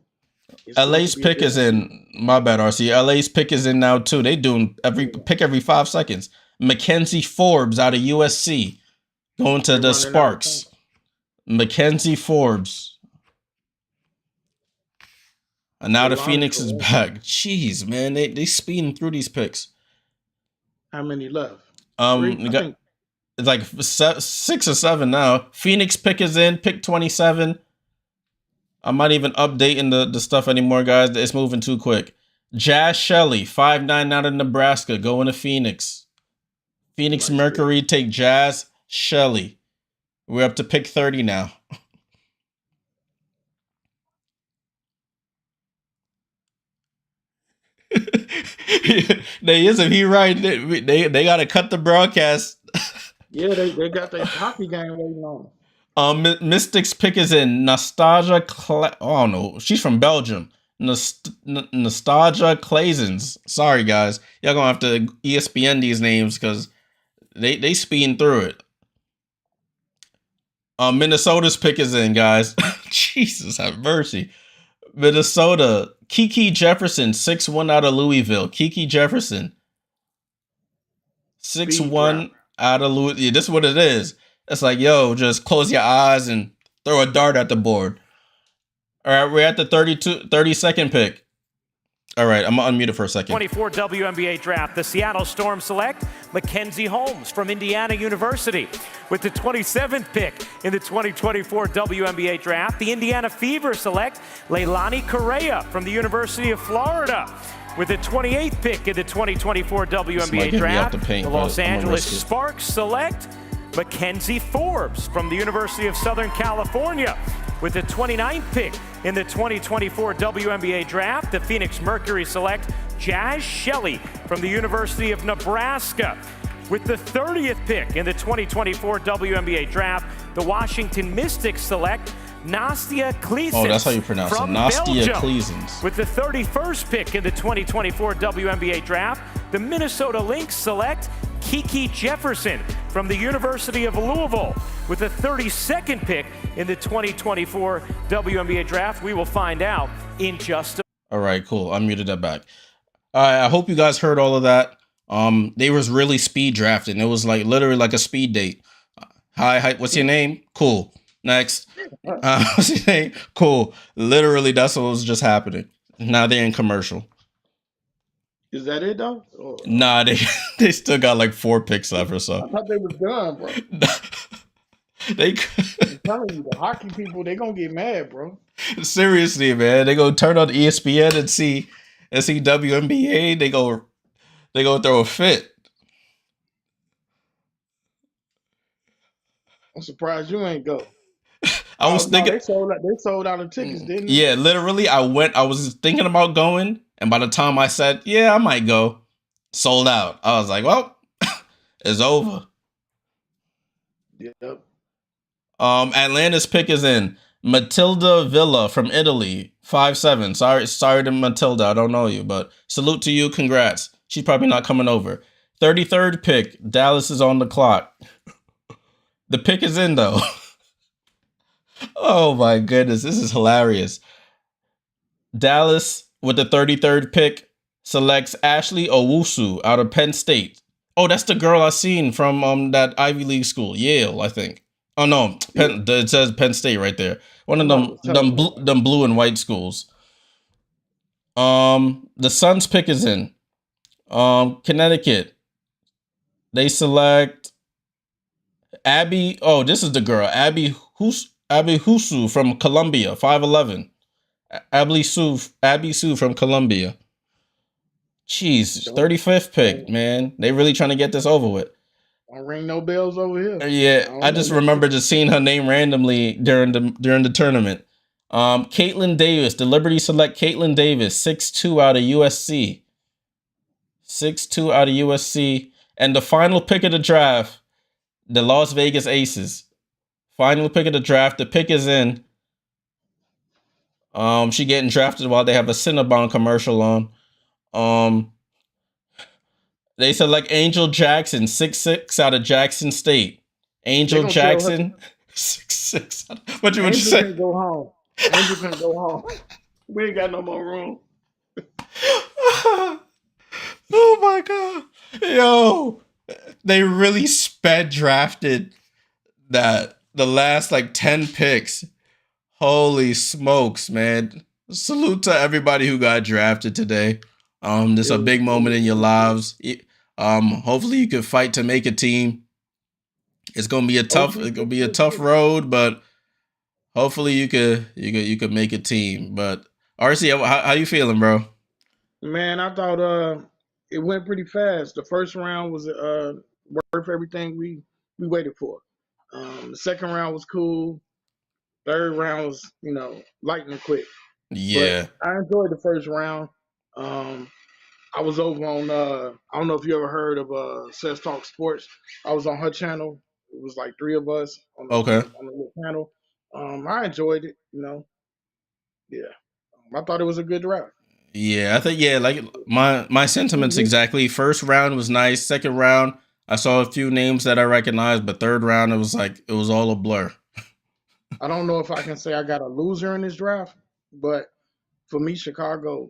LA's pick is in. My bad, RC. LA's pick is in now too. They doing every 5 seconds. Mackenzie Forbes out of USC going to the Sparks. Mackenzie Forbes. And now the Phoenix is back. Jeez, man, they speeding through these picks. How many left? It's like 6 or 7 now. Phoenix pick is in, pick 27. I'm not even updating the stuff anymore, guys. It's moving too quick. Jaz Shelley, 5'9" out of Nebraska, going to Phoenix. Phoenix Mercury take Jaz Shelley. We're up to pick 30 now. There isn't he right? They gotta cut the broadcast. Yeah, they got their hockey game waiting on. Mystics pick is in Nastasia. Oh no, she's from Belgium. Nastasia Claesens. Sorry guys, y'all gonna have to ESPN these names because they speeding through it. Minnesota's pick is in, guys. Jesus have mercy. Minnesota, Kiki Jefferson, 6'1" out of Louisville. Kiki Jefferson, 6'1" out of Louisville. Yeah, this is what it is. It's like, yo, just close your eyes and throw a dart at the board. All right, we're at the 32nd pick. All right, I'm going to unmute it for a second. 24 WNBA Draft. The Seattle Storm select Mackenzie Holmes from Indiana University. With the 27th pick in the 2024 WNBA Draft, the Indiana Fever select Leilani Correa from the University of Florida. With the 28th pick in the 2024 WNBA Draft, the Los Angeles Sparks select Mackenzie Forbes from the University of Southern California. With the 29th pick in the 2024 WNBA Draft, the Phoenix Mercury select Jaz Shelley from the University of Nebraska. With the 30th pick in the 2024 WNBA Draft, the Washington Mystics select Nastia Kleesens. Oh, that's how you pronounce it. Nastia Kleesens. With the 31st pick in the 2024 WNBA Draft, the Minnesota Lynx select Kiki Jefferson from the University of Louisville. With the 32nd pick in the 2024 WNBA Draft, we will find out in just a... All right, cool. I muted that back. All right, I hope you guys heard all of that. They was really speed drafting. It was like literally like a speed date. Hi, what's your name? Cool. Next. What's your name? Cool. Literally, that's what was just happening. Now they're in commercial. Is that it though? Or... Nah, they still got like 4 picks left or so. I thought they was done, bro. I'm telling you, the hockey people, they gonna get mad, bro. Seriously, man. They gonna turn on ESPN and see WNBA. They go throw a fit. I'm surprised you ain't go. I was thinking they sold out the tickets, didn't they? Yeah, literally. I was thinking about going, and by the time I said, yeah, I might go, sold out. I was like, well, it's over. Yep. Atlanta's pick is in. Matilda Villa from Italy, 5'7". Sorry to Matilda, I don't know you, but salute to you. Congrats. She's probably not coming over. 33rd pick. Dallas is on the clock. The pick is in though. Oh my goodness, this is hilarious. Dallas with the 33rd pick selects Ashley Owusu out of Penn State. Oh, that's the girl I seen from that Ivy League school, Yale, I think. Oh no, it says Penn State right there. One of them blue and white schools. The Suns pick is in. Connecticut. They select Abby. Oh, this is the girl. Abby Husu from Columbia, 5'11". Abby Sue from Columbia. Jeez, 35th pick, man. They really trying to get this over with. Don't ring no bells over here. Yeah, I just remember just seeing her name randomly during the tournament. Caitlin Davis, the Liberty select Caitlin Davis, 6'2" out of USC. 6'2" out of USC. And the final pick of the draft, the Las Vegas Aces. Final pick of the draft. The pick is in. She getting drafted while they have a Cinnabon commercial on. They select Angel Jackson, 6'6" out of Jackson State. Angel Jackson, 6'6". What you say? Angel can go home. Angel can go home. We ain't got no more room. Oh my god. Yo, they really sped drafted that the last like 10 picks. Holy smokes, man. Salute to everybody who got drafted today. This is a big moment in your lives. Hopefully you can fight to make a team. It's gonna be a tough road, but hopefully you could make a team. But RC, how you feeling, bro? Man, I thought it went pretty fast. The first round was worth everything we waited for. The second round was cool. Third round was, lightning quick. Yeah. But I enjoyed the first round. I was over on I don't know if you ever heard of Says Talk Sports. I was on her channel. It was like 3 of us on the little panel. I enjoyed it, Yeah. I thought it was a good draft. Yeah, I think like my sentiments exactly. First round was nice. Second round, I saw a few names that I recognized, but third round it was all a blur. I don't know if I can say I got a loser in this draft, but for me, Chicago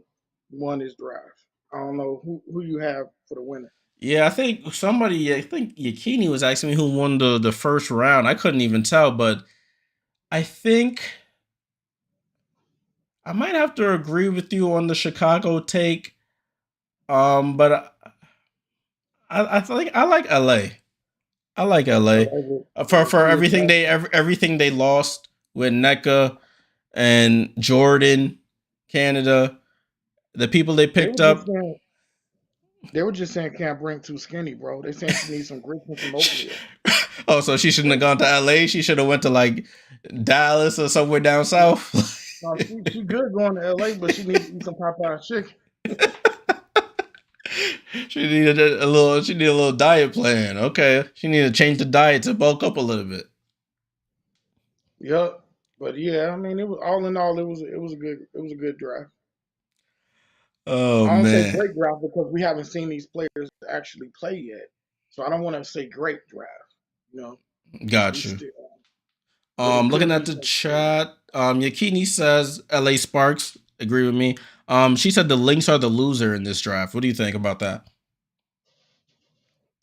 won this draft. I don't know who you have for the winner. Yeah, I think Yakini was asking me who won the first round. I couldn't even tell, but I think I might have to agree with you on the Chicago take. But I think I like LA. I like LA for everything they lost with NECA and Jordan, Canada, the people they picked up. They were just saying Cameron Brink too skinny, bro. They saying she needs some grits and some oatmeal. Oh, so she shouldn't have gone to LA. She should have went to like Dallas or somewhere down south. No, she good going to LA, but she needs to eat some Popeye chicken. She needed a little diet plan. Okay, she needed to change the diet to bulk up a little bit. Yep, but yeah, I mean, it was all in all, it was a good draft. Oh, I don't man. say great draft because we haven't seen these players actually play yet, so I don't want to say great draft. Got you. Looking at the chat, Yakini says LA Sparks agree with me. She said the Lynx are the loser in this draft. What do you think about that?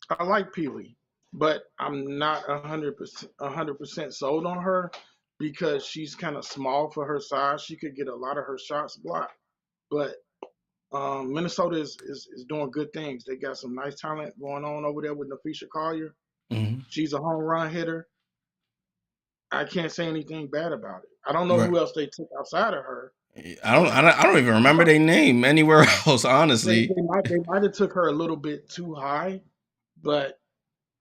I like Pili, but I'm not 100% sold on her because she's kind of small for her size. She could get a lot of her shots blocked, but Minnesota is doing good things. They got some nice talent going on over there with Napheesa Collier. Mm-hmm. She's a home run hitter. I can't say anything bad about it. I don't know who else they took outside of her. I don't even remember their name anywhere else. Honestly, they might have took her a little bit too high, but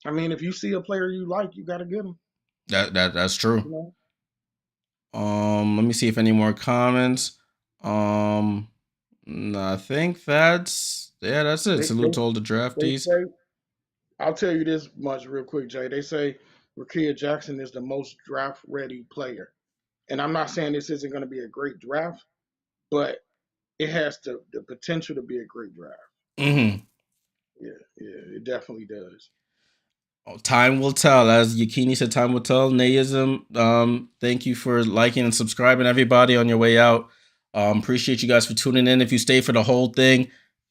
I mean, if you see a player you like, you got to get them. That's true. Let me see if any more comments. I think that's it. Salute to all the draftees. I'll tell you this much real quick, Jay. They say Rickea Jackson is the most draft-ready player. And I'm not saying this isn't going to be a great draft, but it has the potential to be a great draft. Mm-hmm. Yeah, it definitely does. Time will tell. As Yakini said, time will tell. Nayism, thank you for liking and subscribing, everybody, on your way out. Appreciate you guys for tuning in. If you stayed for the whole thing,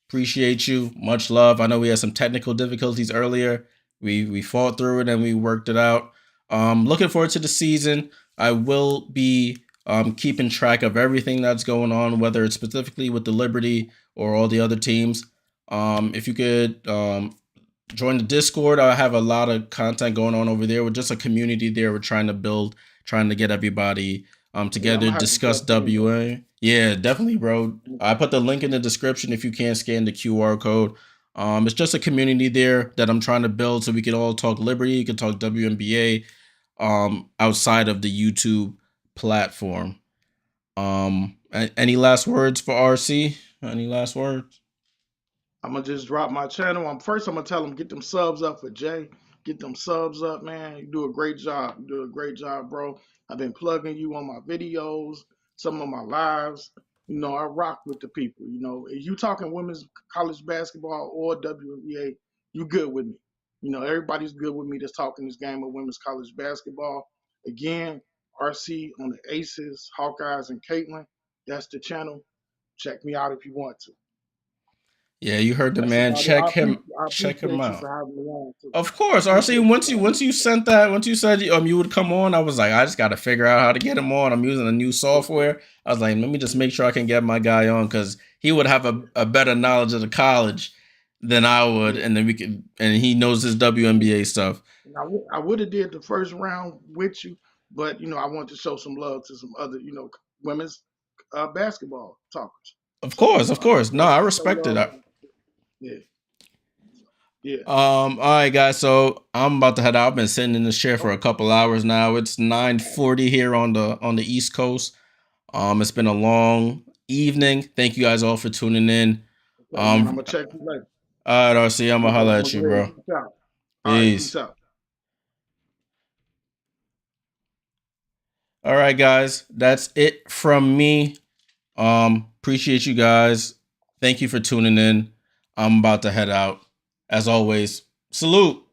appreciate you. Much love. I know we had some technical difficulties earlier. We fought through it and we worked it out. Looking forward to the season. I will be keeping track of everything that's going on, whether it's specifically with the Liberty or all the other teams. If you could join the Discord, I have a lot of content going on over there. We're just a community there. We're trying to get everybody together, discuss WA. Yeah, definitely, bro. I put the link in the description if you can't scan the QR code. It's just a community there that I'm trying to build so we can all talk Liberty. You can talk WNBA outside of the YouTube platform. Any last words for RC? Any last words? I'm going to just drop my channel. First, I'm going to tell them, get them subs up for Jay. Get them subs up, man. You do a great job. You do a great job, bro. I've been plugging you on my videos. some of my lives. You know, I rock with the people. You know, if you talking women's college basketball or WNBA, you good with me. You know, everybody's good with me that's talking this game of women's college basketball. Again, RC on the Aces, Hawkeyes, and Caitlin. That's the channel. Check me out if you want to. Yeah, you heard the That's man. about it. Check him I appreciate you out. for having me on too. Of course, RC. Once you sent that, once you said you would come on, I was like, I just got to figure out how to get him on. I'm using a new software. I was like, let me just make sure I can get my guy on because he would have a better knowledge of the college than I would, and then and he knows his WNBA stuff. I would have did the first round with you, but you know, I want to show some love to some other, you know, women's basketball talkers. Of course. No, I respect it. Yeah. Yeah. All right, guys. So I'm about to head out. I've been sitting in this chair for a couple hours now. It's 9:40 here on the East Coast. It's been a long evening. Thank you guys all for tuning in. I'm gonna check you later. All right, RC. I'm gonna holler at you, bro. Peace. All right, guys. That's it from me. Appreciate you guys. Thank you for tuning in. I'm about to head out. As always, salute.